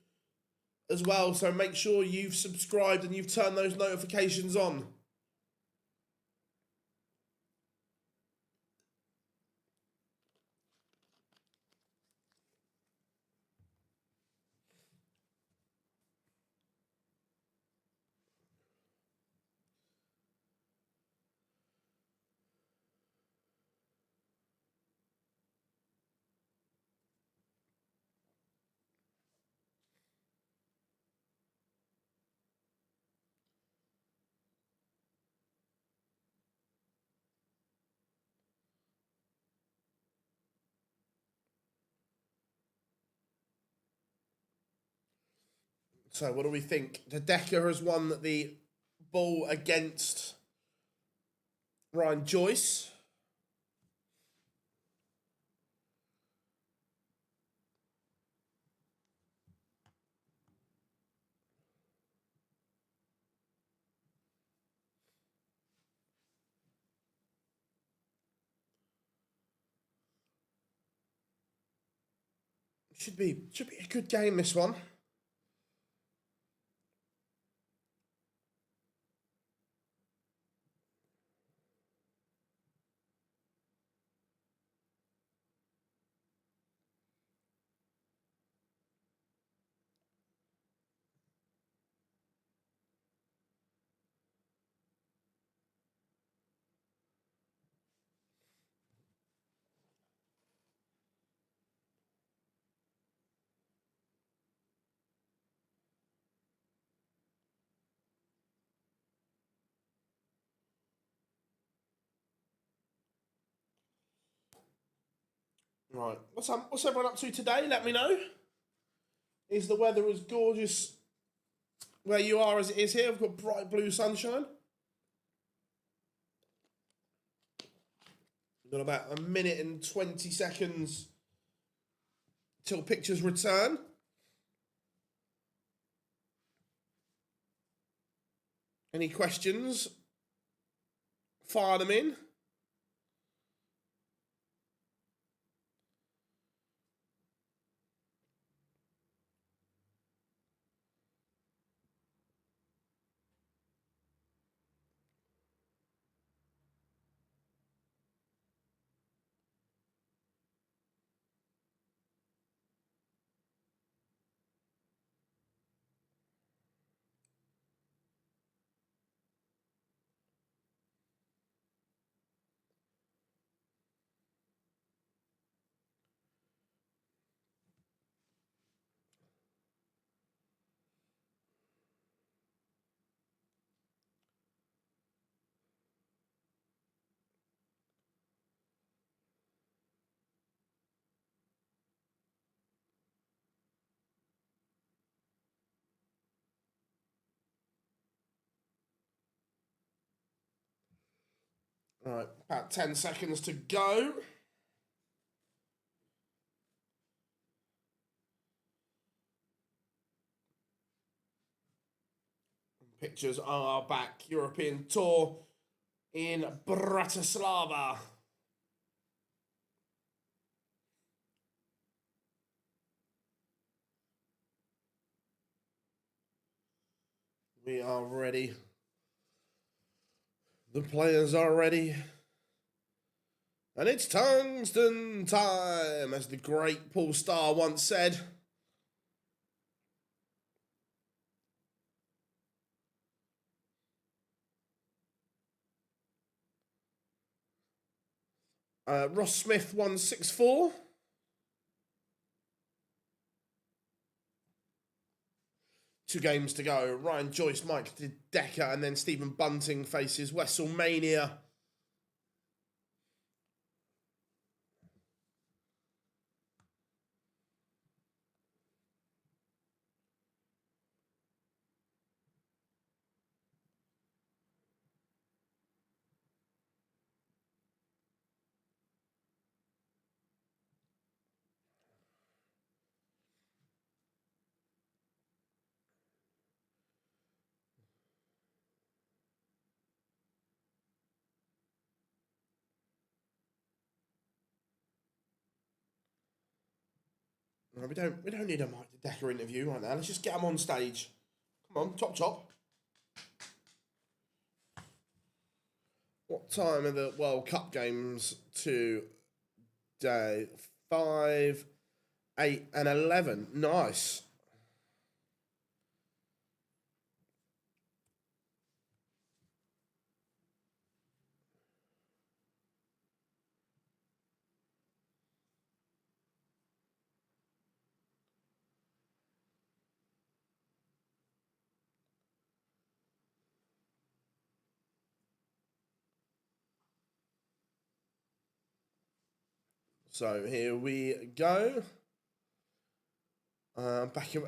as well, so make sure you've subscribed and you've turned those notifications on. So what do we think? The Decker has won the ball against Ryan Joyce. Should be a good game, this one. Right, what's everyone up to today? Let me know. Is the weather as gorgeous where you are as it is here? We've got bright blue sunshine. We've got about 1 minute and 20 seconds till pictures return. Any questions? Fire them in. All right, about 10 seconds to go. Pictures are back. European Tour in Bratislava. We are ready. The players are ready. And it's tungsten time, as the great Paul Starr once said. Ross Smith 164. Two games to go. Ryan Joyce, Mike Decker, and then Stephen Bunting faces Wessel Mania. No, we don't need a Mike the Decker interview right now. Let's just get him on stage. Come on, top. What time are the World Cup games today? 5, 8, and 11. Nice. So here we go. Back in.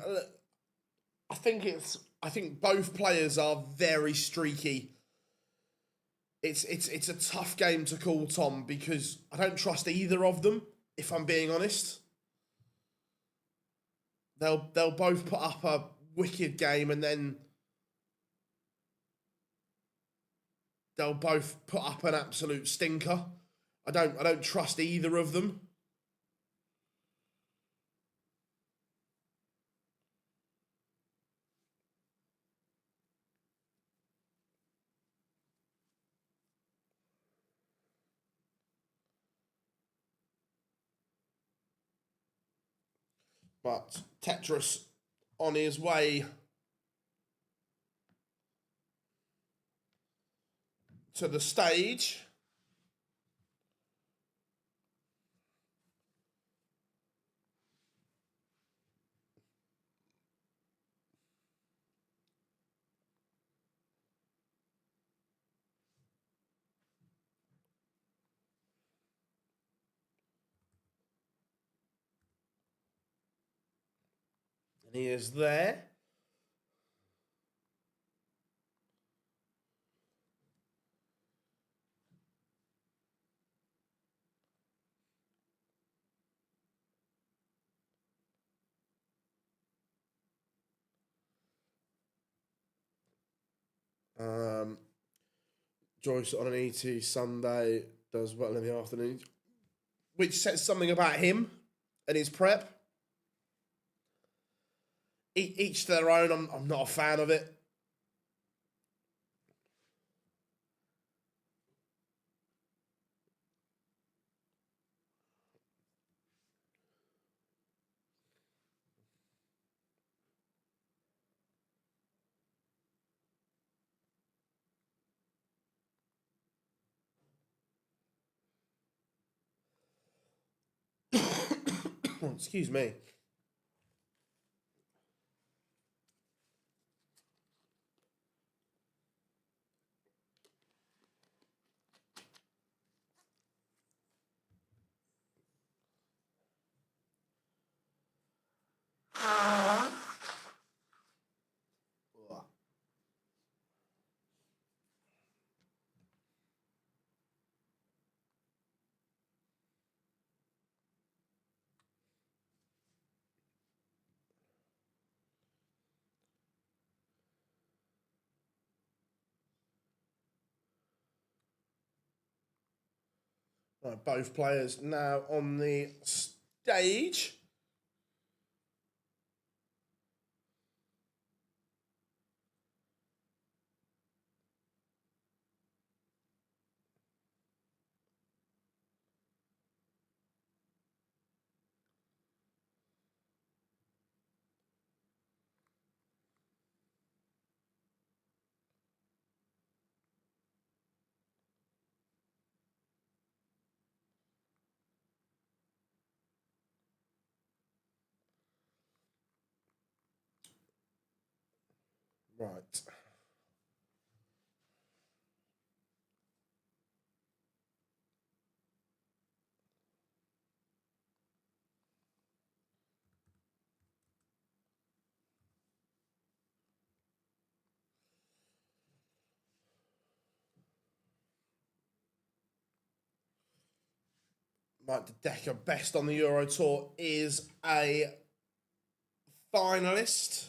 I think both players are very streaky. It's a tough game to call, Tom, because I don't trust either of them. If I'm being honest, they'll both put up a wicked game, and then they'll both put up an absolute stinker. I don't trust either of them. But Tetris on his way to the stage. And he is there. Joyce on an ET Sunday does well in the afternoon, which says something about him and his prep. Each to their own. I'm not a fan of it. Excuse me. Right, both players now on the stage. Right. Mike the Decker, best on the Euro Tour, is a finalist.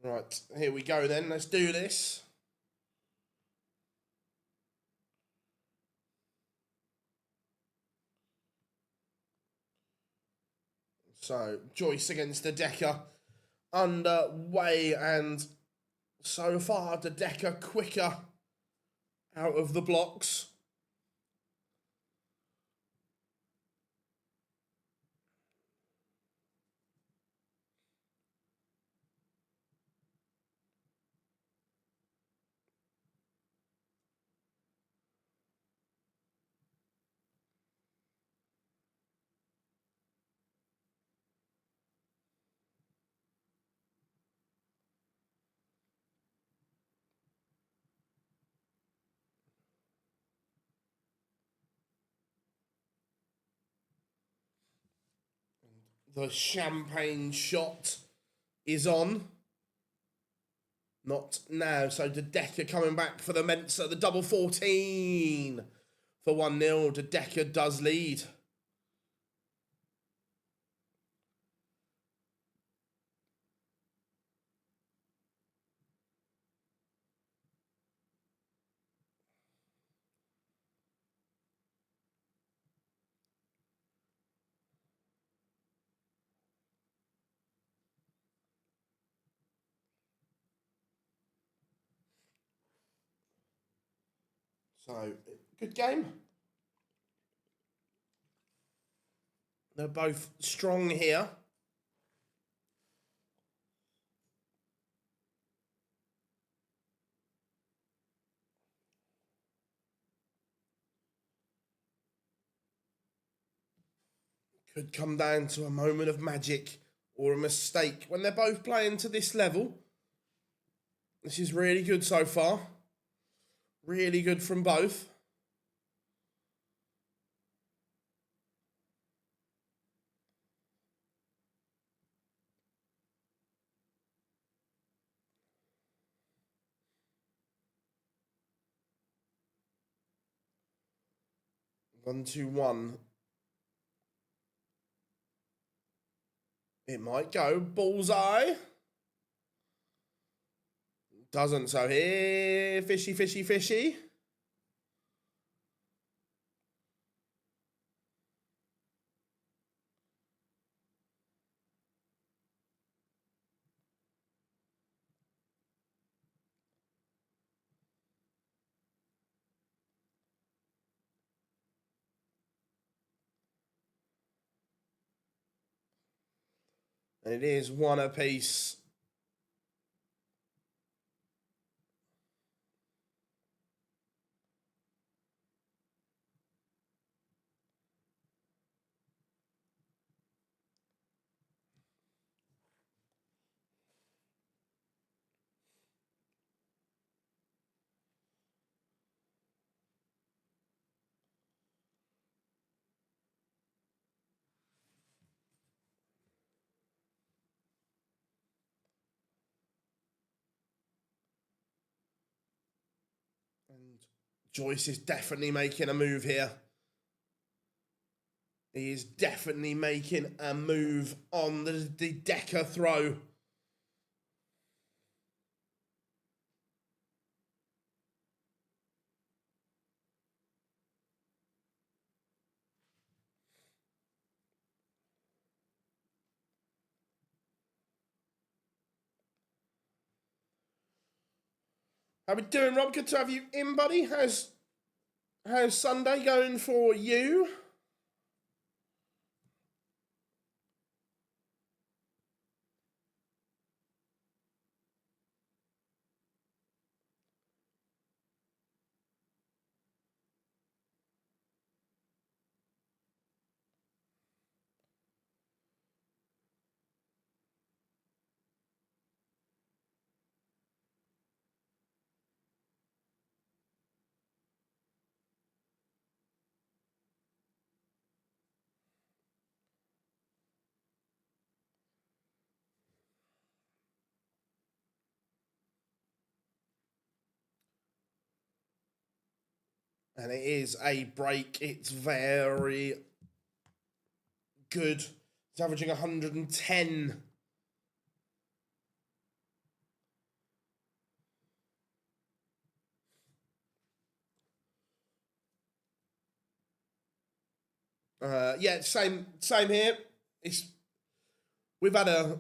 Right, here we go then. Let's do this. So, Joyce against the Decker underway, and so far the Decker quicker out of the blocks. The champagne shot is on. Not now. So the Decker coming back for the Mensa. The double 14 for 1-0. The Decker does lead. So, good game. They're both strong here. Could come down to a moment of magic or a mistake when they're both playing to this level. This is really good so far. Really good from both. One, 2-1. It might go. Bullseye. Doesn't. So here, fishy, fishy, fishy. And it is one apiece. And Joyce is definitely making a move here. He is definitely making a move on the Decker throw. How we doing, Rob? Good to have you in, buddy. How's Sunday going for you? And it is a break. It's very good. It's averaging 110. Yeah, same here. We've had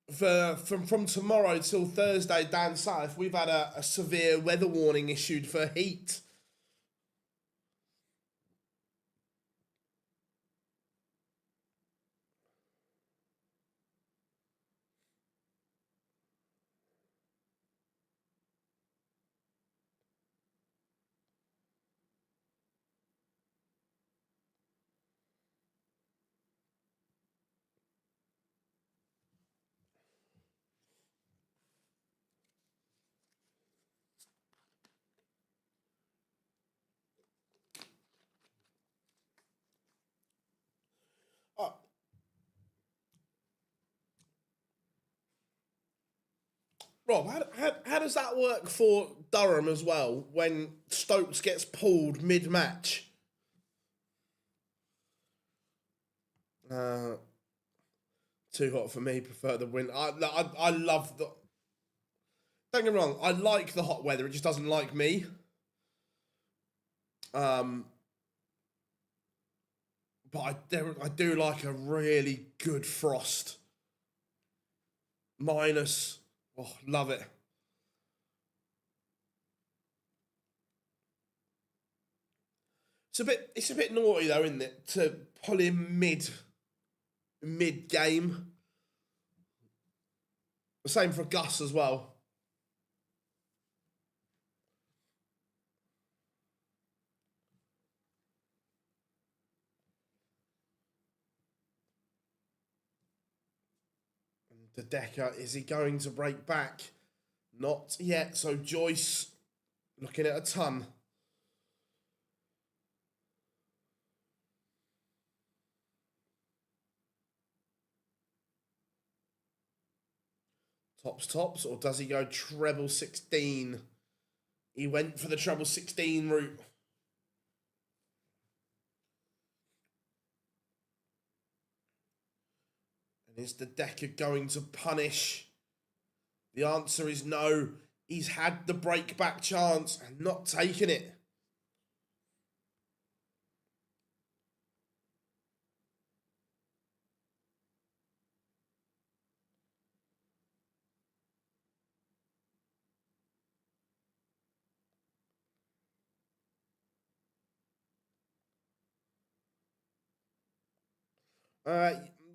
from tomorrow till Thursday down south. We've had a severe weather warning issued for heat. Uh, Rob, how does that work for Durham as well when Stokes gets pulled mid-match? Too hot for me. Prefer the wind. I love the. Don't get me wrong. I like the hot weather. It just doesn't like me. But I do like a really good frost. Minus. Oh, love it. It's a bit naughty though, isn't it, to pull him mid game. The same for Gus as well. The Decker, is he going to break back? Not yet. So Joyce looking at a ton. Tops, or does he go treble 16? He went for the treble 16 route. And is the Decker going to punish? The answer is no. He's had the breakback chance and not taken it.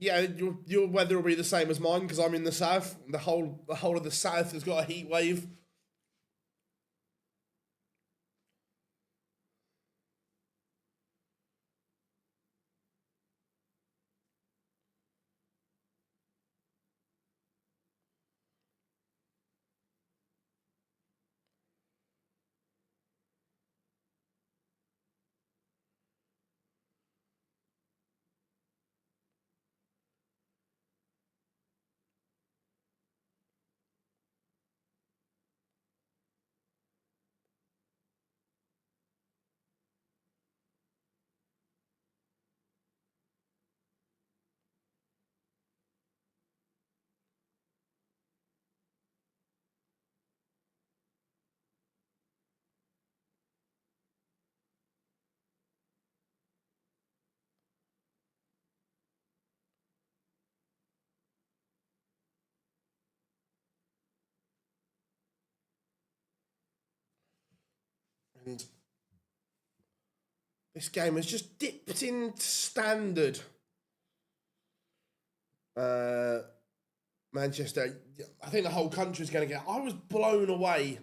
Yeah, your weather will be the same as mine because I'm in the south. The whole of the south has got a heat wave. And this game has just dipped into standard. Manchester, I think the whole country's going to get. I was blown away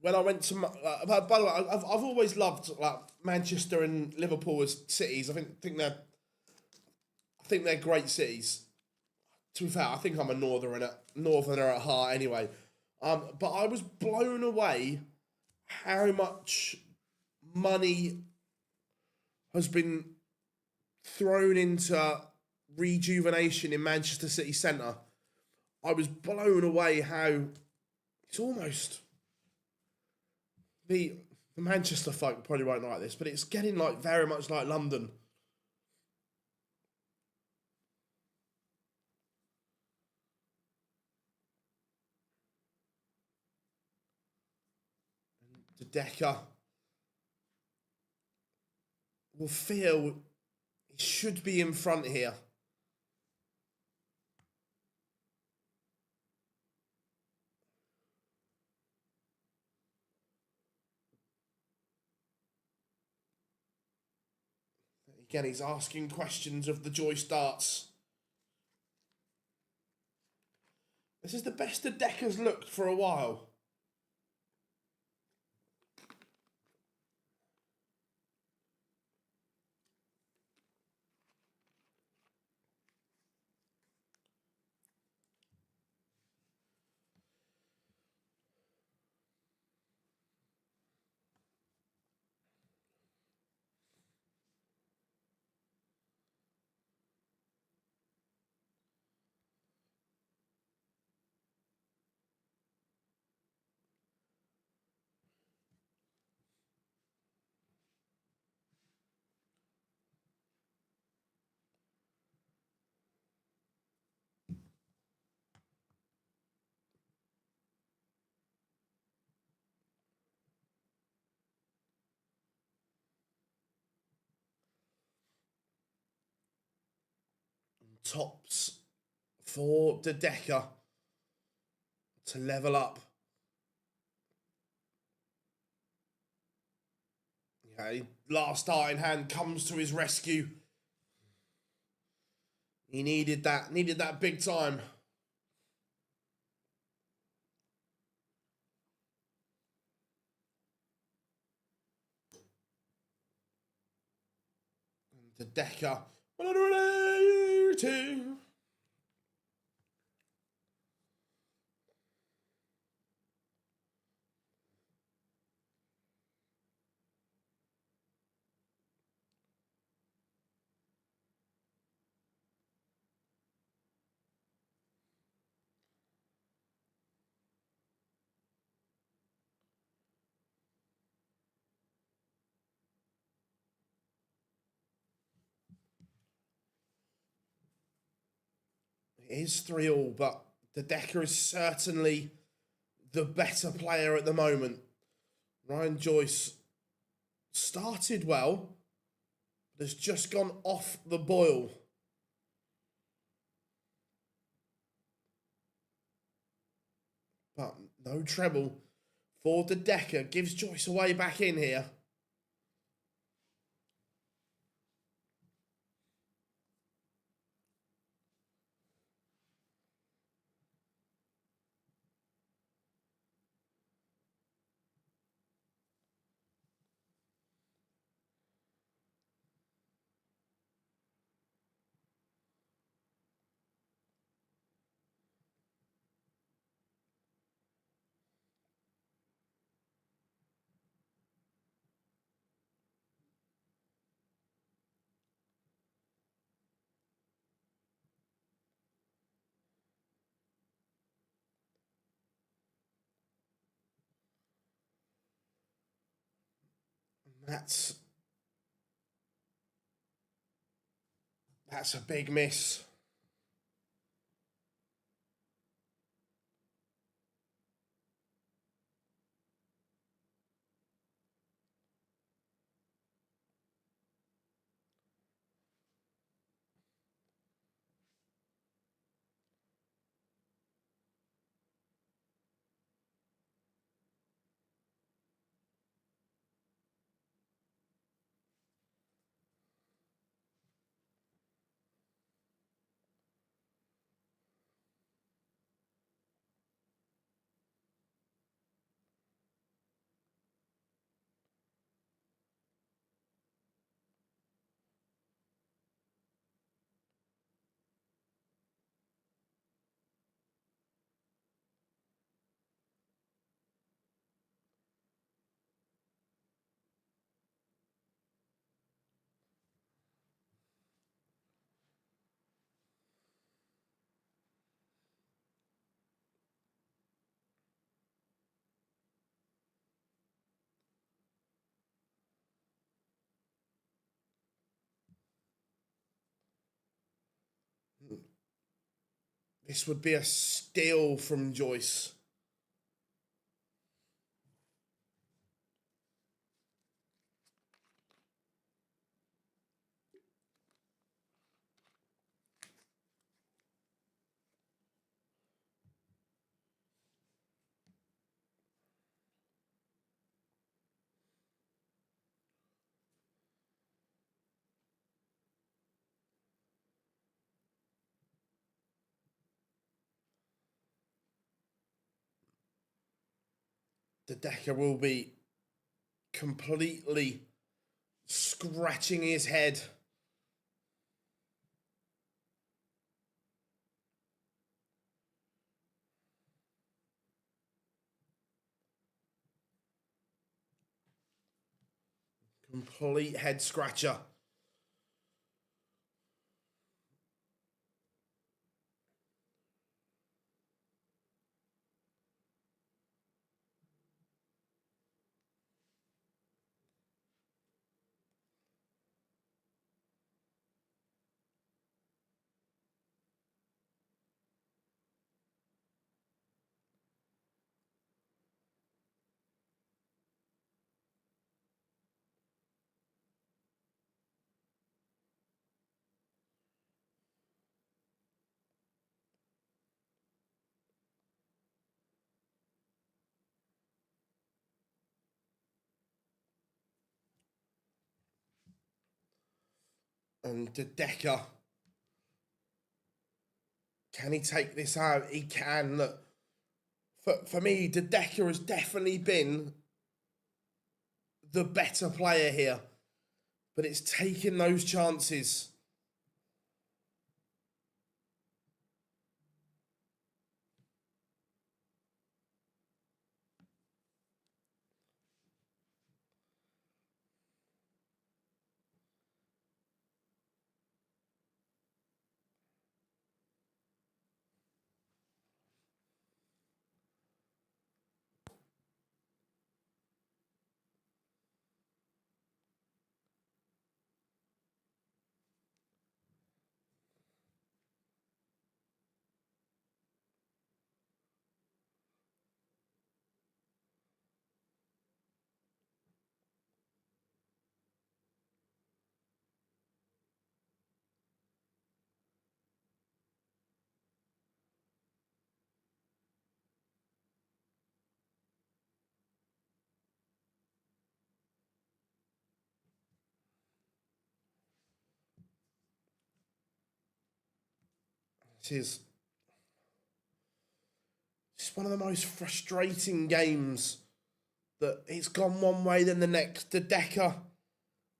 when I went to. By the way, I've always loved like Manchester and Liverpool as cities. I think they're great cities. To be fair, I think I'm a northerner at heart anyway. But I was blown away how much money has been thrown into rejuvenation in Manchester City Centre. I was blown away how it's almost the Manchester folk probably won't like this, but it's getting like very much like London. The Decker will feel He should be in front here. Again, he's asking questions of the Joyce darts. This is the best the deck has looked for a while. Tops for the Decker to level up. Okay, last dart in hand comes to his rescue. He needed that big time. And the Decker, 182. It is 3-3, but the Decker is certainly the better player at the moment. Ryan Joyce started well, but has just gone off the boil. But no treble for the Decker. Gives Joyce a way back in here. That's a big miss. This would be a steal from Joyce. the Decker will be completely scratching his head. Complete head scratcher. And the Decker, can he take this out? He can. Look, for me, the Decker has definitely been the better player here, but it's taking those chances. This is one of the most frustrating games that it's gone one way then the next. The Decker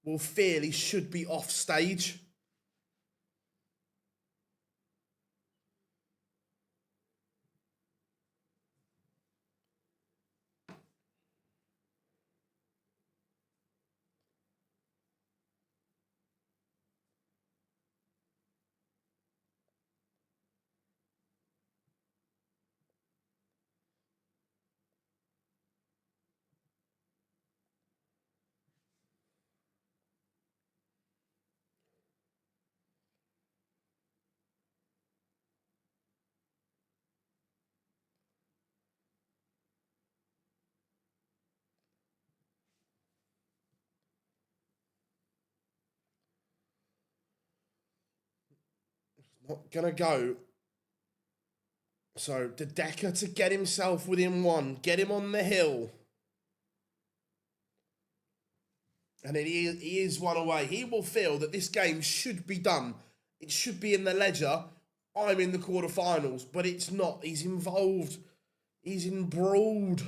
will feel he should be off stage. Not gonna go. So the Decker to get himself within one, get him on the hill. And he is one away. He will feel that this game should be done. It should be in the ledger. I'm in the quarterfinals, but it's not. He's involved. He's embroiled.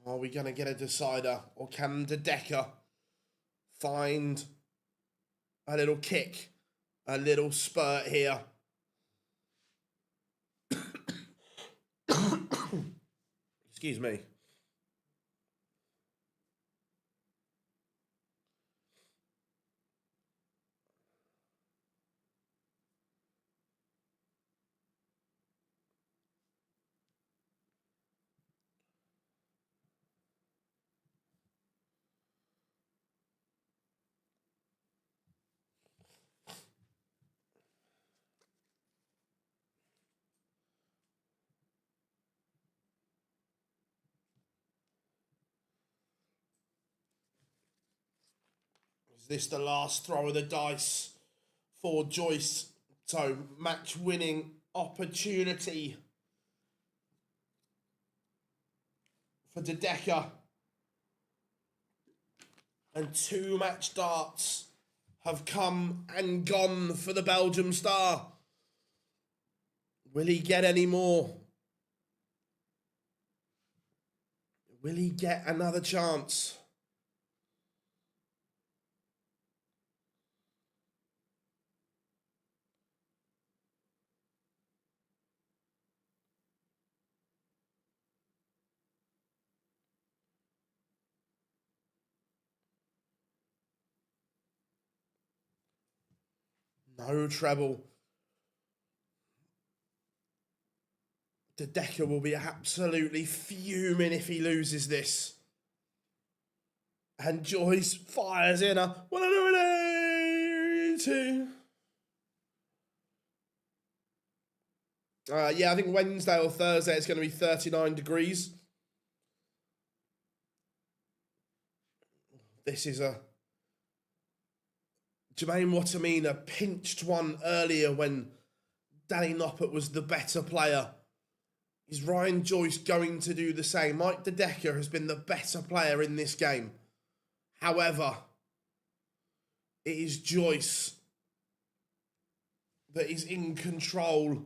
Are we going to get a decider? Or can the Decker find a little kick, a little spurt here? Excuse me. Is this the last throw of the dice for Joyce? So, match-winning opportunity for De Decker. And 2 match darts have come and gone for the Belgium star. Will he get any more? Will he get another chance? No treble. De Decker will be absolutely fuming if he loses this. And Joyce fires in a 182. Yeah, I think Wednesday or Thursday it's going to be 39 degrees. This is a... Jermaine Wattimena pinched one earlier when Danny Noppert was the better player. Is Ryan Joyce going to do the same? Mike De Decker has been the better player in this game. However, it is Joyce that is in control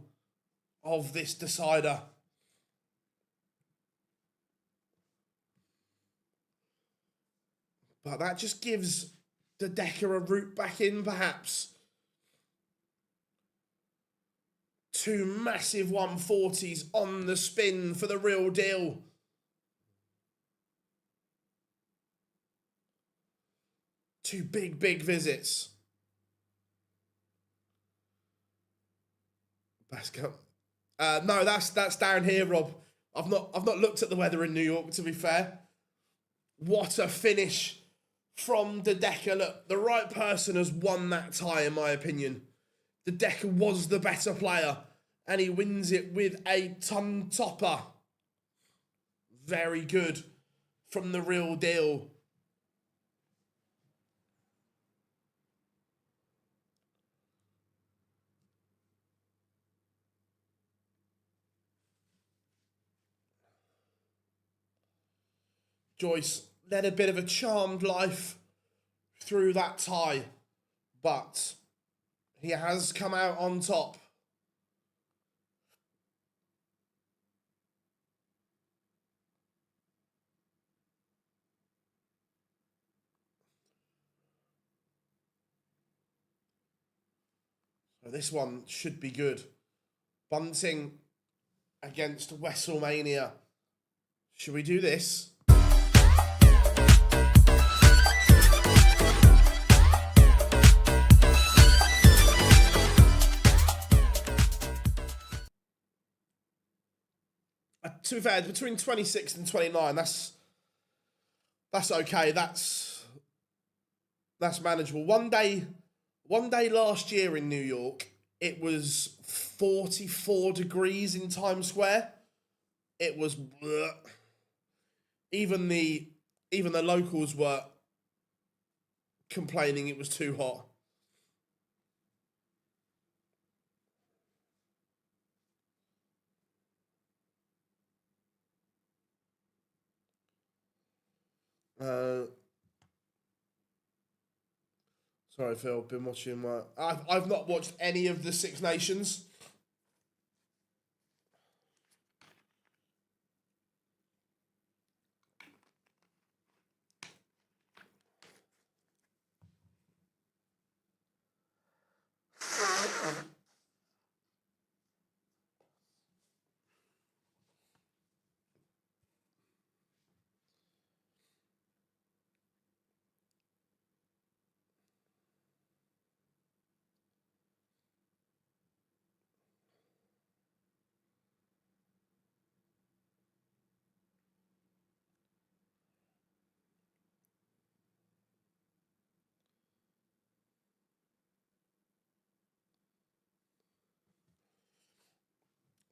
of this decider. But that just gives De Decker a route back in, perhaps. 2 massive 140s on the spin for the real deal. Two big visits. Basco. No, that's down here, Rob. I've not looked at the weather in New York, to be fair. What a finish from De Decker. Look, the right person has won that tie, in my opinion. De Decker was the better player, and he wins it with a ton topper. Very good from the real deal. Joyce led a bit of a charmed life through that tie, but he has come out on top. So this one should be good. Bunting against Wesselmania. Should we do this? To be fair, between 26 and 29, that's okay. That's manageable. One day last year in New York, it was 44 degrees in Times Square. It was bleh. Even the locals were complaining it was too hot. Sorry, Phil. Been watching my. I've not watched any of the Six Nations.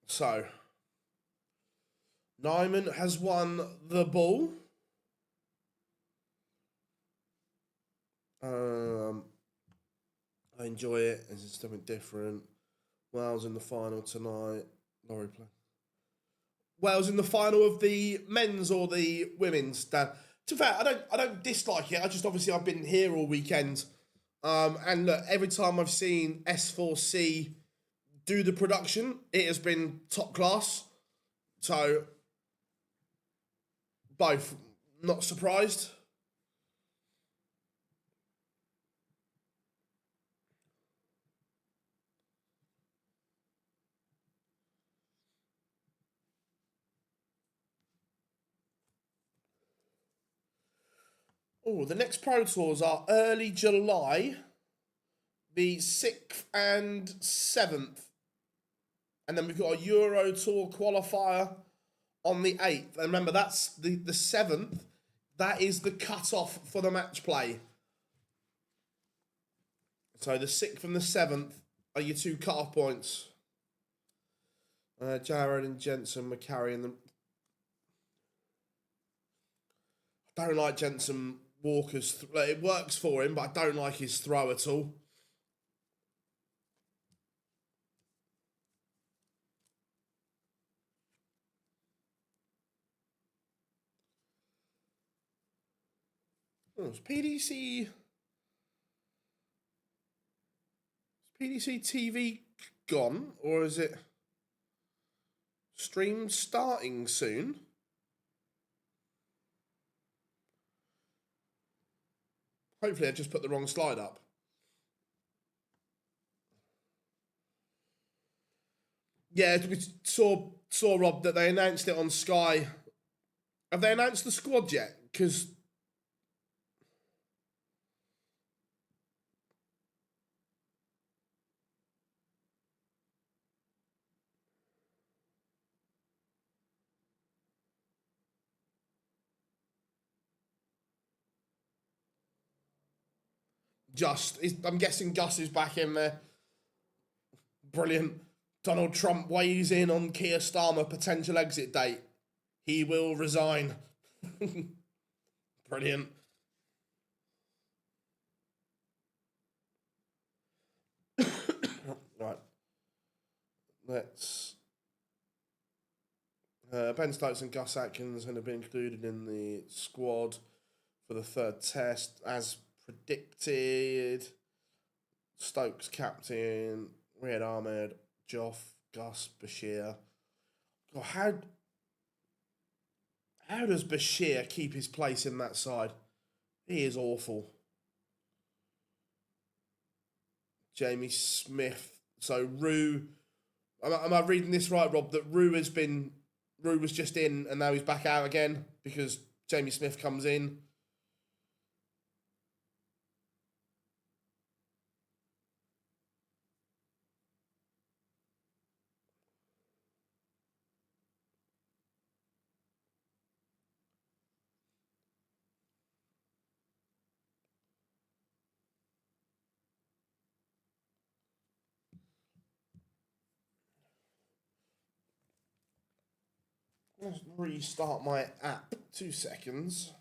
So, Nijman has won the ball. I enjoy it. It's just something different. Wales in the final tonight. Laurie play. Wales in the final of the men's or the women's. Dan. To be fair, I don't dislike it. I just obviously I've been here all weekend, and look, every time I've seen S4C do the production, it has been top class. So both, not surprised. Oh, the next Pro Tours are early July, the 6th and 7th. And then we've got a Euro Tour qualifier on the 8th. And remember, that's the 7th. That is the cut-off for the match play. So the 6th and the 7th are your two cut-off points. Jared and Jensen were carrying them. I don't like Jensen Walker's... it works for him, but I don't like his throw at all. Oh, is PDC TV gone, or is it stream starting soon? Hopefully, I just put the wrong slide up. Yeah, we saw Rob that they announced it on Sky. Have they announced the squad yet? Because I'm guessing Gus is back in there. Brilliant. Donald Trump weighs in on Keir Starmer potential exit date. He will resign. Brilliant. Right. Let's... Ben Stokes and Gus Atkins have been included in the squad for the third test, as predicted. Stokes captain, Riyad Ahmed, Joff, Gus, Bashir. God, how does Bashir keep his place in that side? He is awful. Jamie Smith. So Rue, am I reading this right, Rob? That Rue was just in and now he's back out again because Jamie Smith comes in. Let's restart my app. 2 seconds.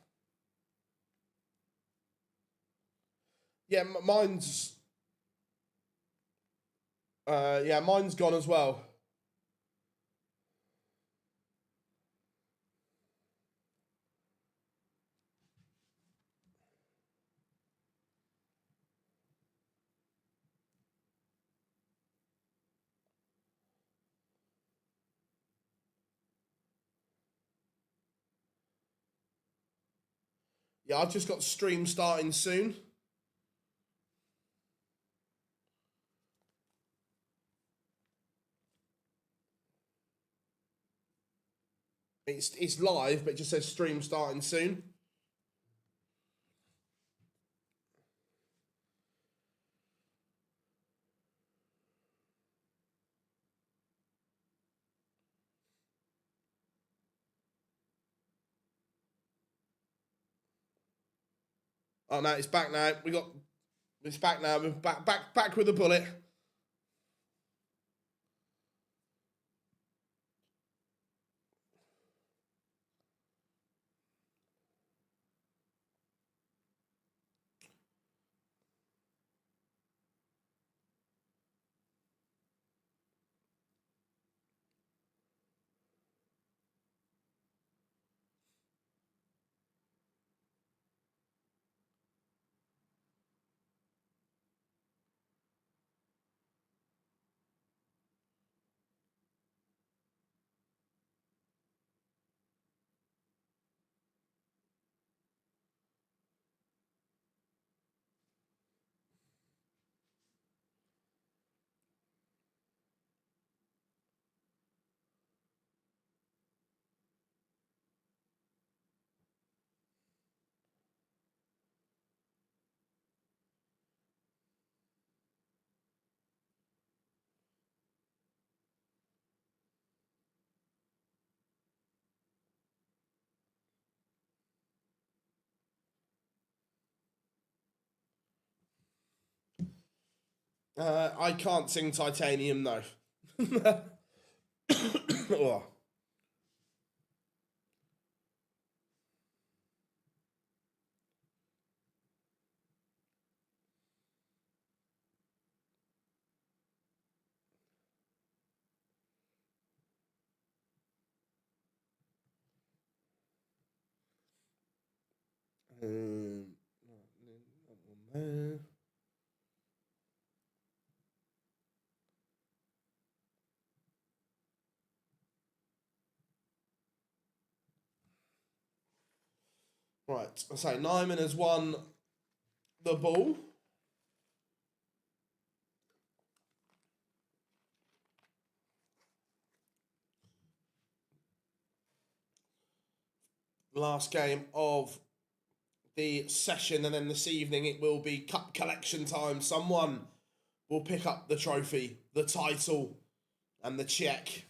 Yeah, mine's gone as well. Yeah, I've just got stream starting soon. It's live, but it just says stream starting soon. Oh no, it's back now. It's back now. We're back with a bullet. I can't sing Titanium, though. Oh. Right, so Nijman has won the ball. Last game of the session, and then this evening it will be cup collection time. Someone will pick up the trophy, the title, and the cheque.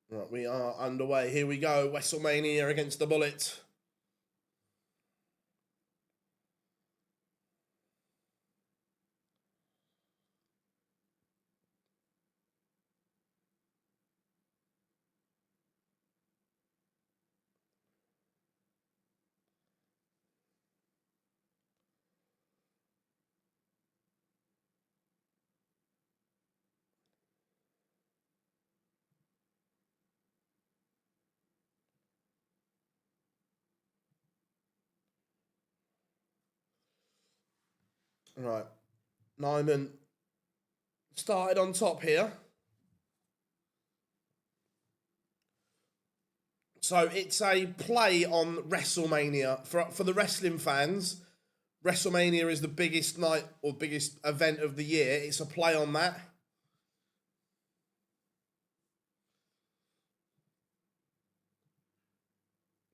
Right, we are underway. Here we go. WrestleMania against the Bullet. Right. Nijman started on top here. So it's a play on WrestleMania. For the wrestling fans, WrestleMania is the biggest night or biggest event of the year. It's a play on that.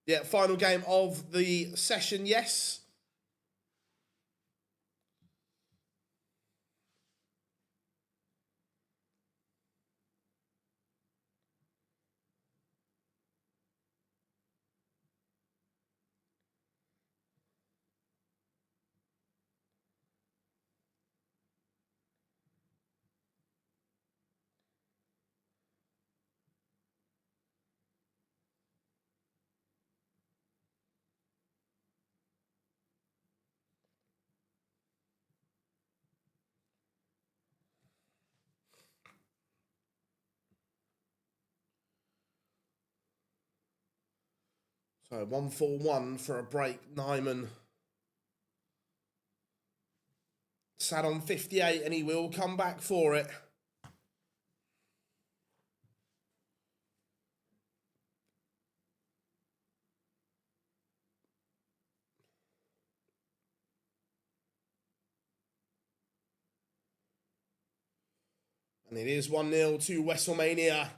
Yeah, final game of the session, yes. So 1-4-1 for a break. Nijman sat on 58 and he will come back for it. And it is 1-0 to WrestleMania.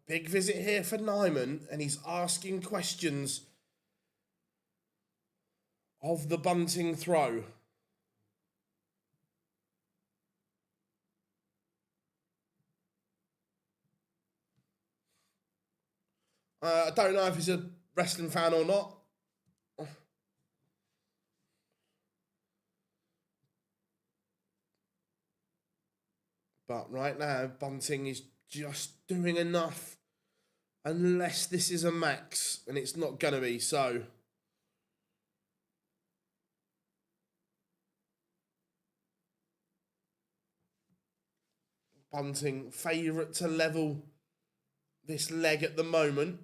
Big visit here for Nijman, and he's asking questions of the Bunting throw. I don't know if he's a wrestling fan or not. But right now, Bunting is just doing enough Unless this is a max, and it's not going to be, so... Bunting, favourite to level this leg at the moment.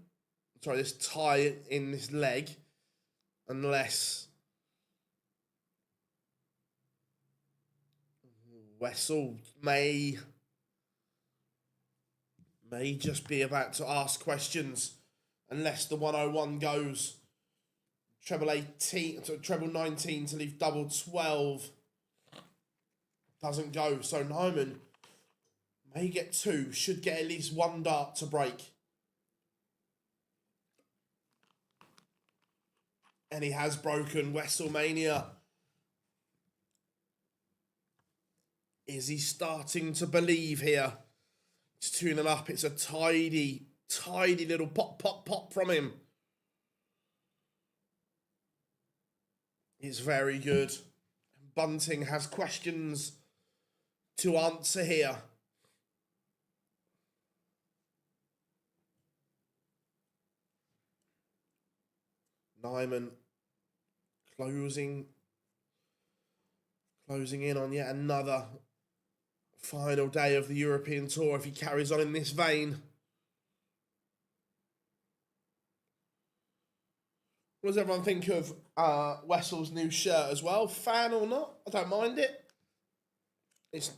Sorry, this tie in this leg. Unless... Wessel may just be about to ask questions unless the 101 goes treble 18 to treble 19 to leave double 12 doesn't go, so Nijman may get 2, should get at least 1 dart to break, and he has broken. Wesselmania, is he starting to believe here? It's 2-0 up. It's a tidy little pop from him. It's very good. Bunting has questions to answer here. Nijman closing in on yet another final day of the European Tour if he carries on in this vein. What does everyone think of Wessel's new shirt as well? Fan or not? I don't mind it. It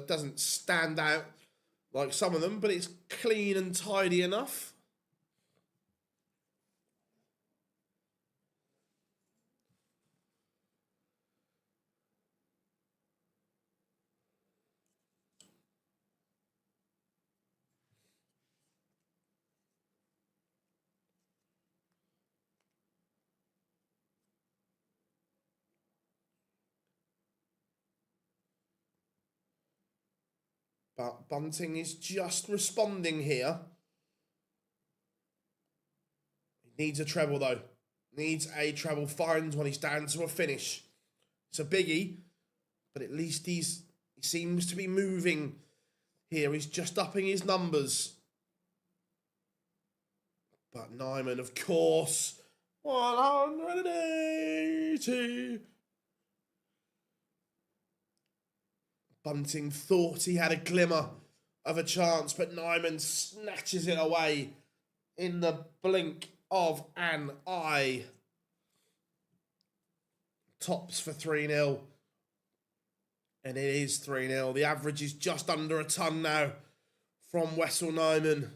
doesn't stand out like some of them, but it's clean and tidy enough. But Bunting is just responding here. He needs a treble, though. Needs a treble. Finds when he's down to a finish. It's a biggie, but at least he seems to be moving here. He's just upping his numbers. But Nijman, of course, 180. Bunting thought he had a glimmer of a chance, but Nijman snatches it away in the blink of an eye. Tops for 3-0. And it is 3-0. The average is just under a ton now from Wessel Nijman.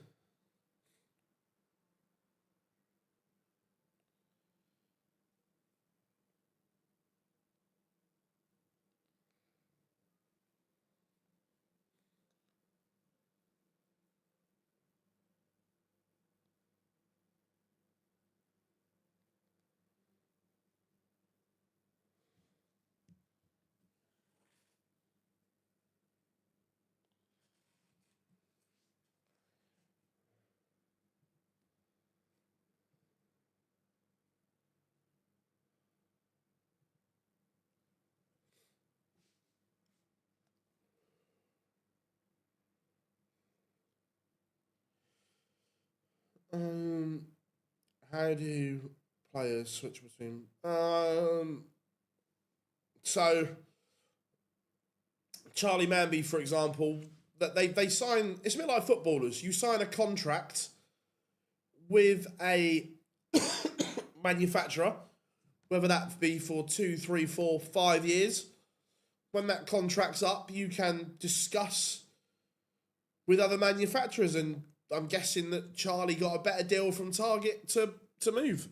How do players switch between? So Charlie Manby, for example, that they sign. It's a bit like footballers. You sign a contract with a manufacturer, whether that be for 2, 3, 4, 5 years. When that contract's up, you can discuss with other manufacturers, and I'm guessing that Charlie got a better deal from Target to move.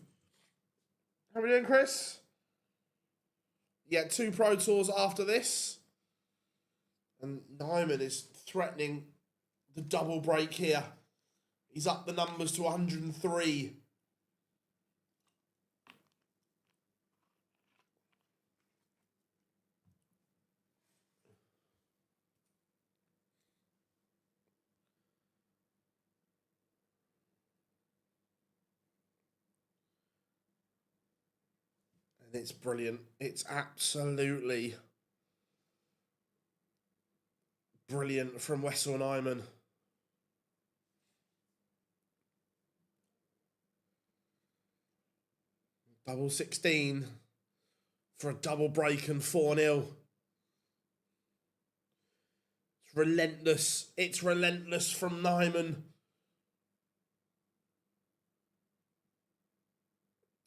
How are we doing, Chris? Yeah, 2 Pro Tours after this. And Nijman is threatening the double break here. He's up the numbers to 103. And it's brilliant. It's absolutely brilliant from Wessel Nijman. Double 16 for a double break and 4-0. It's relentless. It's relentless from Nijman.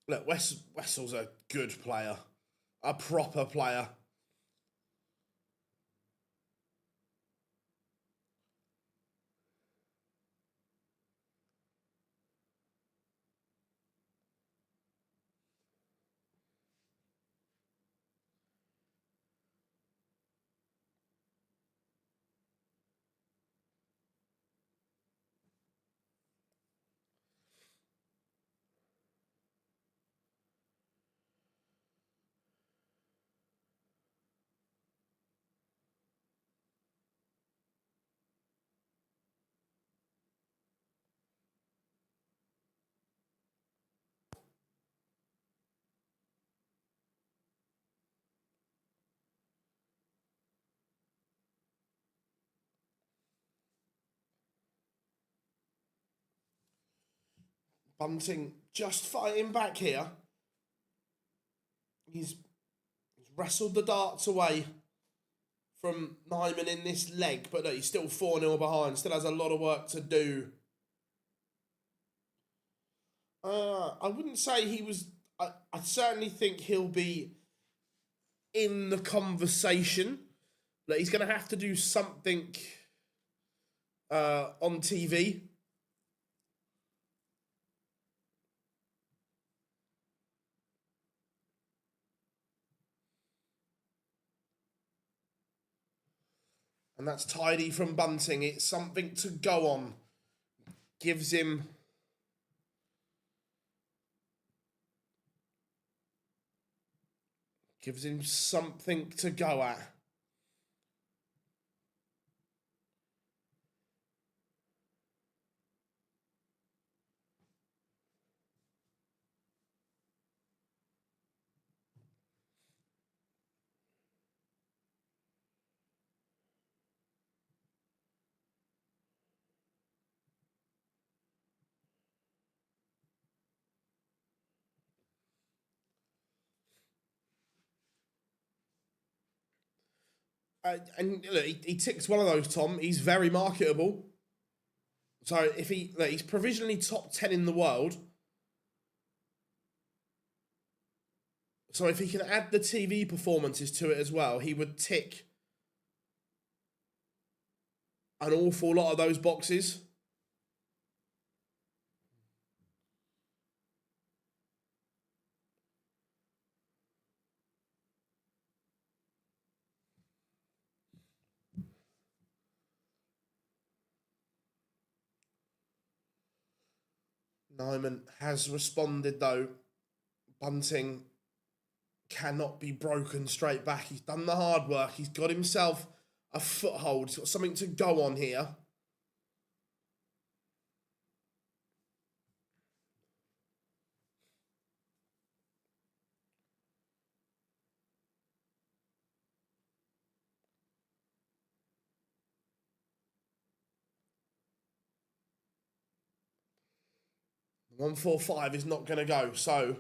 Look, Wessel's a good player. A proper player. Bunting just fighting back here. He's wrestled the darts away from Nijman in this leg, but look, he's still 4-0 behind. Still has a lot of work to do. I wouldn't say he was... I certainly think he'll be in the conversation. Like, he's going to have to do something on TV. And that's tidy from Bunting. It's something to go on. Gives him something to go at. And look, he ticks one of those, Tom. He's very marketable. So if he's provisionally top 10 in the world. So if he can add the TV performances to it as well, he would tick an awful lot of those boxes. Nijman has responded, though. Bunting cannot be broken straight back. He's done the hard work. He's got himself a foothold. He's got something to go on here. The 145 is not going to go, so...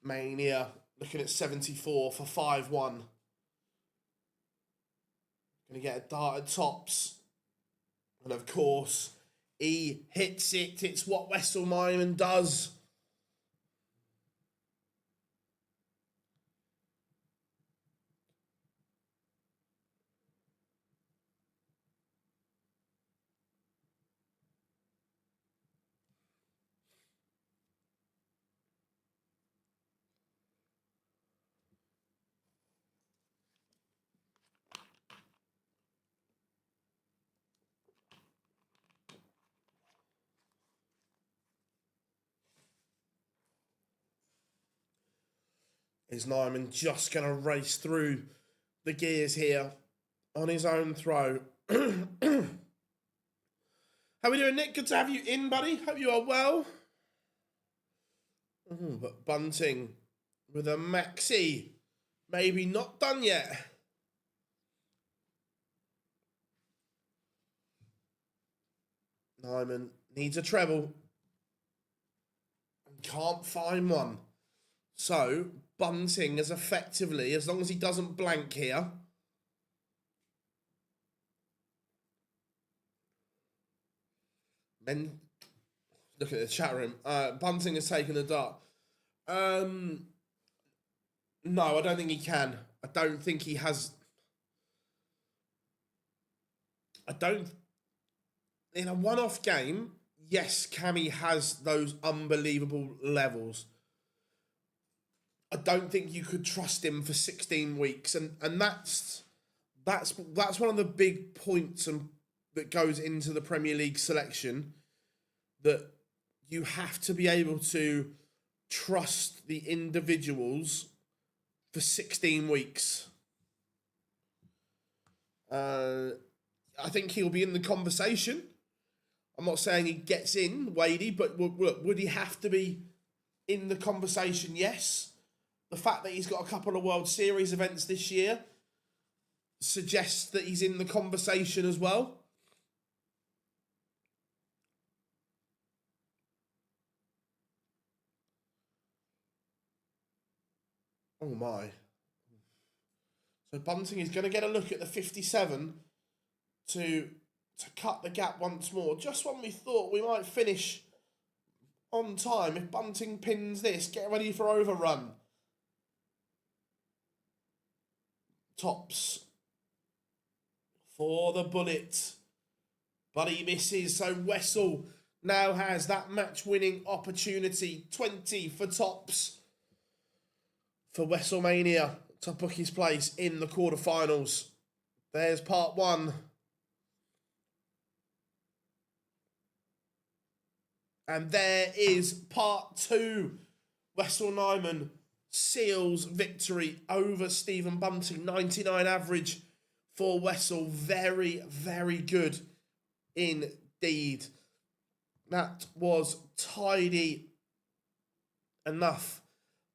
Mania looking at 74 for 5-1. Going to get a dart at tops. And of course, he hits it. It's what Wessel Nijman does. Is Nijman just going to race through the gears here on his own throw? How we doing, Nick? Good to have you in, buddy. Hope you are well. But Bunting with a maxi. Maybe not done yet. Nijman needs a treble. Can't find one. So, Bunting is effectively, as long as he doesn't blank here, then look at the chat room. Bunting has taken the dart. No, I don't think he can. I don't think he has. I don't. In a one-off game, yes, Cammy has those unbelievable levels. I don't think you could trust him for 16 weeks, and that's one of the big points that goes into the Premier League selection, that you have to be able to trust the individuals for 16 weeks. I think he'll be in the conversation. I'm not saying he gets in, Wadey, but would he have to be in the conversation? Yes. The fact that he's got a couple of World Series events this year suggests that he's in the conversation as well. Oh my. So Bunting is going to get a look at the 57 to cut the gap once more. Just when we thought we might finish on time, if Bunting pins this, get ready for overrun. Tops for the bullet, but he misses. So Wessel now has that match-winning opportunity. 20 for tops for Wesselmania to book his place in the quarterfinals. There's part one. And there is part two. Wessel Nijman seals victory over Stephen Bunting. 99 average for Wessel. Very, very good indeed. That was tidy enough.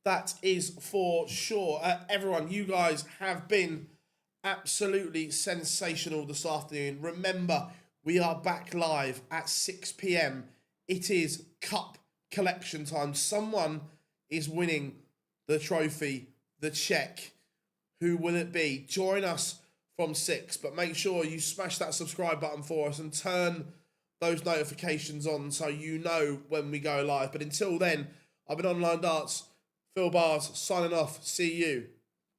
That is for sure. Everyone, you guys have been absolutely sensational this afternoon. Remember, we are back live at 6 p.m. It is cup collection time. Someone is winning the trophy, the check. Who will it be? Join us from 6, but make sure you smash that subscribe button for us and turn those notifications on so you know when we go live. But until then, I've been Online Darts, Phil Bars, signing off. See you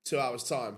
2 hours' time.